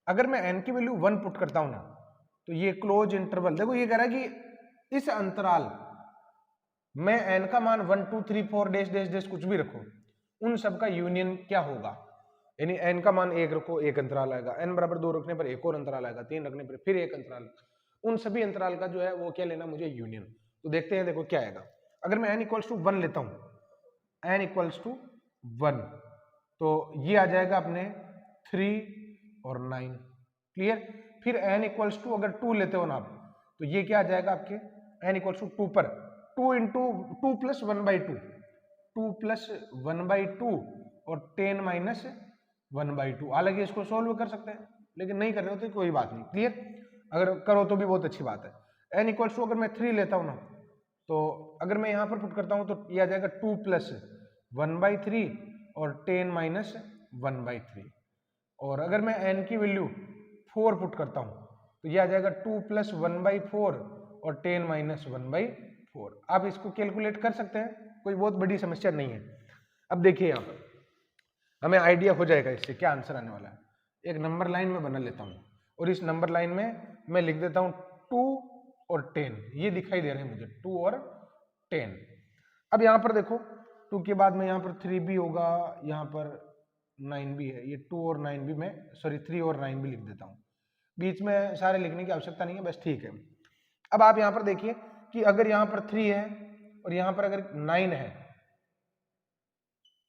अगर मैं n की वैल्यू 1 पुट करता हूं ना, तो ये क्लोज इंटरवल, देखो ये कह रहा है कि इस अंतराल में n का मान 1 2 3 4 डैश डैश डैश कुछ भी रखो, उन सब का यूनियन क्या होगा, यानी n का मान 1 रखो, एक अंतराल आएगा, n बराबर 2 रखने पर एक और अंतराल आएगा, 3 रखने पर फिर एक अंतराल, उन सभी अंतराल का जो है वो क्या लेना मुझे, यूनियन। तो देखते हैं, देखो क्या आएगा। अगर मैं n इक्वल्स टू 1 लेता हूं, n इक्वल्स टू 1, तो ये आ जाएगा अपने 3 और 9, क्लियर। फिर n इक्वल्स टू अगर 2 लेते हो ना आप, तो ये क्या आ जाएगा आपके n इक्वल्स टू 2 पर 2 इंटू 2 प्लस 1/2, 2 प्लस 1/2 और 10 माइनस 1/2। हालांकि इसको सोल्व कर सकते हैं, लेकिन नहीं कर रहे हो तो कोई बात नहीं, क्लियर। अगर करो तो भी बहुत अच्छी बात है। n इक्वल्स टू अगर मैं 3 लेता हूं ना, तो अगर मैं यहां पर पुट करता हूं तो ये आ जाएगा 2 प्लस 1/3 और 10 माइनस 1/3। और अगर मैं n की वैल्यू 4 पुट करता हूं तो ये आ जाएगा 2 प्लस 1/4 और 10 माइनस 1/4। आप इसको कैलकुलेट कर सकते हैं, कोई बहुत बड़ी समस्या नहीं है। अब देखिए यहाँ पर हमें आइडिया हो जाएगा इससे क्या आंसर आने वाला है। एक नंबर लाइन में बना लेता हूँ और इस नंबर लाइन में मैं लिख देता हूँ 2 और 10, ये दिखाई दे रहे हैं मुझे 2 और 10। अब यहाँ पर देखो 2 के बाद में यहाँ पर 3 भी होगा, यहाँ पर 9 भी है, ये 2 और 9 भी मैं सॉरी 3 और 9 भी लिख देता हूँ, बीच में सारे लिखने की आवश्यकता नहीं है, बस ठीक है। अब आप यहाँ पर देखिए कि अगर यहाँ पर 3 है और यहाँ पर अगर 9 है,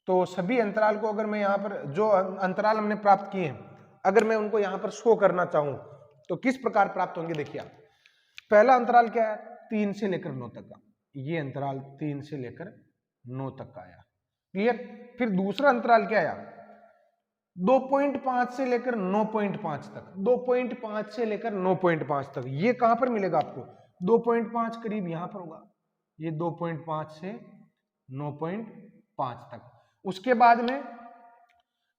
तो सभी अंतराल को अगर मैं यहाँ पर जो अंतराल हमने प्राप्त किए हैं अगर मैं उनको यहाँ पर शो करना चाहूं तो किस प्रकार प्राप्त होंगे। देखिए आप, पहला अंतराल क्या है, 3 से लेकर 9 तक का, ये अंतराल 3 से लेकर 9 तक का आया, क्लियर। फिर दूसरा अंतराल क्या आया, 2.5 से लेकर 9.5 तक, 2.5 से लेकर 9.5 तक, ये कहां पर मिलेगा आपको, 2.5 करीब यहां पर होगा, ये 2.5 से 9.5 तक। उसके बाद में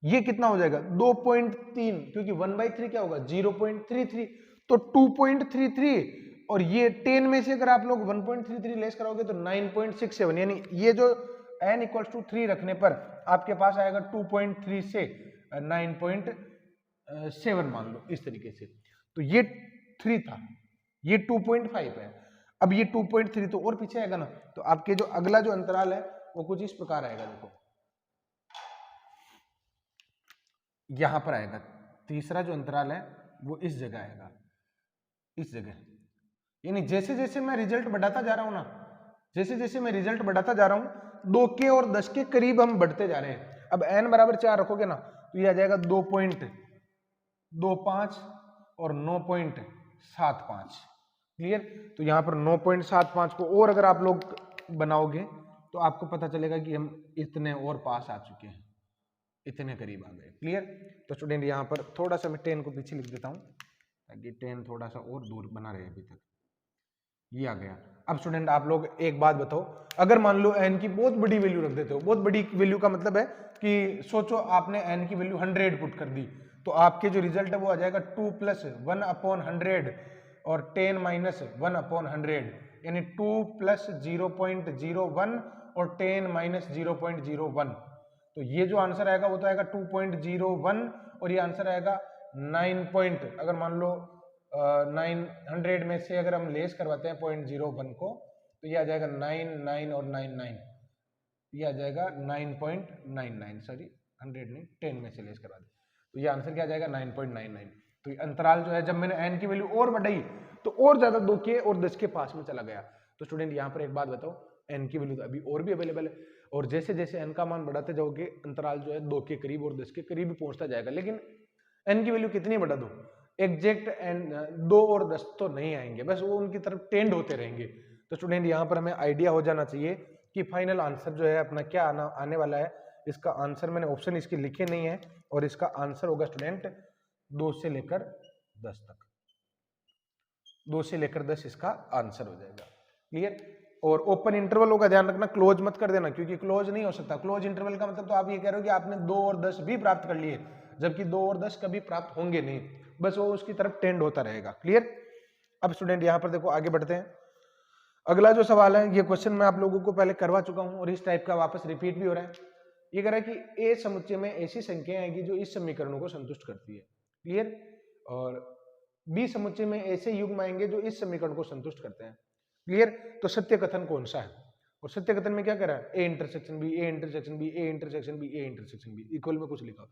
ये कितना हो जाएगा 2.3, क्योंकि 1/3 क्या होगा 0.33, तो 2.33 और ये 10 में से अगर आप लोग 1.33 लेस कराओगे तो 9.67, यानी ये जो n इक्वल्स टू 3 रखने पर आपके पास आएगा 2.3 से 9.7 मान लो इस तरीके से। तो ये 3 था, ये 2.5 है, अब ये 2.3 तो और पीछे आएगा ना, तो आपके जो अगला जो अंतराल है वो कुछ इस प्रकार आएगा, देखो यहां पर आएगा, तीसरा जो अंतराल है वो इस जगह आएगा, इस जगह। यानी जैसे जैसे मैं रिजल्ट बढ़ाता जा रहा हूं ना, जैसे जैसे मैं रिजल्ट बढ़ाता जा रहा हूं 2 के और 10 के करीब हम बढ़ते जा रहे हैं। अब n बराबर 4 रखोगे ना तो ये आ जाएगा 2.25 और 9.75, क्लियर। तो यहां पर 9.75 को और अगर आप लोग बनाओगे तो आपको पता चलेगा कि हम इतने और पास आ चुके हैं, इतने करीब आ गए, क्लियर। तो स्टूडेंट यहाँ पर थोड़ा सा मैं 10 को पीछे लिख देता हूँ ताकि 10 थोड़ा सा और दूर बना रहे अभी तक, ये आ गया। अब स्टूडेंट आप लोग एक बात बताओ, अगर मान लो n की बहुत बड़ी वैल्यू रख देते हो, बहुत बड़ी वैल्यू का मतलब है कि सोचो आपने n की वैल्यू 100 पुट कर दी, तो आपके जो रिजल्ट है वो आ जाएगा 2 प्लस 1/100 और 10 माइनस 1/100, यानी 2 प्लस 0.01 और 10 माइनस 0.01। तो ये जो आंसर आएगा वो तो आएगा 2.01 और ये आंसर आएगा 9 अगर मान लो 900 में से अगर हम लेस करवाते हैं 0.01 को तो ये आ जाएगा 99 और 99, ये आ जाएगा 9.99, सॉरी 100 नहीं 10 में से लेस करवा दे तो ये आंसर क्या आ जाएगा 9.99। तो ये अंतराल जो है जब मैंने n की वैल्यू और बढ़ाई तो और ज्यादा 2 के और 10 के पास में चला गया। तो स्टूडेंट यहाँ पर एक बात बताओ, n की वैल्यू तो अभी और भी अवेलेबल है और जैसे जैसे n का मान बढ़ाते जाओगे अंतराल जो है 2 के करीब और 10 के करीब पहुंचता जाएगा, लेकिन n की वैल्यू कितनी बढ़ा दो, एग्जैक्ट n 2 और 10 तो नहीं आएंगे, बस वो उनकी तरफ टेंड होते रहेंगे। तो स्टूडेंट यहाँ पर हमें आइडिया हो जाना चाहिए कि फाइनल आंसर जो है अपना क्या आने वाला है। इसका आंसर मैंने ऑप्शन इसके लिखे नहीं है और इसका आंसर होगा स्टूडेंट 2 से लेकर 10 तक, 2 से लेकर 10 इसका आंसर हो जाएगा, क्लियर। और ओपन इंटरवल का ध्यान रखना, क्लोज मत कर देना क्योंकि क्लोज नहीं हो सकता। क्लोज इंटरवल का मतलब तो आप ये कह रहे हो कि आपने 2 और 10 भी प्राप्त कर लिए, जबकि 2 और 10 कभी प्राप्त होंगे नहीं, बस वो उसकी तरफ टेंड होता रहेगा, क्लियर। अब स्टूडेंट यहाँ पर देखो आगे बढ़ते हैं। अगला जो सवाल है ये क्वेश्चन मैं आप लोगों को पहले करवा चुका हूं और इस टाइप का वापस रिपीट भी हो रहा है। ये कह रहा है कि ए समुच्चय में ऐसी संख्याएं आएंगी जो इस समीकरणों को संतुष्ट करती है, क्लियर। और बी समुच्चय में ऐसे युग्म आएंगे जो इस समीकरण को संतुष्ट करते हैं। क्लियर? तो सत्य कथन कौन सा है? और सत्य कथन में क्या कह रहा है? A intersection B, A intersection B, A intersection B, A intersection B, equal में कुछ लिखा।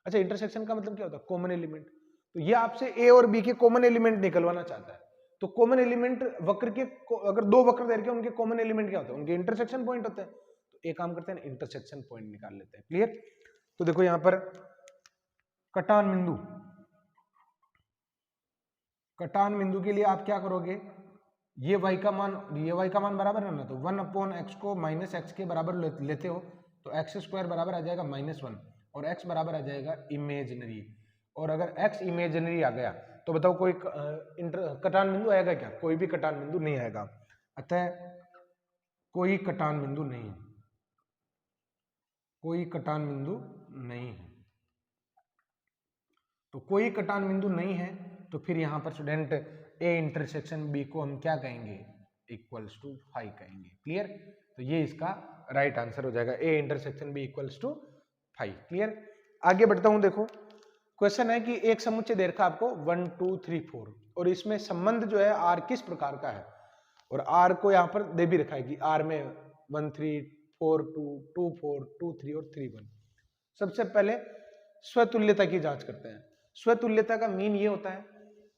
अच्छा, इंटरसेक्शन का मतलब क्या होता है? Common element. तो ये आपसे ए और बी के कॉमन एलिमेंट निकलवाना चाहता है। तो कॉमन एलिमेंट वक्र के, अगर दो वक्र दे रखे उनके कॉमन एलिमेंट क्या होते हैं? उनके इंटरसेक्शन पॉइंट होते हैं। तो एक काम करते हैं, इंटरसेक्शन पॉइंट निकाल लेते हैं। क्लियर? तो देखो यहां पर कटान बिंदु, कटान बिंदु के लिए आप क्या करोगे? ये y का मान बराबर है ना, तो 1/x को -x के बराबर लेते हो तो x² बराबर आ जाएगा -1 और x बराबर आ जाएगा इमेजिनरी। और अगर x इमेजिनरी आ गया तो बताओ कोई कटान बिंदु आएगा क्या? कोई भी कटान बिंदु नहीं आएगा। अतः कोई कटान बिंदु नहीं है, कोई कटान बिंदु नहीं है। तो कोई कटान बिंदु नहीं है तो फिर यहां पर स्टूडेंट ए इंटरसेक्शन बी को हम क्या कहेंगे? इक्वल्स टू 5 कहेंगे। क्लियर? तो ये इसका राइट आंसर हो जाएगा, A intersection B equals to 5। Clear? आगे बढ़ता हूं। देखो क्वेश्चन है कि एक समुच्चय दे रखा आपको 1 2 3 4 और इसमें संबंध जो है आर किस प्रकार का है, और आर को यहां पर दे भी रखा है कि आर में 1 3 4 2 2 4 2 3 और 3 1। सबसे पहले स्वतुल्यता की जांच करते हैं। स्वतुल्यता का मीन ये होता है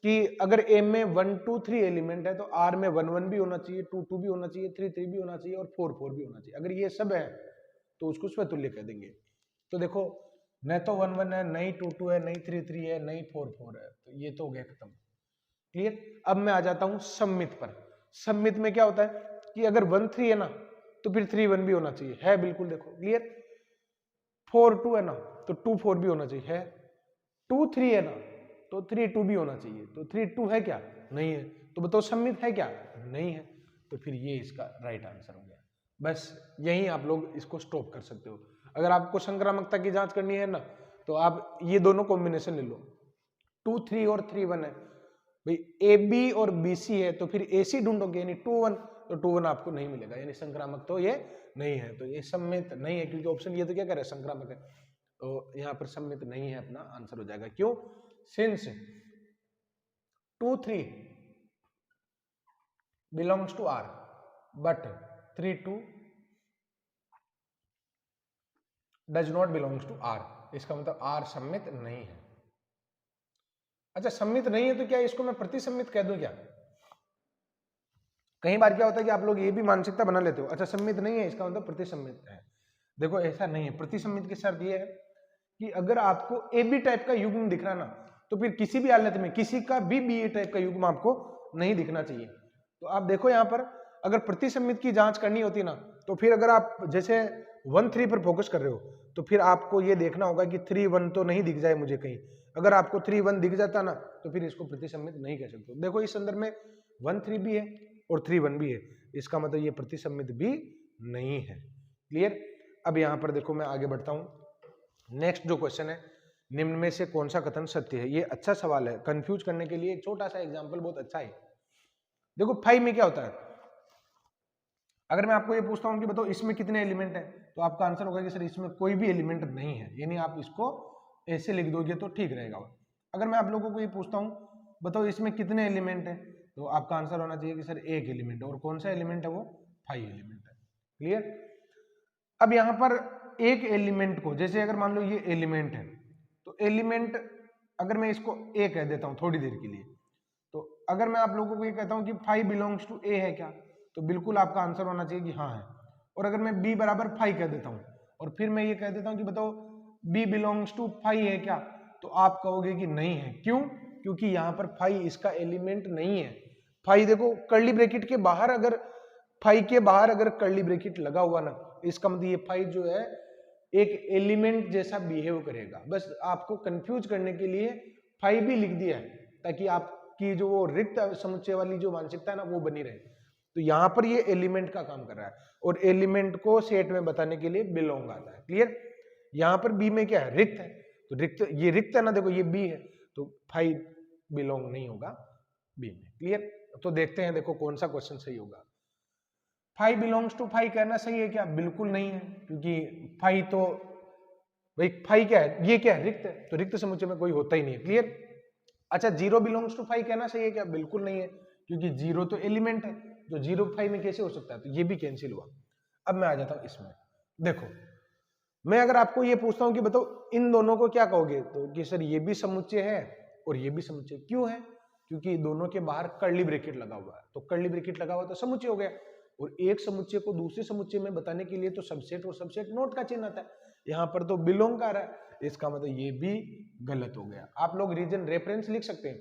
कि अगर M में 1 2 3 एलिमेंट है तो R में 1 1 भी होना चाहिए, 2 2 भी होना चाहिए, 3 3 भी होना चाहिए और 4 4 भी होना चाहिए। अगर ये सब है तो उसको स्वतुल्य कह देंगे। तो देखो न तो 1 1 है, नहीं 2 2 है, नहीं 3 3 है, नहीं 4 4 है, तो ये तो हो गया खत्म। क्लियर? अब मैं आ जाता हूं सम्मित पर। सम्मित में क्या होता है कि अगर 1 3 है ना तो फिर 3 1 भी होना चाहिए, है बिल्कुल। देखो क्लियर? 4 2 है ना तो 2 4 भी होना चाहिए, है। 2 3 है ना तो 3 2 भी होना चाहिए, तो 3 2 है क्या? नहीं है। तो बताओ सम्मित है क्या? नहीं है। तो फिर ये इसका राइट आंसर हो गया। बस यही आप लोग इसको स्टॉप कर सकते हो। अगर आपको संक्रामकता की जांच करनी है ना तो आप ये दोनों कॉम्बिनेशन ले लो, 2 3 और 3 1 है भाई, ए बी और बी सी है तो फिर ए सी ढूंढोगे, यानी 2 1, तो 2 1 आपको नहीं मिलेगा, यानी संक्रामक तो ये नहीं है। तो ये सम्मित नहीं है, क्योंकि ऑप्शन ये तो क्या कह रहा है? संक्रामक है। तो यहाँ पर सम्मित नहीं है, अपना आंसर हो जाएगा। क्यों? Since 2 3 belongs to R but 3 2 does not belongs to R। इसका मतलब R सम्मित नहीं है। अच्छा, सम्मित नहीं है तो क्या इसको मैं प्रतिसम्मित कह दूं क्या? कई बार क्या होता है कि आप लोग ये भी मानसिकता बना लेते हो, अच्छा सम्मित नहीं है इसका मतलब प्रतिसम्मित है। देखो ऐसा नहीं है। प्रतिसम्मित की शर्त ये है कि अगर आपको ए बी टाइप का युग्म दिख रहा ना तो फिर किसी भी हालत में किसी का भी बी टाइप का युग्म आपको नहीं दिखना चाहिए। तो आप देखो यहाँ पर अगर प्रतिसम्मित की जांच करनी होती ना तो फिर अगर आप जैसे 1 3 पर फोकस कर रहे हो तो फिर आपको ये देखना होगा कि 3 1 तो नहीं दिख जाए मुझे कहीं। अगर आपको 3 1 दिख जाता ना तो फिर इसको प्रतिसम्मित नहीं कह सकते। देखो इस संदर्भ में 1 3 भी है और 3 1 भी है, इसका मतलब ये प्रतिसम्मित भी नहीं है। क्लियर? अब यहाँ पर देखो मैं आगे बढ़ता हूँ। नेक्स्ट जो क्वेश्चन है, निम्न में से कौन सा कथन सत्य है? ये अच्छा सवाल है, कंफ्यूज करने के लिए एक छोटा सा एग्जांपल बहुत अच्छा है। देखो 5 में क्या होता है, अगर मैं आपको ये पूछता हूं कि बताओ इसमें कितने एलिमेंट हैं, तो आपका आंसर होगा कि सर इसमें कोई भी एलिमेंट नहीं है, यानी आप इसको ऐसे लिख दोगे तो ठीक रहेगा। अगर मैं आप लोगों को ये पूछता हूं बताओ इसमें कितने एलिमेंट हैं, तो आपका आंसर होना चाहिए कि सर एक एलिमेंट है, और कौन सा एलिमेंट है? वो 5 एलिमेंट है। क्लियर? अब यहां पर एक एलिमेंट को, जैसे अगर मान लो ये एलिमेंट है, तो एलिमेंट अगर मैं इसको ए कह देता हूं थोड़ी देर के लिए, तो अगर मैं आप लोगों को ये कहता हूं कि 5 बिलोंग्स टू ए है क्या, तो बिल्कुल आपका आंसर होना चाहिए कि हाँ है। और अगर मैं b बराबर 5 कह देता हूं और फिर मैं ये कह देता हूं कि बताओ b बिलोंग्स टू 5 है क्या, तो आप कहोगे कि नहीं है। क्यों? क्योंकि यहाँ पर 5 इसका एलिमेंट नहीं है। 5 देखो कर्ली ब्रैकेट के बाहर, अगर 5 के बाहर अगर कर्ली ब्रैकेट लगा हुआ ना, इसका मतलब ये 5 जो है एक एलिमेंट जैसा बिहेव करेगा। बस आपको कंफ्यूज करने के लिए 5 भी लिख दिया है ताकि आपकी जो वो रिक्त समुच्चय वाली जो मानसिकता है ना वो बनी रहे। तो यहाँ पर ये एलिमेंट का काम कर रहा है, और एलिमेंट को सेट में बताने के लिए बिलोंग आता है। क्लियर? यहाँ पर बी में क्या है? रिक्त है, तो रिक्त, ये रिक्त है ना, देखो ये बी है, तो 5 बिलोंग नहीं होगा बी में। क्लियर? तो देखते हैं देखो कौन सा क्वेश्चन सही होगा। 5 बिलोंग्स टू 5 कहना सही है क्या? बिल्कुल नहीं है, क्योंकि 5 तो भाई 5 क्या है? ये क्या है? रिक्त है, तो रिक्त समुच्चय में कोई होता ही नहीं है। क्लियर? अच्छा, 0 बिलोंग्स टू 5 कहना सही है क्या? बिल्कुल नहीं है, क्योंकि 0 तो एलिमेंट है, तो 0 5 में कैसे हो सकता है? तो ये भी कैंसिल हुआ। अब मैं आ जाता हूं इसमें, देखो मैं अगर आपको ये पूछता हूं कि बताओ इन दोनों को क्या कहोगे, तो कि सर ये भी समुच्चय है और ये भी समुच्चय। क्यों है? क्योंकि दोनों के बाहर कर्ली ब्रैकेट लगा हुआ है, तो कर्ली ब्रैकेट लगा हुआ तो समुच्चय हो गया। और एक समुच्चय को दूसरे समुच्चय में बताने के लिए तो सबसेट और सबसेट नोट का चिन्ह आता है, यहाँ पर तो बिलोंग का रहा है, इसका मतलब ये भी गलत हो गया। आप लोग रीजन रेफरेंस लिख सकते हैं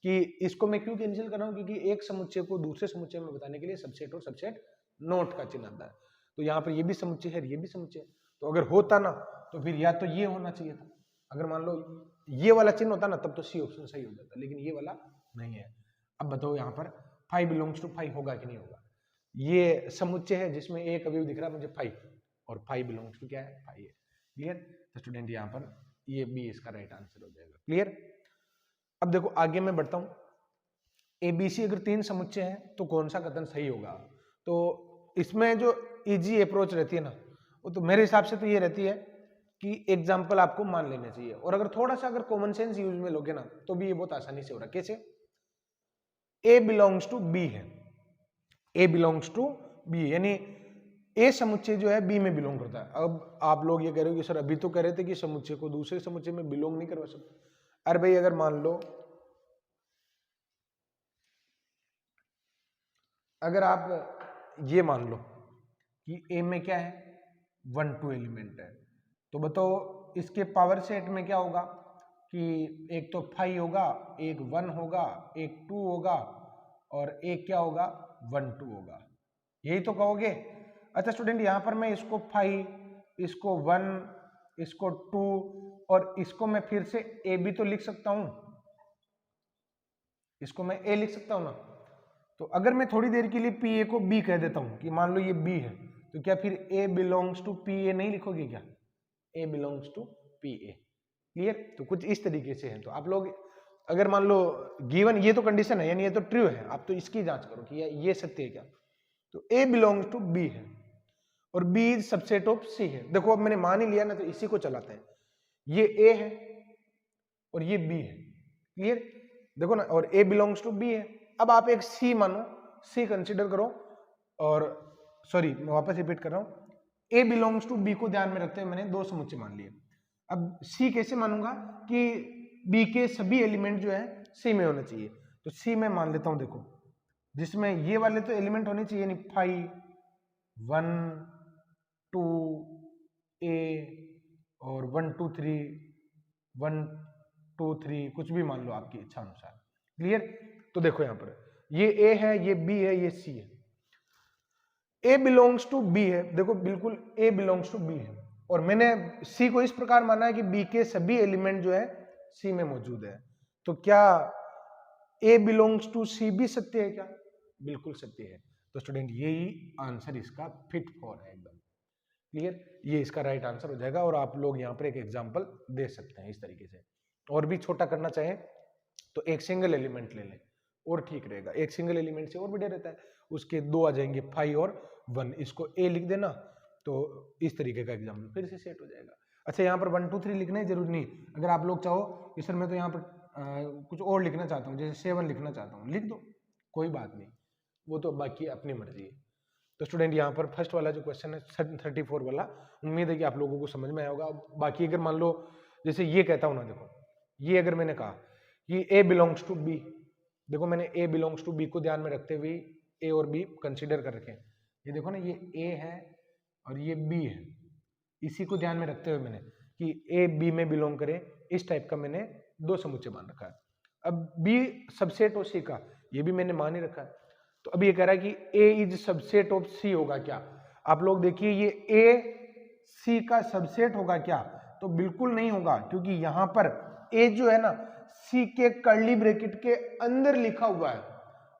कि इसको मैं क्यों कैंसिल कर रहा हूं, क्योंकि एक समुच्चय को दूसरे समुच्चय में बताने के लिए सबसेट और सबसेट नोट का चिन्ह आता है। तो यहाँ पर ये भी समुच्चय है, ये भी समुच्चय है, तो अगर होता ना तो फिर या तो ये होना चाहिए था, अगर मान लो ये वाला चिन्ह होता ना तब तो सी ऑप्शन सही हो जाता, लेकिन ये वाला नहीं है। अब बताओ यहाँ पर 5 बिलोंग्स टू 5 होगा कि नहीं होगा? ये समुच्चय है जिसमें एक अवयव दिख रहा है मुझे 5, और 5 बिलोंग्स टू क्या है? 5 है। क्लियर? तो स्टूडेंट यहाँ पर ये बी इसका राइट आंसर हो जाएगा। क्लियर? अब देखो आगे मैं बढ़ता हूँ। एबीसी अगर 3 समुच्चय है तो कौन सा कथन सही होगा? तो इसमें जो इजी अप्रोच रहती है ना, वो तो मेरे हिसाब से तो ये रहती है कि एग्जाम्पल आपको मान लेने चाहिए, और अगर थोड़ा सा अगर कॉमन सेंस यूज में लोगे ना तो भी ये बहुत आसानी से हो रहा है। कैसे? ए बिलोंग्स टू बी है, ए बिलोंग्स टू बी, यानी ए समुच्चय जो है बी में बिलोंग करता है। अब आप लोग ये कह रहे हो कि सर अभी तो कह रहे थे कि समुच्चय को दूसरे समुच्चय में बिलोंग नहीं करवा सकते। अरे भाई अगर मान लो, अगर आप ये मान लो कि ए में क्या है 1 2 एलिमेंट है, तो बताओ इसके पावर सेट में क्या होगा कि एक तो 5 होगा, एक 1 होगा, एक 2 होगा, और एक क्या होगा 1 2 होगा, यही तो कहोगे। अच्छा स्टूडेंट, यहाँ पर मैं इसको 5, इसको 1, इसको 2 और इसको मैं फिर से ए भी तो लिख सकता हूं, इसको मैं ए लिख सकता हूं ना। तो अगर मैं थोड़ी देर के लिए पी ए को बी कह देता हूं कि मान लो ये बी है, तो क्या फिर A belongs to P A नहीं लिखोगे क्या? A belongs to P A. Clear? तो कुछ इस तरीके से है। तो आप लोग अगर मान लो गिवन ये तो कंडीशन है, यानी ये तो ट्रू है, आप तो इसकी जांच करो कि ये सत्य है क्या। तो ए बिलोंग्स टू बी है और बी इज सबसेट ऑफ सी है। देखो अब मैंने मान ही लिया ना, तो इसी को चलाते हैं। ये ए है और ये बी है। क्लियर? देखो ना, और ए बिलोंग्स टू बी है। अब आप एक सी मानो, सी कंसिडर करो, और सॉरी मैं वापस रिपीट कर रहा हूं, ए बिलोंग्स टू बी को ध्यान में रखते हुए मैंने 2 समुच्चय मान लिए। अब सी कैसे मानूंगा कि बी के सभी एलिमेंट जो है सी में होने चाहिए, तो सी में मान लेता हूं। देखो जिसमें ये वाले तो एलिमेंट होने चाहिए, नहीं 5 1 2 ए और 1 2 3 1 2 3 कुछ भी मान लो आपकी इच्छा अनुसार। क्लियर? तो देखो यहां पर ये ए है, ये बी है, ये सी है। ए बिलोंग्स टू बी है, देखो बिल्कुल ए बिलोंग्स टू बी है, और मैंने सी को इस प्रकार माना है कि बी के सभी एलिमेंट जो है सी में मौजूद है। तो क्या ए बिलोंग्स टू सी भी सत्य है क्या? बिल्कुल सत्य है। तो स्टूडेंट यही आंसर इसका फिट फॉर है एकदम। क्लियर? ये इसका राइट आंसर हो जाएगा, और आप लोग यहाँ पर एक एग्जांपल दे सकते हैं इस तरीके से। और भी छोटा करना चाहें तो एक सिंगल एलिमेंट ले लें और ठीक रहेगा। एक सिंगल एलिमेंट से और बढ़िया रहता है, उसके 2 आ जाएंगे 5 और 1, इसको ए लिख देना, तो इस तरीके का एग्जाम फिर से सेट हो जाएगा। अच्छा यहाँ पर 1 2 3 लिखना है जरूरी नहीं, अगर आप लोग चाहो कि सर मैं तो यहाँ पर कुछ और लिखना चाहता हूँ, जैसे 7 लिखना चाहता हूँ, लिख दो, कोई बात नहीं, वो तो बाकी अपनी मर्जी है। तो स्टूडेंट यहाँ पर फर्स्ट वाला जो क्वेश्चन है 34 वाला, उम्मीद है कि आप लोगों को समझ में आया होगा। बाकी अगर मान लो जैसे ये कहता हूँ ना, देखो ये अगर मैंने कहा कि ए बिलोंग्स टू बी, देखो मैंने ए बिलोंग्स टू बी को ध्यान में रखते हुए ए और बी कंसीडर कर रखे हैं। ये देखो ना, ये ए है और ये बी है, इसी को ध्यान में रखते हुए मैंने कि ए बी में बिलोंग करे, इस टाइप का मैंने 2 समुच्चय मान रखा है। अब बी सबसेट ऑफ सी का, ये भी मैंने मान ही रखा है। तो अब ये कह रहा है कि ए इज सबसेट ऑफ सी होगा क्या? आप लोग देखिए, ये ए सी का सबसेट होगा क्या? तो बिल्कुल नहीं होगा, क्योंकि यहां पर ए जो है ना सी के कर्ली ब्रैकेट के अंदर लिखा हुआ है,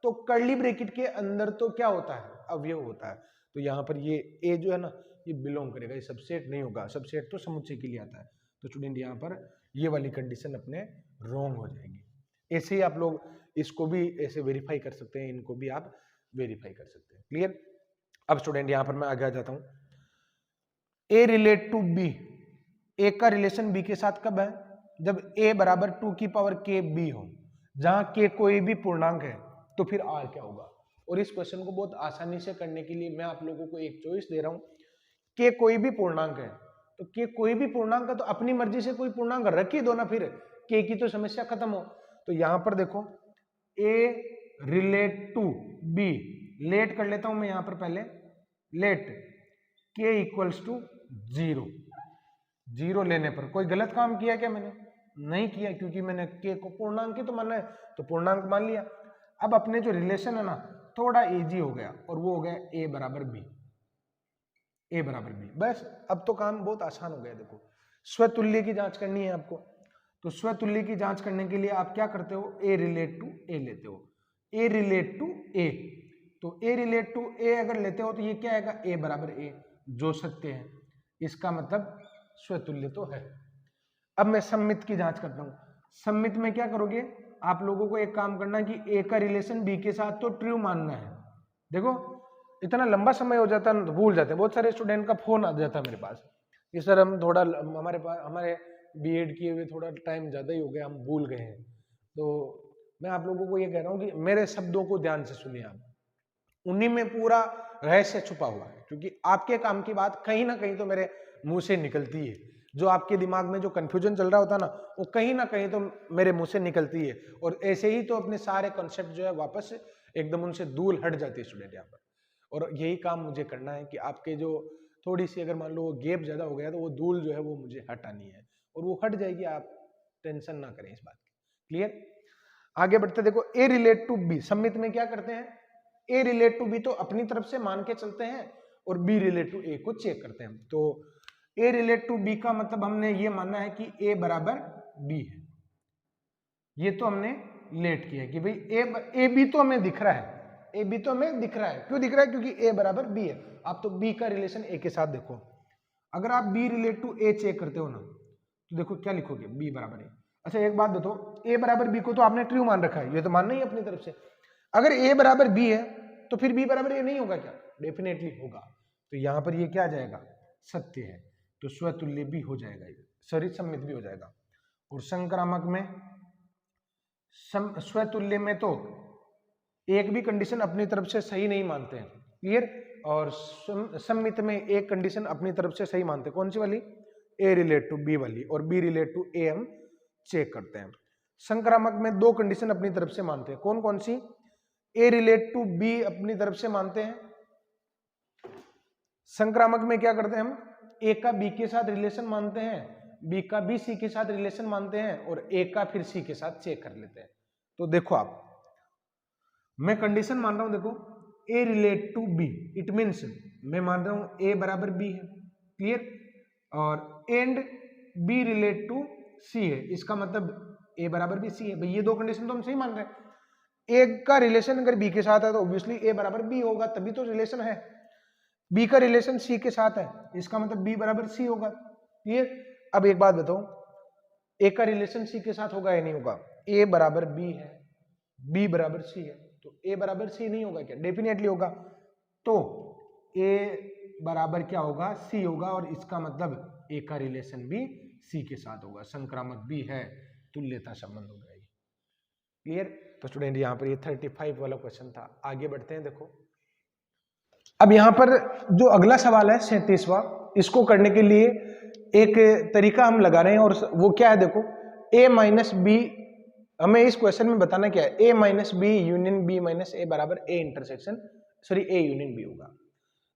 तो कर्ली ब्रैकेट के अंदर तो क्या होता है? अवयव होता है। तो यहाँ पर ये ए जो है ना ये बिलोंग करेगा, ये सबसेट नहीं होगा, सबसेट तो समुच्चय के लिए आता है। तो स्टूडेंट यहाँ पर ये वाली कंडीशन अपने रॉन्ग हो जाएगी। ऐसे ही आप लोग इसको भी ऐसे वेरीफाई कर सकते हैं, इनको भी आप वेरीफाई कर सकते हैं। क्लियर? अब स्टूडेंट यहाँ पर मैं आगे आ जाता हूँ। ए रिलेट टू बी, ए का रिलेशन बी के साथ कब है? जब a बराबर 2 की पावर k b हो। जहां के कोई भी पूर्णांक है तो फिर आर क्या होगा। और इस क्वेश्चन को बहुत आसानी से करने के लिए मैं आप लोगों को एक चॉइस दे रहा हूं, के कोई भी पूर्णांक है तो के कोई भी पूर्णांक है तो अपनी मर्जी से कोई पूर्णांक रख ही दो ना, फिर के की तो समस्या खत्म हो। तो यहां पर देखो A relate to B, late कर लेता हूं मैं यहां पर पहले, लेट के इक्वल्स टू 0। 0 लेने पर कोई गलत काम किया क्या मैंने? नहीं किया, क्योंकि मैंने के को पूर्णांक ही तो मानना है तो पूर्णांक मान लिया। अब अपने जो रिलेशन है ना थोड़ा इजी हो गया और वो हो गया ए बराबर बी, ए बराबर बी। बस अब तो काम बहुत आसान हो गया। देखो स्वतुल्य की जांच करनी है आपको, तो स्वतुल्य की जांच करने के लिए आप क्या करते हो, ए रिलेट टू ए लेते हो, ए रिलेट टू ए। तो ए रिलेट टू ए अगर लेते हो तो ये क्या आएगा, ए बराबर ए, जो सत्य है, इसका मतलब स्वतुल्य तो है। अब मैं सम्मित की जांच करता हूं। सम्मित में क्या करोगे, आप लोगों को एक काम करना कि ए का रिलेशन बी के साथ तो ट्रू मानना है। देखो इतना लंबा समय हो जाता है तो भूल जाते हैं, बहुत सारे स्टूडेंट का फोन आ जाता है मेरे पास कि सर हम थोड़ा हमारे बीएड किए हुए थोड़ा टाइम ज्यादा ही हो गया, हम भूल गए हैं। तो मैं आप लोगों को ये कह रहा हूँ कि मेरे शब्दों को ध्यान से सुनिए आप, उन्हीं में पूरा रहस्य छुपा हुआ है, क्योंकि आपके काम की बात कहीं ना कहीं तो मेरे मुंह से निकलती है। जो आपके दिमाग में जो कंफ्यूजन चल रहा होता है ना वो कहीं ना कहीं तो मेरे मुंह से निकलती है, और ऐसे ही तो अपने सारे कॉन्सेप्ट जो है वापस एकदम उनसे धूल हट जाती है स्टूडेंट यहाँ पर। और यही काम मुझे करना है कि आपके जो थोड़ी सी अगर मान लो वो गैप ज्यादा हो गया तो वो धूल जो है वो मुझे हटानी है, और वो हट जाएगी, आप टेंशन ना करें इस बात की। क्लियर? आगे बढ़ते देखो, ए रिलेट टू बी, सम्मित में क्या करते हैं, ए रिलेट टू बी तो अपनी तरफ से मान के चलते हैं और बी रिलेट टू ए को चेक करते हैं। तो ए रिलेट टू बी का मतलब हमने ये मानना है कि ए बराबर बी है, ये तो हमने लेट किया कि भाई ए बी तो हमें दिख रहा है, ए बी तो हमें दिख रहा है। क्यों दिख रहा है? क्योंकि ए बराबर बी है। आप तो बी का रिलेशन ए के साथ देखो, अगर आप B relate to A check करते हो ना तो देखो क्या लिखोगे, बी बराबर ए। अच्छा एक बात बताओ, ए बराबर बी को तो आपने ट्रू मान रखा है, ये तो मानना ही अपनी तरफ से। अगर ए बराबर बी है तो फिर बी बराबर ए नहीं होगा क्या? डेफिनेटली होगा। तो यहां पर ये क्या आ जाएगा, सत्य है, तो स्वतुल्य भी हो जाएगा, सॉरी सम्मित भी हो जाएगा। और संक्रामक में स्वतुल्य में तो एक भी कंडीशन अपनी तरफ से सही नहीं मानते हैं। क्लियर? और सम्मित में एक कंडीशन अपनी तरफ से सही मानते हैं। कौन सी वाली? ए रिलेट टू बी वाली, और बी रिलेट टू ए हम चेक करते हैं। संक्रामक में दो कंडीशन अपनी तरफ से मानते हैं। कौन कौन सी? ए रिलेट टू बी अपनी तरफ से मानते हैं। संक्रामक में क्या करते हैं हम, ए का बी के साथ रिलेशन मानते हैं, बी का बी सी के साथ रिलेशन मानते हैं, और ए का फिर सी के साथ चेक कर लेते हैं। तो देखो आप, मैं कंडीशन मान रहा हूं, देखो A relate to B, it means मैं मान रहा हूं ए बराबर बी है। क्लियर? और एंड बी रिलेट टू सी है, इसका मतलब ए बराबर भी सी है। भाई ये दो कंडीशन तो हम सही मान रहे हैं। ए का रिलेशन अगर बी के साथ है तो ऑब्वियसली ए बराबर बी होगा, तभी तो रिलेशन है। बी का रिलेशन सी के साथ है, इसका मतलब बी बराबर सी होगा। क्लियर? अब एक बात बताओ, ए का रिलेशन सी के साथ होगा या नहीं होगा? ए बराबर बी है, बी बराबर सी है, तो ए बराबर सी नहीं होगा क्या? डेफिनेटली होगा। तो ए बराबर क्या होगा? सी होगा, और इसका मतलब ए का रिलेशन भी सी के साथ होगा। संक्रामक भी है, तुल्यता संबंध हो जाएगी। क्लियर? तो स्टूडेंट यहाँ पर ये 35 वाला क्वेश्चन था। आगे बढ़ते हैं। देखो अब यहाँ पर जो अगला सवाल है 37वां, इसको करने के लिए एक तरीका हम लगा रहे हैं, और वो क्या है, देखो a माइनस बी, हमें इस क्वेश्चन में बताना क्या है, a minus B union B minus A बराबर a intersection, sorry a union b होगा।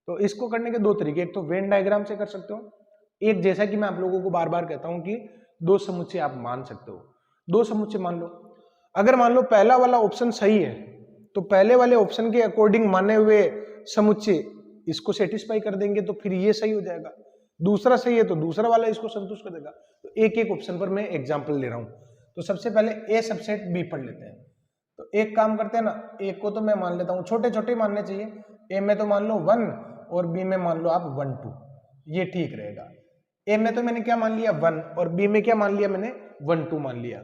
तो इसको करने के दो तरीके, एक तो वेन डायग्राम से कर सकते हो, एक जैसा कि मैं आप लोगों को बार बार कहता हूं कि दो समुच्चय आप मान सकते हो। दो समुच्चय मान लो, अगर मान लो पहला वाला ऑप्शन सही है तो पहले वाले ऑप्शन के अकॉर्डिंग माने हुए समुच्चय इसको सेटिस्फाई कर देंगे, तो फिर ये सही हो जाएगा। दूसरा सही है तो दूसरा वाला इसको संतुष्ट कर देगा। तो एक एक ऑप्शन पर मैं एग्जांपल ले रहा हूं। तो सबसे पहले ए सबसेट बी पढ़ लेते हैं। तो एक काम करते हैं ना, ए को तो मैं मान लेता हूं, छोटे छोटे मानने चाहिए। ए में तो मान लो 1 और बी में मान लो आप 1 2, ये ठीक रहेगा। ए में तो मैंने क्या मान लिया 1, और बी में क्या मान लिया मैंने 1 2 मान लिया।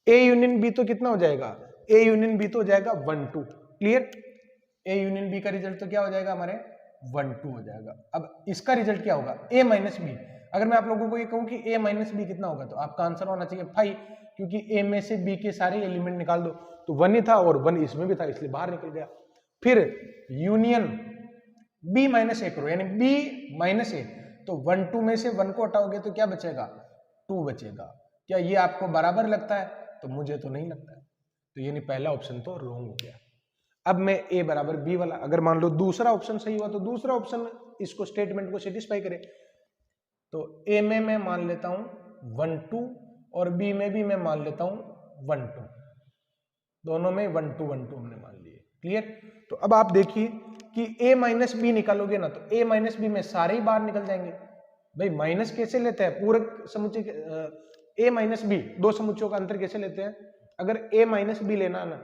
ए यूनियन बी तो कितना हो जाएगा, ए यूनियन बी तो हो जाएगा 1 2। क्लियर? ए यूनियन बी का रिजल्ट तो क्या हो जाएगा हमारे 1 2 हो जाएगा। अब इसका रिजल्ट क्या होगा, ए माइनस बी। अगर मैं आप लोगों को ये कहूं कि ए माइनस बी कितना होगा तो आपका आंसर होना चाहिए 5, क्योंकि ए में से बी के सारे एलिमेंट निकाल दो, तो 1 ही था और 1 इसमें भी था, इसलिए बाहर निकल गया। फिर यूनियन बी माइनस ए करो, यानी बी माइनस ए, तो 1 2 में से 1 को हटाओगे तो क्या बचेगा, 2 बचेगा। क्या ये आपको बराबर लगता है, तो मुझे तो नहीं लगता है, तो यानी पहला ऑप्शन तो रॉन्ग हो गया। अब मैं ए बराबर बी वाला, अगर मान लो दूसरा ऑप्शन सही हुआ तो दूसरा ऑप्शन इसको स्टेटमेंट को सेटिस्फाई करे, तो ए में मैं मान लेता हूं 1 2 और बी में भी मैं मान लेता हूं 1 2, दोनों में 1 2 1 2 हमने मान लिए। क्लियर? तो अब आप देखिए कि a माइनस बी निकालोगे ना, तो a माइनस बी में सारे ही बाहर निकल जाएंगे। भाई माइनस कैसे लेते हैं, पूरक समुच्चय a माइनस बी, दो समुच्चयों का अंतर कैसे लेते हैं, अगर a माइनस बी लेना ना,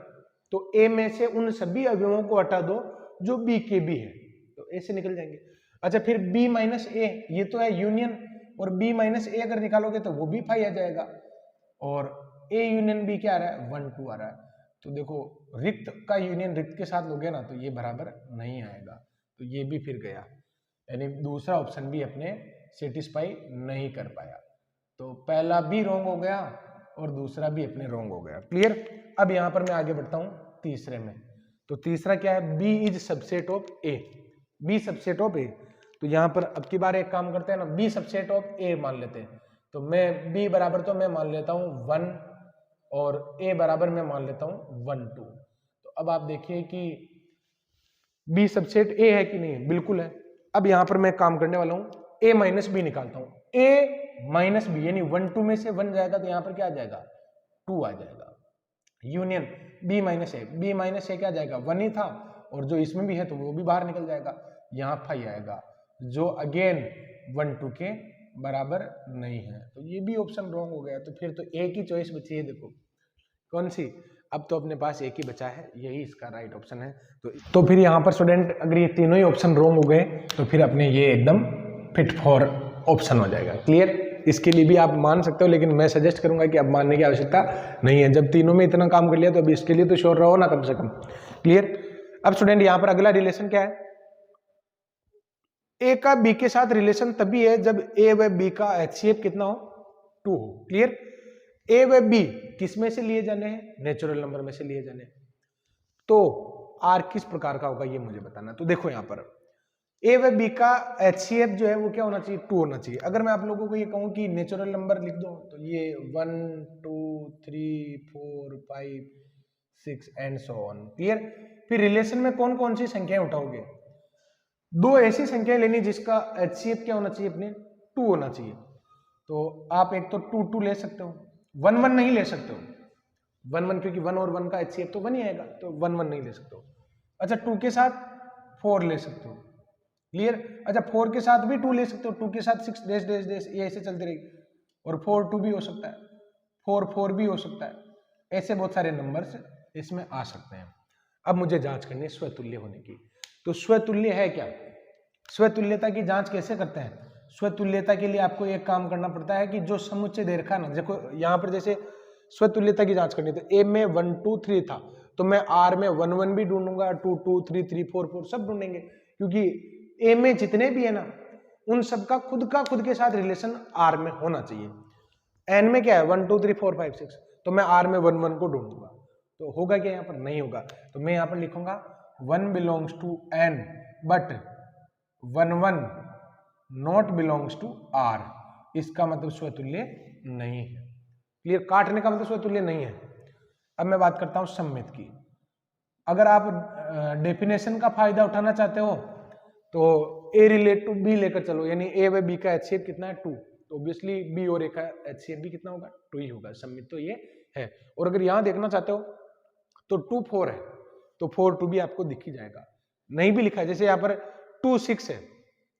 तो a में से उन सभी अवयवों को हटा दो जो b के b है, तो a से निकल जाएंगे। अच्छा, फिर b माइनस a, ये तो है यूनियन, और b माइनस a अगर निकालोगे तो वो भी फाई आ जाएगा, और a यूनियन b क्या आ रहा है, 1 2 आ रहा है। तो देखो रिक्त का यूनियन रिक्त के साथ लोगे ना, तो ये बराबर नहीं आएगा, तो ये भी फिर गया, यानी दूसरा ऑप्शन भी अपने सेटिस्फाई नहीं कर पाया। तो पहला भी रॉन्ग हो गया और दूसरा भी अपने रॉन्ग हो गया। क्लियर? अब यहां पर मैं आगे बढ़ता हूं तीसरे में। तो तीसरा क्या है, B is subset of A, B subset of A. तो यहां पर अब की बार एक काम करते हैं ना, बी सबसेट ऑफ ए मान लेते हैं। तो मैं बी बराबर तो मैं मान लेता हूं 1 और a बराबर मैं मान लेता हूं 1 2। तो अब आप देखिए कि b सबसेट a है कि नहीं, बिल्कुल है। अब यहां पर मैं काम करने वाला हूं a माइनस बी निकालता हूं, a माइनस बी यानी 1 2 में से 1 जाएगा तो यहां पर क्या आ जाएगा, 2 आ जाएगा। यूनियन b माइनस ए, b माइनस ए क्या आ जाएगा, 1 ही था, और जो इसमें भी है तो वो भी बाहर निकल जाएगा, यहां फाई आएगा, जो अगेन 1 2 के बराबर नहीं है। तो ये भी ऑप्शन रॉन्ग हो गया। तो फिर तो एक ही चॉइस बची है, देखो कौन सी, अब तो अपने पास एक ही बचा है, यही इसका राइट ऑप्शन है। तो फिर यहाँ पर स्टूडेंट अगर ये तीनों ही ऑप्शन रॉन्ग हो गए तो फिर अपने ये एकदम फिट फॉर ऑप्शन हो जाएगा। क्लियर? इसके लिए भी आप मान सकते हो, लेकिन मैं सजेस्ट करूंगा कि अब मानने की आवश्यकता नहीं है, जब तीनों में इतना काम कर लिया तो अब इसके लिए तो श्योर रहो ना कम से कम। क्लियर? अब स्टूडेंट यहाँ पर अगला रिलेशन क्या है, ए का बी के साथ रिलेशन तभी है जब ए व बी का HCF कितना हो, 2 हो। क्लियर? ए व बी किस में से लिए जाने हैं, नेचुरल नंबर में से लिए जाने हैं। तो आर किस प्रकार का होगा ये मुझे बताना। तो देखो यहाँ पर ए व बी का HCF जो है वो क्या होना चाहिए, 2 होना चाहिए। अगर मैं आप लोगों को ये कहूं कि नेचुरल नंबर लिख दो, तो ये 1 2 3 4 5 6 एंड सो ऑन। क्लियर? फिर रिलेशन में कौन कौन सी संख्याएं उठाओगे, दो ऐसी संख्या लेनी जिसका HCF क्या होना चाहिए, अपने 2 होना चाहिए। तो आप एक तो 2 2 ले सकते हो, 1 1 नहीं ले सकते हो, 1 1 क्योंकि 1 और 1 का HCF तो 1 ही आएगा, तो 1 1 नहीं ले सकते हो। अच्छा, 2 के साथ 4 ले सकते हो। क्लियर? अच्छा, 4 के साथ भी 2 ले सकते हो, 2 के साथ 6 डैश डैश डैश, ये ऐसे चलती रहेगी, और 4 2 भी हो सकता है, 4 4 भी हो सकता है, ऐसे बहुत सारे नंबर्स इसमें आ सकते हैं। अब मुझे जांच करनी है स्वतुल्य होने की। तो स्वतुल्य है क्या, स्वतुल्यता की जांच कैसे करते हैं, स्वतुल्यता के लिए आपको एक काम करना पड़ता है कि जो समुच्चय दे रखा ना, देखो यहाँ पर जैसे स्वतुल्यता की जांच करनी, तो ए में 1 2 3 था, तो मैं आर में 1 1 भी ढूंढूंगा, 2 2 3 3 4 4 सब ढूंढेंगे, क्योंकि ए में जितने भी है ना उन सबका खुद के साथ रिलेशन आर में होना चाहिए। एन में क्या है, 1 2 3 4 5 6, तो मैं आर में 1 1 को ढूंढूंगा, तो होगा क्या, यहाँ पर नहीं होगा। तो मैं यहाँ पर लिखूंगा 1 belongs to N but 1 1 not belongs to R, इसका मतलब स्वतुल्य नहीं है। क्लियर? काटने का मतलब स्वतुल्य नहीं है। अब मैं बात करता हूं सम्मित की। अगर आप डेफिनेशन का फायदा उठाना चाहते हो तो ए रिलेट टू बी लेकर चलो, यानी ए व बी का HCF कितना है, 2, तो ऑब्वियसली बी और ए का HCF भी कितना होगा, 2 ही होगा। सम्मित तो ये है। और अगर यहां देखना चाहते हो तो 2 4 है, तो 4 2 भी आपको दिख ही जाएगा। नहीं भी लिखा है, जैसे यहाँ पर 2 6 है,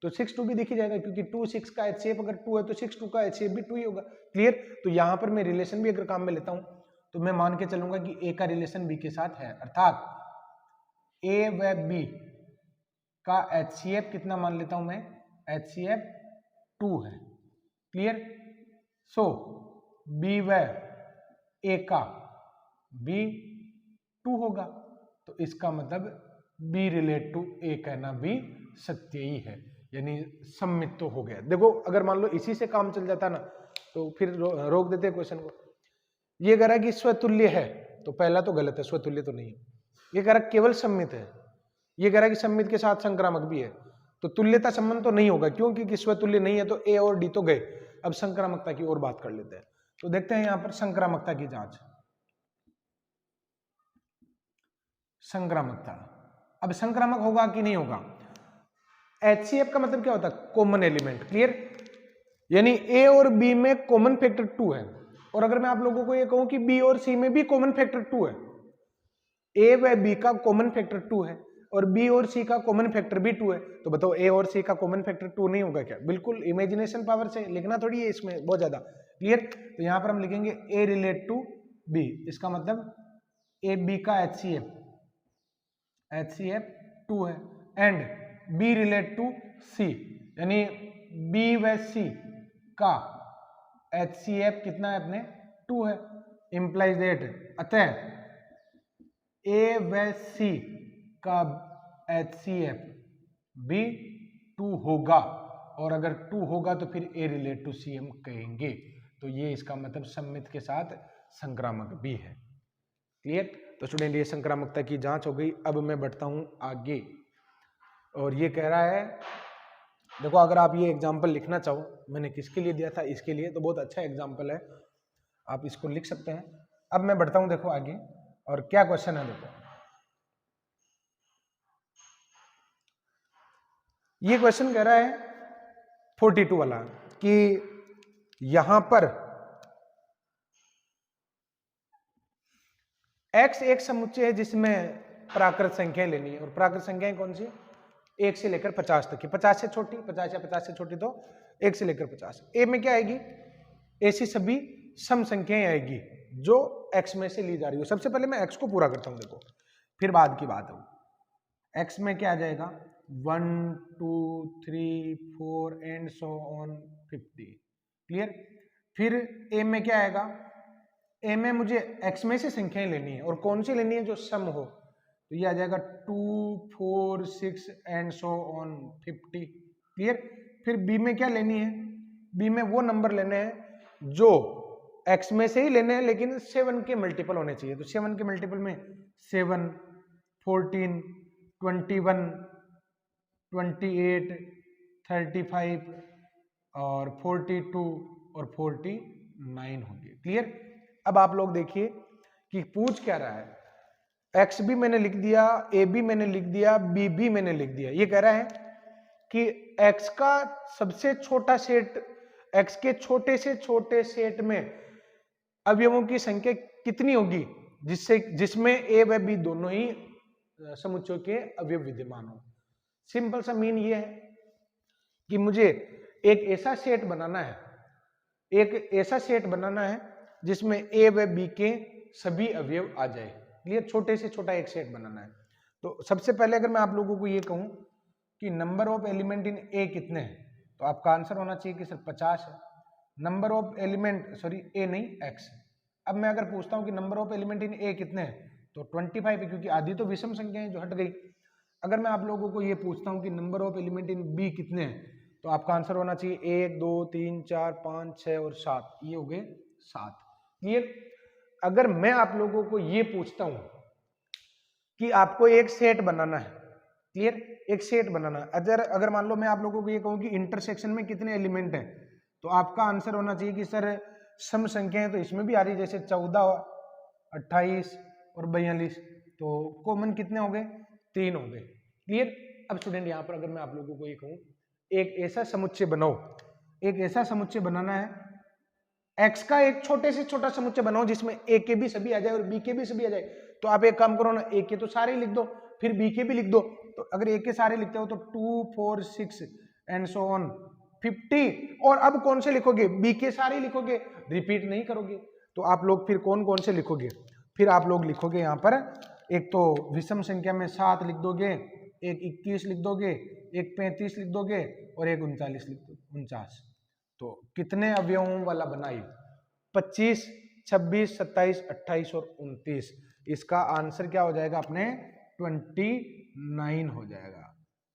तो 6 2 भी दिख ही जाएगा, क्योंकि 2 6 का HCF अगर 2 है तो 6 2 का HCF भी 2 ही होगा। क्लियर? तो यहां पर मैं रिलेशन भी अगर काम में लेता हूं तो मैं मान के चलूंगा कि ए का रिलेशन बी के साथ है, अर्थात ए व बी का HCF कितना मान लेता हूं मैं, HCF 2 है। क्लियर? सो बी व ए का बी 2 होगा, तो इसका मतलब बी रिलेट टू ए कहना भी सत्य ही है, यानी सम्मित तो हो गया। देखो अगर मान लो इसी से काम चल जाता ना तो फिर रोक देते क्वेश्चन को। ये कह रहा है कि स्वतुल्य है, तो पहला तो गलत है, स्वतुल्य तो नहीं है। ये कह रहा है केवल सम्मित है, ये कह रहा है कि सम्मित के साथ संक्रामक भी है, तो तुल्यता संबंध तो नहीं होगा, क्यों? क्योंकि स्वतुल्य नहीं है, तो ए और डी तो गए। अब संक्रामकता की और बात कर लेते हैं। तो देखते हैं यहां पर संक्रामकता की जांच। संक्रामकता, अब संक्रामक होगा कि नहीं होगा? HCF का मतलब क्या होता है? Common element, clear? यानी ए और बी में कॉमन फैक्टर 2 है, और अगर मैं आप लोगों को ये कहूं कि बी और सी में भी कॉमन फैक्टर 2 है, ए व बी का कॉमन फैक्टर 2 है और बी और सी का कॉमन फैक्टर भी 2 है, तो बताओ ए और सी का कॉमन फैक्टर 2 नहीं होगा क्या? बिल्कुल इमेजिनेशन पावर से लिखना थोड़ी है इसमें बहुत ज्यादा, क्लियर? तो यहां पर हम लिखेंगे ए रिलेट टू बी, इसका मतलब ए बी का HCF 2 है, एंड बी रिलेट टू सी, यानी बी व सी का HCF कितना है अपने? 2 है, इंप्लाइज दैट अतः ए व सी का HCF भी 2 होगा, और अगर 2 होगा तो फिर ए रिलेट टू सी हम कहेंगे, तो ये इसका मतलब सम्मित के साथ संक्रामक भी है, क्लियर? तो स्टूडेंट ये संक्रामकता की जांच हो गई। अब मैं बढ़ता हूं आगे, और ये कह रहा है, देखो अगर आप ये एग्जाम्पल लिखना चाहो, मैंने किसके लिए दिया था? इसके लिए, तो बहुत अच्छा एग्जाम्पल है, आप इसको लिख सकते हैं। अब मैं बढ़ता हूं देखो आगे, और क्या क्वेश्चन है देखो, ये क्वेश्चन कह रहा है 42 वाला कि यहां पर x एक समुच्चय है जिसमें प्राकृत संख्याएं लेनी है, और प्राकृत संख्याएं कौन सी? 1 से लेकर 50 तक की, 50 से छोटी, 50 या 50 से छोटी, तो 1 से लेकर 50। ए में क्या आएगी? ऐसी सभी सम संख्याएं आएगी जो x में से ली जा रही हो। सबसे पहले मैं x को पूरा करता हूं देखो, फिर बाद की बात हो। x में क्या आ जाएगा? 1 2 3 4 एंड सो ऑन 50, क्लियर? फिर a में क्या आएगा? ए में मुझे x में से संख्याएं लेनी है, और कौन सी लेनी है? जो सम हो, तो ये आ जाएगा 2 4 6 एंड सो ऑन 50, क्लियर? फिर b में क्या लेनी है? b में वो नंबर लेने हैं जो x में से ही लेने हैं, लेकिन 7 के मल्टीपल होने चाहिए। तो 7 के मल्टीपल में 7 14 21 28 35 और 42 और 49 होंगे, क्लियर? अब आप लोग देखिए कि पूछ क्या रहा है। एक्स भी मैंने लिख दिया, ए भी मैंने लिख दिया, बी भी मैंने लिख दिया। ये कह रहा है कि एक्स का सबसे छोटा सेट, एक्स के छोटे से छोटे सेट में अवयवों की संख्या कितनी होगी जिसमें ए व बी दोनों ही समुच्चयों के अवयव विद्यमान हो। सिंपल सा मीन ये है कि मुझे एक ऐसा सेट बनाना है, एक ऐसा सेट बनाना है जिसमें ए व बी के सभी अवयव आ जाए, क्लियर? छोटे से छोटा एक सेट बनाना है। तो सबसे पहले अगर मैं आप लोगों को ये कहूं कि नंबर ऑफ एलिमेंट इन ए कितने हैं, तो आपका आंसर होना चाहिए कि सर 50 है। नंबर ऑफ एलिमेंट, सॉरी ए नहीं एक्स। अब मैं अगर पूछता हूं कि नंबर ऑफ एलिमेंट इन ए कितने हैं, तो 25 है, क्योंकि आधी तो विषम संख्या है जो हट गई। अगर मैं आप लोगों को ये पूछता हूं कि number of element in B कितने हैं, तो आपका आंसर होना चाहिए 1 2 3 4 5 6 और 7, ये हो गए 7, क्लियर? अगर मैं आप लोगों को ये पूछता हूं कि आपको एक सेट बनाना है, क्लियर? एक सेट बनाना है, अगर मान लो मैं आप लोगों को ये कहूं कि इंटरसेक्शन में कितने एलिमेंट हैं, तो आपका आंसर होना चाहिए कि सर सम संख्याएं तो इसमें भी आ रही, जैसे 14 28 और 42, तो कॉमन कितने हो गए? 3 हो गए, क्लियर? अब स्टूडेंट यहां पर अगर मैं आप लोगों को ये कहूं एक ऐसा समुच्चय बनाओ, एक ऐसा समुच्चय बनाना है, x का एक छोटे से छोटा समुच्चय बनाओ जिसमें a के भी सभी आ जाए और b के भी सभी आ जाए। तो आप एक काम करो ना, a के तो सारे ही लिख दो, फिर b के भी लिख दो। तो अगर a के सारे लिखते हो तो 2 4 6 एंड सो ऑन 50, और अब कौन से लिखोगे? b के सारे लिखोगे, रिपीट नहीं करोगे। तो आप लोग फिर कौन कौन से लिखोगे? फिर आप लोग लिखोगे यहाँ पर, एक तो विषम संख्या में 7 लिख दोगे, एक 21 लिख दोगे, एक 35 लिख दोगे और एक 39 लिख दोगे, 49। तो कितने अवयवों वाला बनाई? 25 26 27 28 और 29। इसका आंसर क्या हो जाएगा अपने? 29 हो जाएगा,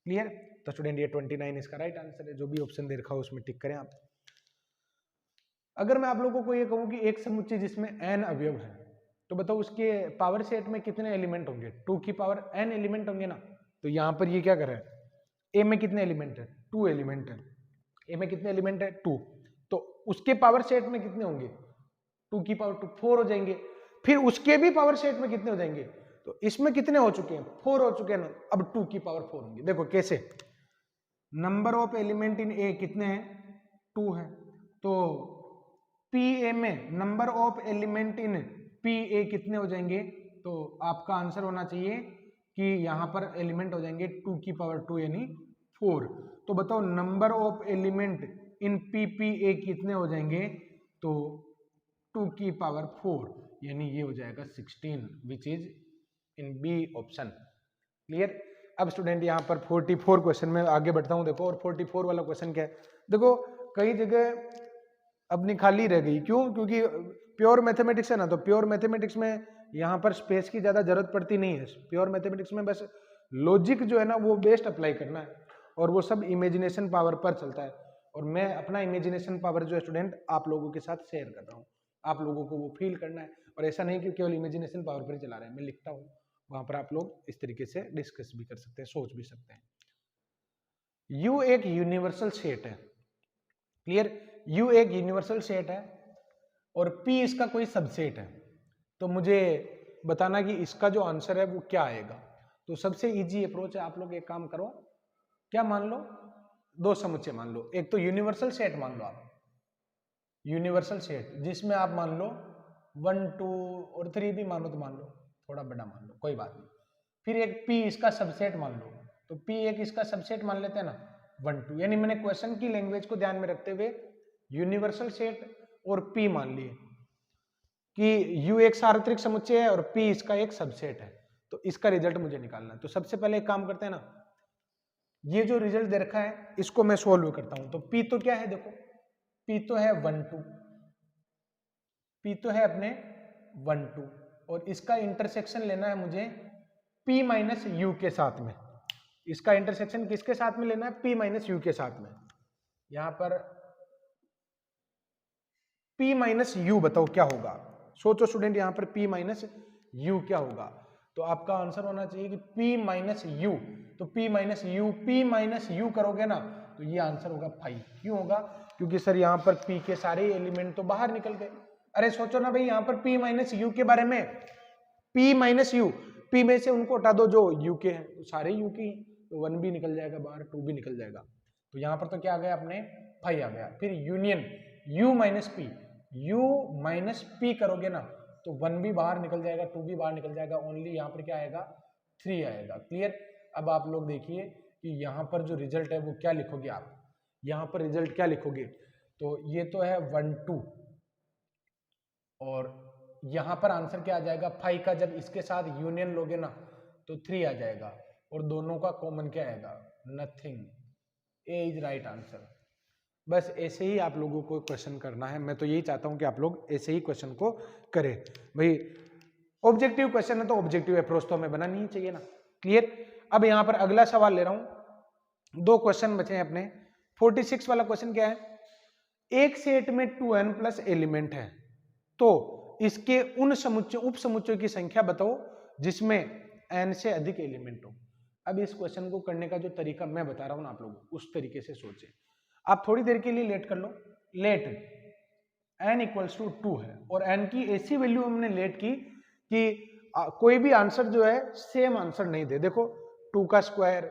क्लियर? तो स्टूडेंट ये 29 इसका राइट आंसर है। जो भी ऑप्शन दे रखा हो उसमें टिक करें आप। अगर मैं आप लोगों को ये कहूं कि एक समुच्चय जिसमें n अवयव है, तो बताओ उसके पावर सेट में कितने एलिमेंट होंगे? 2 की पावर n एलिमेंट होंगे ना। तो यहां पर ये क्या कर रहा है, ए में कितने एलिमेंट है? 2 एलिमेंट है। ए में कितने एलिमेंट है? 2। तो उसके पावर सेट में कितने होंगे? 2 की पावर 2 4 हो जाएंगे। फिर उसके भी पावर सेट में कितने हो जाएंगे? तो इसमें कितने हो चुके हैं? 4 हो चुके हैं ना। अब 2 की पावर 4 होंगे। देखो कैसे, नंबर ऑफ एलिमेंट इन ए कितने हैं? 2 है। तो पी ए में number of element in P A कितने हो जाएंगे? तो आपका आंसर होना चाहिए कि यहां पर एलिमेंट हो जाएंगे 2 की पावर 2 यानी 4। तो बताओ number of element in P P A कितने हो जाएंगे? तो 2 की पावर 4 यानी ये हो जाएगा 16, which is in B option. Clear. अब स्टूडेंट यहाँ पर 44 क्वेश्चन में आगे बढ़ता हूँ। देखो और 44 वाला क्वेश्चन क्या है, देखो कई जगह अपनी खाली रह गई। क्यों? क्योंकि प्योर मैथमेटिक्स है ना, तो प्योर मैथमेटिक्स में यहाँ पर स्पेस की ज्यादा जरूरत पड़ती नहीं है। प्योर मैथमेटिक्स में बस लॉजिक जो है ना वो बेस्ट अप्लाई करना है, और वो सब इमेजिनेशन पावर पर चलता है। और मैं अपना इमेजिनेशन पावर जो है स्टूडेंट आप लोगों के साथ शेयर कर रहा हूँ, आप लोगों को वो फील करना है। और ऐसा नहीं कि केवल इमेजिनेशन पावर पर ही चला रहे हैं, मैं लिखता हूँ वहां पर आप लोग इस तरीके से डिस्कस भी कर सकते हैं, सोच भी सकते हैं। यू एक यूनिवर्सल सेट है। क्लियर। यू एक यूनिवर्सल सेट है और पी इसका कोई सबसेट है। तो मुझे बताना कि इसका जो आंसर है वो क्या आएगा। तो सबसे इजी अप्रोच है, आप लोग एक काम करो, क्या मान लो, दो समुच्चय मान लो। एक तो यूनिवर्सल सेट मान लो आप, यूनिवर्सल सेट जिसमें आप मान लो 1 2 और 3 भी मान लो, तो मान लो थोड़ा बड़ा मान लो, कोई बात नहीं। फिर एक पी इसका सबसेट मान लो, तो पी एक इसका सबसेट मान लेते हैं ना 1 2, यानी मैंने क्वेश्चन की लैंग्वेज को ध्यान में रखते हुए यूनिवर्सल सेट और पी मान लिए कि यू एक सार्वत्रिक समुच्चय है और पी इसका एक सबसेट है। तो इसका रिजल्ट मुझे निकालना है। तो सबसे पहले एक काम करते हैं ना, ये जो रिजल्ट दे रखा है इसको मैं सोल्व करता हूं। तो पी तो क्या है, देखो पी तो है 1 2, पी तो है अपने 1 2, और इसका इंटरसेक्शन लेना है मुझे p माइनस यू के साथ में। इसका इंटरसेक्शन किसके साथ में लेना है? p माइनस यू के साथ में। यहां पर p माइनस यू बताओ क्या होगा, सोचो स्टूडेंट, यहां पर p माइनस यू क्या होगा? तो आपका आंसर होना चाहिए कि p माइनस यू। तो p माइनस यू करोगे ना तो ये आंसर होगा 5। क्यों होगा? क्योंकि सर यहां पर p के सारे एलिमेंट तो बाहर निकल गए। अरे सोचो ना भाई, यहां पर p माइनस यू के बारे में, p माइनस यू, p में से उनको हटा दो जो u के हैं, तो सारे u के, तो 1 भी निकल जाएगा बाहर, 2 भी निकल जाएगा। तो यहां पर तो क्या आ गया अपने 5 आ गया। फिर union u minus P, u minus P करोगे ना तो 1 भी बाहर निकल जाएगा, 2 भी बाहर निकल जाएगा, ओनली यहाँ पर क्या आएगा 3 आएगा। क्लियर। अब आप लोग देखिए कि यहाँ पर जो रिजल्ट है वो क्या लिखोगे आप, यहाँ पर रिजल्ट क्या लिखोगे? तो ये तो है 1 2, और यहाँ पर आंसर क्या आ जाएगा 5 का, जब इसके साथ यूनियन लोगे ना तो 3 आ जाएगा, और दोनों का कॉमन क्या आएगा? Nothing. A is right answer. बस ऐसे ही आप लोगों को क्वेश्चन करना है। मैं तो यही चाहता हूं कि आप लोग ऐसे ही क्वेश्चन को करें। भाई ऑब्जेक्टिव क्वेश्चन है तो ऑब्जेक्टिव अप्रोच तो हमें बनानी ही चाहिए ना। क्लियर। अब यहां पर अगला सवाल ले रहा हूं, 2 क्वेश्चन बचे हैं अपने। 46 वाला क्वेश्चन क्या है? एक सेट में 2n प्लस एलिमेंट है, तो इसके उन समुच्चय उप समुच्चयों की संख्या बताओ जिसमें n से अधिक एलिमेंट हो। अब इस क्वेश्चन को करने का जो तरीका मैं बता रहा हूं ना आप लोगों को, उस तरीके से सोचें। आप थोड़ी देर के लिए लेट कर लो। लेट n इक्वल्स टू 2 है, और n की ऐसी वैल्यू हमने लेट की कि कोई भी आंसर जो है सेम आंसर नहीं दे। देखो 2 का स्क्वायर,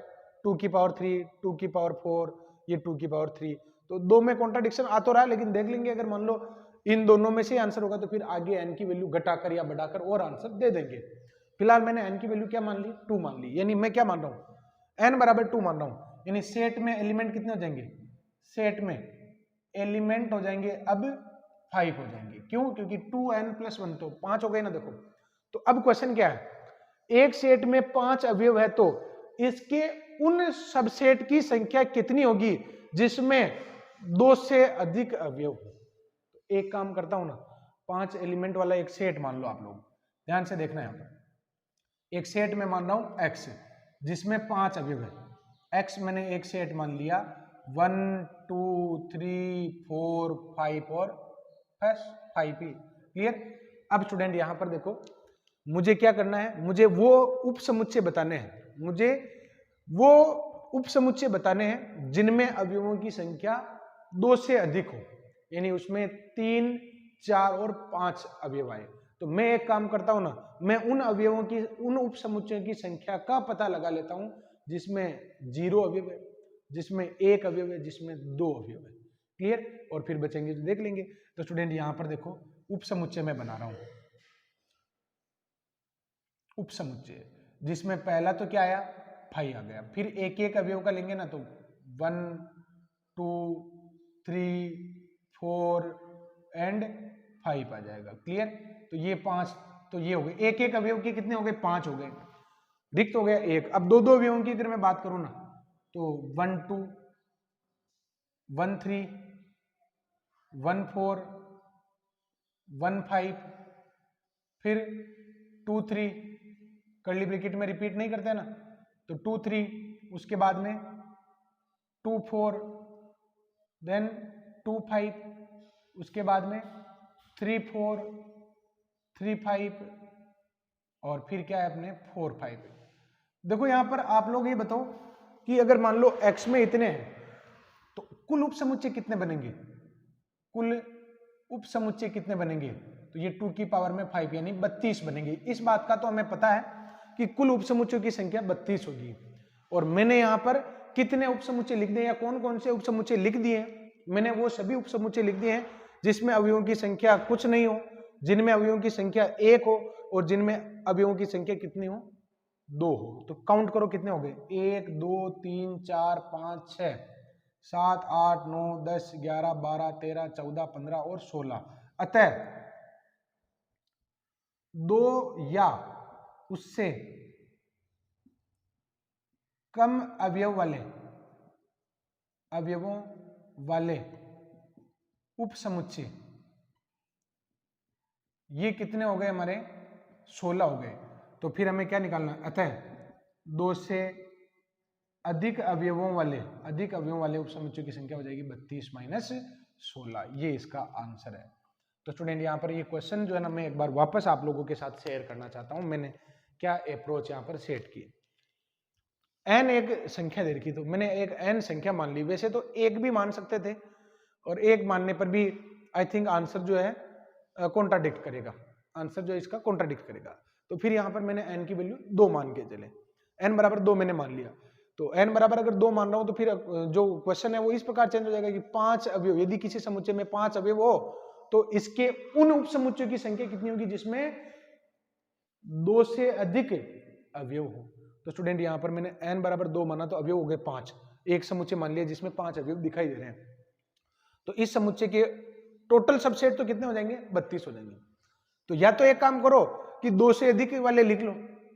2 की पावर 3, 2 की पावर 4, ये 2 की पावर 3, तो दो में कॉन्ट्राडिक्शन आ तो रहा है, लेकिन देख लेंगे अगर मान लो इन दोनों में से आंसर होगा तो फिर आगे n की वैल्यू घटाकर या बढ़ाकर और आंसर दे देंगे। फिलहाल मैंने n की वैल्यू क्या मान ली? 2 मान ली। यानी मैं क्या मान रहा हूं? n बराबर 2 मान रहा हूं। यानी सेट में एलिमेंट कितने हो जाएंगे? सेट में एलिमेंट हो जाएंगे अब 5 हो जाएंगे। क्यों? क्योंकि 2n प्लस 1 तो 5 हो गए ना। देखो तो अब क्वेश्चन क्या है, एक सेट में 5 अवयव है तो इसके उन सबसेट की संख्या कितनी होगी जिसमें 2 से अधिक अवयव हो। तो एक काम करता हूं ना, 5 एलिमेंट वाला एक सेट मान लो। आप लोग ध्यान से देखना है, यहां पर एक सेट में मान रहा हूं x, जिसमें 5 अवयव है। x मैंने एक सेट मान लिया 1 2 3 4 5 और 5p। क्लियर। अब स्टूडेंट यहां पर देखो, मुझे क्या करना है, मुझे वो उप समुच्चय बताने हैं, मुझे वो उप समुच्चय बताने हैं जिनमें अवयवों की संख्या 2 से अधिक हो, यानी उसमें 3, 4 और 5 अवयव आए। तो मैं एक काम करता हूं ना, मैं उन अवयवों की, उन उप समुच्चयों की संख्या का पता लगा लेता हूं जिसमें 0 अवयव है, जिसमें 1 अवयव है, जिसमें 2 अवयव है। क्लियर। और फिर बचेंगे तो देख लेंगे। तो स्टूडेंट यहां पर देखो, उप समुच्चय मैं बना रहा हूं, उप समुच्चय जिसमें पहला तो क्या आया, 5 आ गया। फिर एक एक अवयव का लेंगे ना तो 1, 2, 3, 4 एंड 5 आ जाएगा। क्लियर। तो ये 5, तो ये हो गए एक एक अवयव के कितने हो गए, 5 हो गए। रिक्त हो गया 1। अब दो दो अवयवों की अगर मैं बात करूं ना तो 1, 2, 1, 3, 1, 4, 1, 5, फिर 2, 3, कर्ली ब्रैकेट में रिपीट नहीं करते ना, तो 2, 3, उसके बाद में 2, 4, देन 2, 5, उसके बाद में 3, 4, 3, 5 और फिर क्या है अपने 4, 5। देखो यहां पर आप लोग ये बताओ कि अगर मान लो x में इतने हैं तो कुल उप समुच्चय कितने बनेंगे, कुल उप समुच्चय कितने बनेंगे, तो ये 2 की पावर में 5 यानी 32 बनेंगे। इस बात का तो हमें पता है कि कुल उप समुच्चयों की संख्या 32 होगी। और मैंने यहां पर कितने उप समुच्चय लिख दिए या कौन कौन से उप समुच्चय लिख दिए हैं, मैंने वो सभी उप समुच्चय लिख दिए हैं जिसमें अवयवों की संख्या कुछ नहीं हो, जिनमें अवयवों की संख्या 1 हो और जिनमें अवयवों की संख्या कितनी हो, 2 हो। तो काउंट करो कितने हो गए, 1, 2, 3, 4, 5, 6, 7, 8, 9, 10, 11, 12, 13, 14, 15 और 16। अतः 2 या उससे कम अवयवों वाले उप समुच्चय, ये कितने हो गए हमारे, 16 हो गए। तो फिर हमें क्या निकालना, अतः 2 से अधिक अवयवों वाले उप समुच्चयों की संख्या हो जाएगी 32 माइनस 16। ये इसका आंसर है। तो स्टूडेंट यहाँ पर ये क्वेश्चन जो है ना, मैं एक बार वापस आप लोगों के साथ शेयर करना चाहता हूं। मैंने क्या अप्रोच यहाँ पर सेट की, n एक संख्या दे रखी, तो मैंने एक n संख्या मान ली। वैसे तो एक भी मान सकते थे और एक मानने पर भी आई थिंक आंसर जो है कॉन्ट्राडिक्ट करेगा, आंसर जो है इसका कॉन्ट्राडिक्ट करेगा। तो फिर यहाँ पर मैंने n की वैल्यू 2 मान के चले, n बराबर 2 मैंने मान लिया। तो n बराबर अगर 2 मान रहा हूं तो फिर जो क्वेश्चन है वो इस प्रकार चेंज हो जाएगा कि 5 अवयव, यदि किसी समुच्चय में 5 अवयव हो तो इसके उन उप समुच्चयों की संख्या कितनी होगी जिसमें 2 से अधिक अवयव हो। तो स्टूडेंट यहां पर मैंने n बराबर 2 माना तो अवयव हो गए 5, एक समुच्चय मान लिया जिसमें 5 अवयव दिखाई दे रहे हैं। तो इस समुच्चय के टोटल सबसेट तो कितने हो जाएंगे, 32 हो जाएंगे। तो या तो एक काम करो कि 2 से अधिक वाले लिख लो,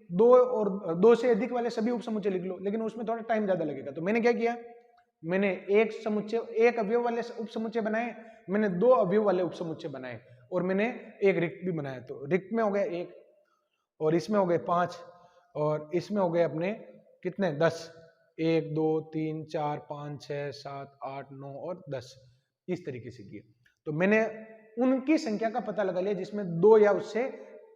2 से अधिक वाले सभी उप समुच्चय लिख लो, लेकिन उसमें थोड़ा टाइम ज्यादा लगेगा। तो मैंने क्या किया, मैंने एक अवयव वाले उप समुच्चय बनाए, मैंने 2 अवयव वाले उप समुच्चय बनाए और मैंने एक रिक्त भी बनाया। तो रिक्त में हो गया 1 और इसमें हो गए 5 और इसमें हो गए अपने कितने, 10, 1, 2, 3, 4, 5, 6, 7, 8, 9 और 10, इस तरीके से किए। तो मैंने उनकी संख्या का पता लगा लिया जिसमें 2 या उससे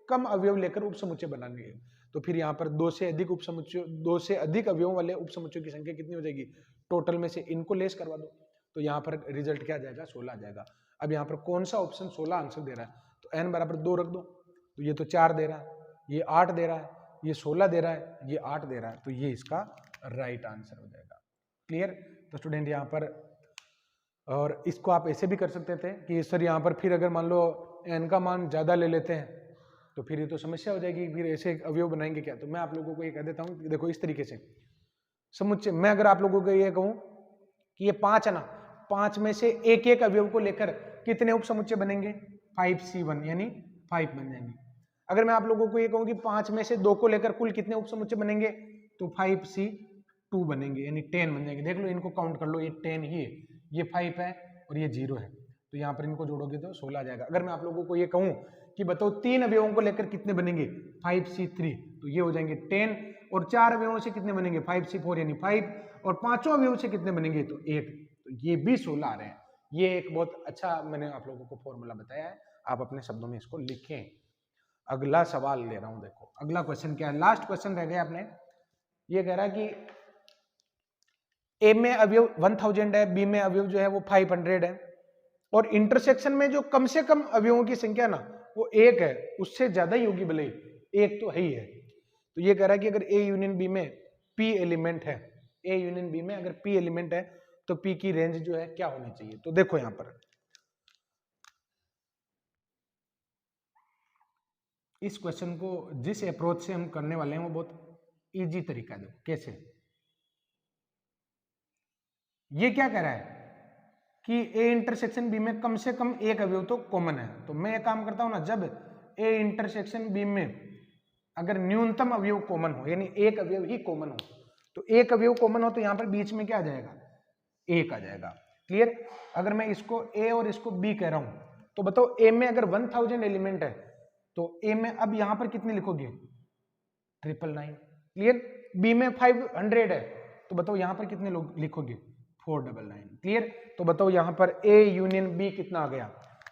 कम अवयव लेकर उप समुच्चय बनाने हैं। तो फिर यहाँ पर 2 से अधिक उप समुच्चय, 2 से अधिक अवयवों वाले उप समुच्चयों की संख्या कितनी हो जाएगी, टोटल में से इनको लेस करवा दो। तो यहाँ पर रिजल्ट क्या आ जाएगा, 16 आ जाएगा। अब यहाँ पर कौन सा ऑप्शन 16 आंसर दे रहा है, तो n बराबर 2 रख दो। तो ये तो 4 दे रहा है, ये 8 दे रहा है, ये 16 दे रहा है, ये 8 दे रहा है, तो ये इसका राइट आंसर हो जाएगा। क्लियर। तो स्टूडेंट यहाँ पर, और इसको आप ऐसे भी कर सकते थे कि सर यहाँ पर फिर अगर मान लो n का मान ज्यादा ले लेते हैं तो फिर ये तो समस्या हो जाएगी, फिर ऐसे अवयव बनाएंगे क्या। तो मैं आप लोगों को ये कह देता हूँ, देखो इस तरीके से समुच्चय, मैं अगर आप लोगों को ये कहूँ कि ये 5 है ना, 5 में से एक एक अवयव को लेकर कितने उप समुच्चय बनेंगे, 5c1 यानी 5 बन जाएंगे। अगर मैं आप लोगों को ये कहूँ कि 5 में से 2 को लेकर कुल कितने उप समुच्चय बनेंगे, तो 5c2 बनेंगे यानी 10 बन जाएंगे। देख लो इनको काउंट कर लो, ये 10 ही है, ये 5 है और ये 0 है, तो यहाँ पर इनको जोड़ोगे तो 16 आ जाएगा। अगर मैं आप लोगों को ये कहूँ कि बताओ 3 अवयवों को लेकर कितने बनेंगे, 5c3, तो ये हो जाएंगे 10, और 4 अवयवों से कितने बनेंगे, 5c4 यानी 5, और 5 अवयवों से कितने बनेंगे, तो 8, तो ये भी 16 आ रहे हैं। ये एक बहुत अच्छा मैंने आप लोगों को फॉर्मूला बताया है, आप अपने शब्दों में इसको लिखें। अगला सवाल ले रहा हूं, देखो अगला क्वेश्चन क्या है, लास्ट क्वेश्चन रह गया अपने। ये कह रहा है कि ए में अवयव 1000 है, बी में अवयव जो है वो 500 है, और इंटरसेक्शन में जो कम से कम अवयवों की संख्या ना वो 1 है, उससे ज्यादा ही होगी भले ही, एक तो है ही है। तो ये कह रहा है कि अगर ए यूनियन बी में पी एलिमेंट है, ए यूनियन बी में अगर पी एलिमेंट है तो पी की रेंज जो है क्या होनी चाहिए। तो देखो यहां पर इस क्वेश्चन को जिस अप्रोच से हम करने वाले हैं वो बहुत इजी तरीका है। देखो कैसे, ये क्या कह रहा है कि ए इंटरसेक्शन बी में कम से कम एक अवयव तो कॉमन है। तो मैं एक काम करता हूं ना, जब ए इंटरसेक्शन बी में अगर न्यूनतम अवयव कॉमन हो, यानी एक अवयव ही कॉमन हो, तो एक अवयव कॉमन हो तो यहां पर बीच में क्या आ जाएगा, एक आ जाएगा। क्लियर। अगर मैं इसको ए और इसको बी कह रहा हूं तो बताओ ए में अगर 1000 एलिमेंट है तो ए में अब यहां पर कितने लिखोगे, 999। क्लियर। बी में 500 है तो बताओ यहां पर कितने लोग लिखोगे, 499। क्लियर। तो बताओ यहां पर ए यूनियन बी कितना आ गया।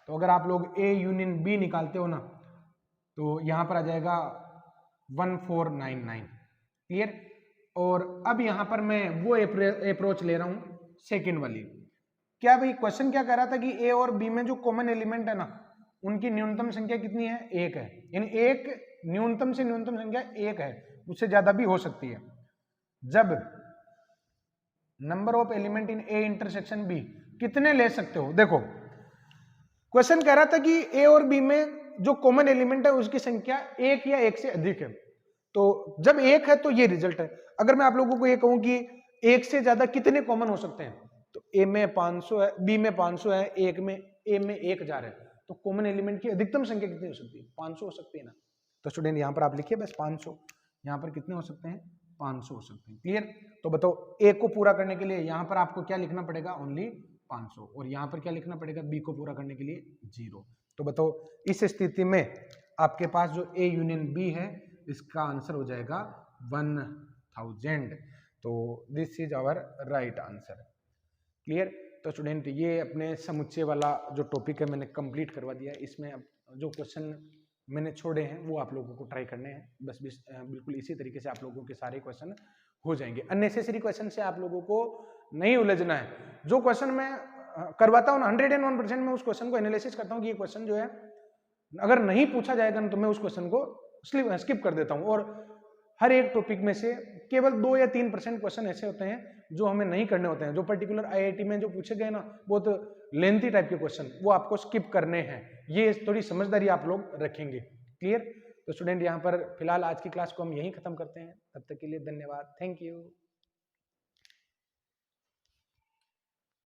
तो अगर आप लोग ए यूनियन बी निकालते हो ना तो यहां पर आ जाएगा 1499। क्लियर। और अब यहां पर मैं वो अप्रोच ले रहा हूं सेकंड वाली। क्या भाई क्वेश्चन क्या कह रहा था कि ए और बी में जो कॉमन एलिमेंट है ना उनकी न्यूनतम संख्या कितनी है, एक है, यानी एक न्यूनतम से न्यूनतम संख्या एक है, उससे ज्यादा भी हो सकती है। जब number of element in A intersection B कितने ले सकते हो, देखो क्वेश्चन कह रहा था कि ए और बी में जो कॉमन एलिमेंट है उसकी संख्या एक या एक से अधिक है। तो जब एक है तो ये रिजल्ट है। अगर मैं आप लोगों को ये कहूं कि एक से ज्यादा कितने कॉमन हो सकते हैं, तो ए में 500 है, बी में 500 है, एक में ए में 1000 है, तो कॉमन एलिमेंट की अधिकतम संख्या कितनी हो सकती है, 500 हो सकती है ना। तो स्टूडेंट यहां पर आप लिखिए बस 500, यहां पर कितने हो सकते हैं, 500 हो सकते हैं। क्लियर। तो बताओ ए को पूरा करने के लिए यहां पर आपको क्या लिखना पड़ेगा, ओनली 500, और यहां पर क्या लिखना पड़ेगा, बी को पूरा करने के लिए 0। तो बताओ इस स्थिति में आपके पास जो ए यूनियन बी है इसका आंसर हो जाएगा 1000। तो this is our right answer. Clear. तो स्टूडेंट ये अपने समुच्चय वाला जो टॉपिक है मैंने कंप्लीट करवा दिया है। इसमें अब जो क्वेश्चन मैंने छोड़े हैं वो आप लोगों को ट्राई करने हैं, बस बिल्कुल इसी तरीके से आप लोगों के सारे क्वेश्चन हो जाएंगे। अननेसेसरी क्वेश्चन से आप लोगों को नहीं उलझना है। जो क्वेश्चन मैं करवाता हूँ ना 101% मैं उस क्वेश्चन को एनालिसिस करता हूँ कि ये क्वेश्चन जो है अगर नहीं पूछा जाएगा ना तो मैं उस क्वेश्चन को स्किप कर देता हूँ। और हर एक टॉपिक में से केवल 2 या 3% क्वेश्चन ऐसे होते हैं जो हमें नहीं करने होते हैं, जो पर्टिकुलर आईआईटी में जो पूछे गए ना बहुत लेंथी टाइप के क्वेश्चन वो आपको स्किप करने हैं। ये थोड़ी समझदारी आप लोग रखेंगे। क्लियर। तो स्टूडेंट यहाँ पर फिलहाल आज की क्लास को हम यहीं खत्म करते हैं। तब तक के लिए धन्यवाद, थैंक यू।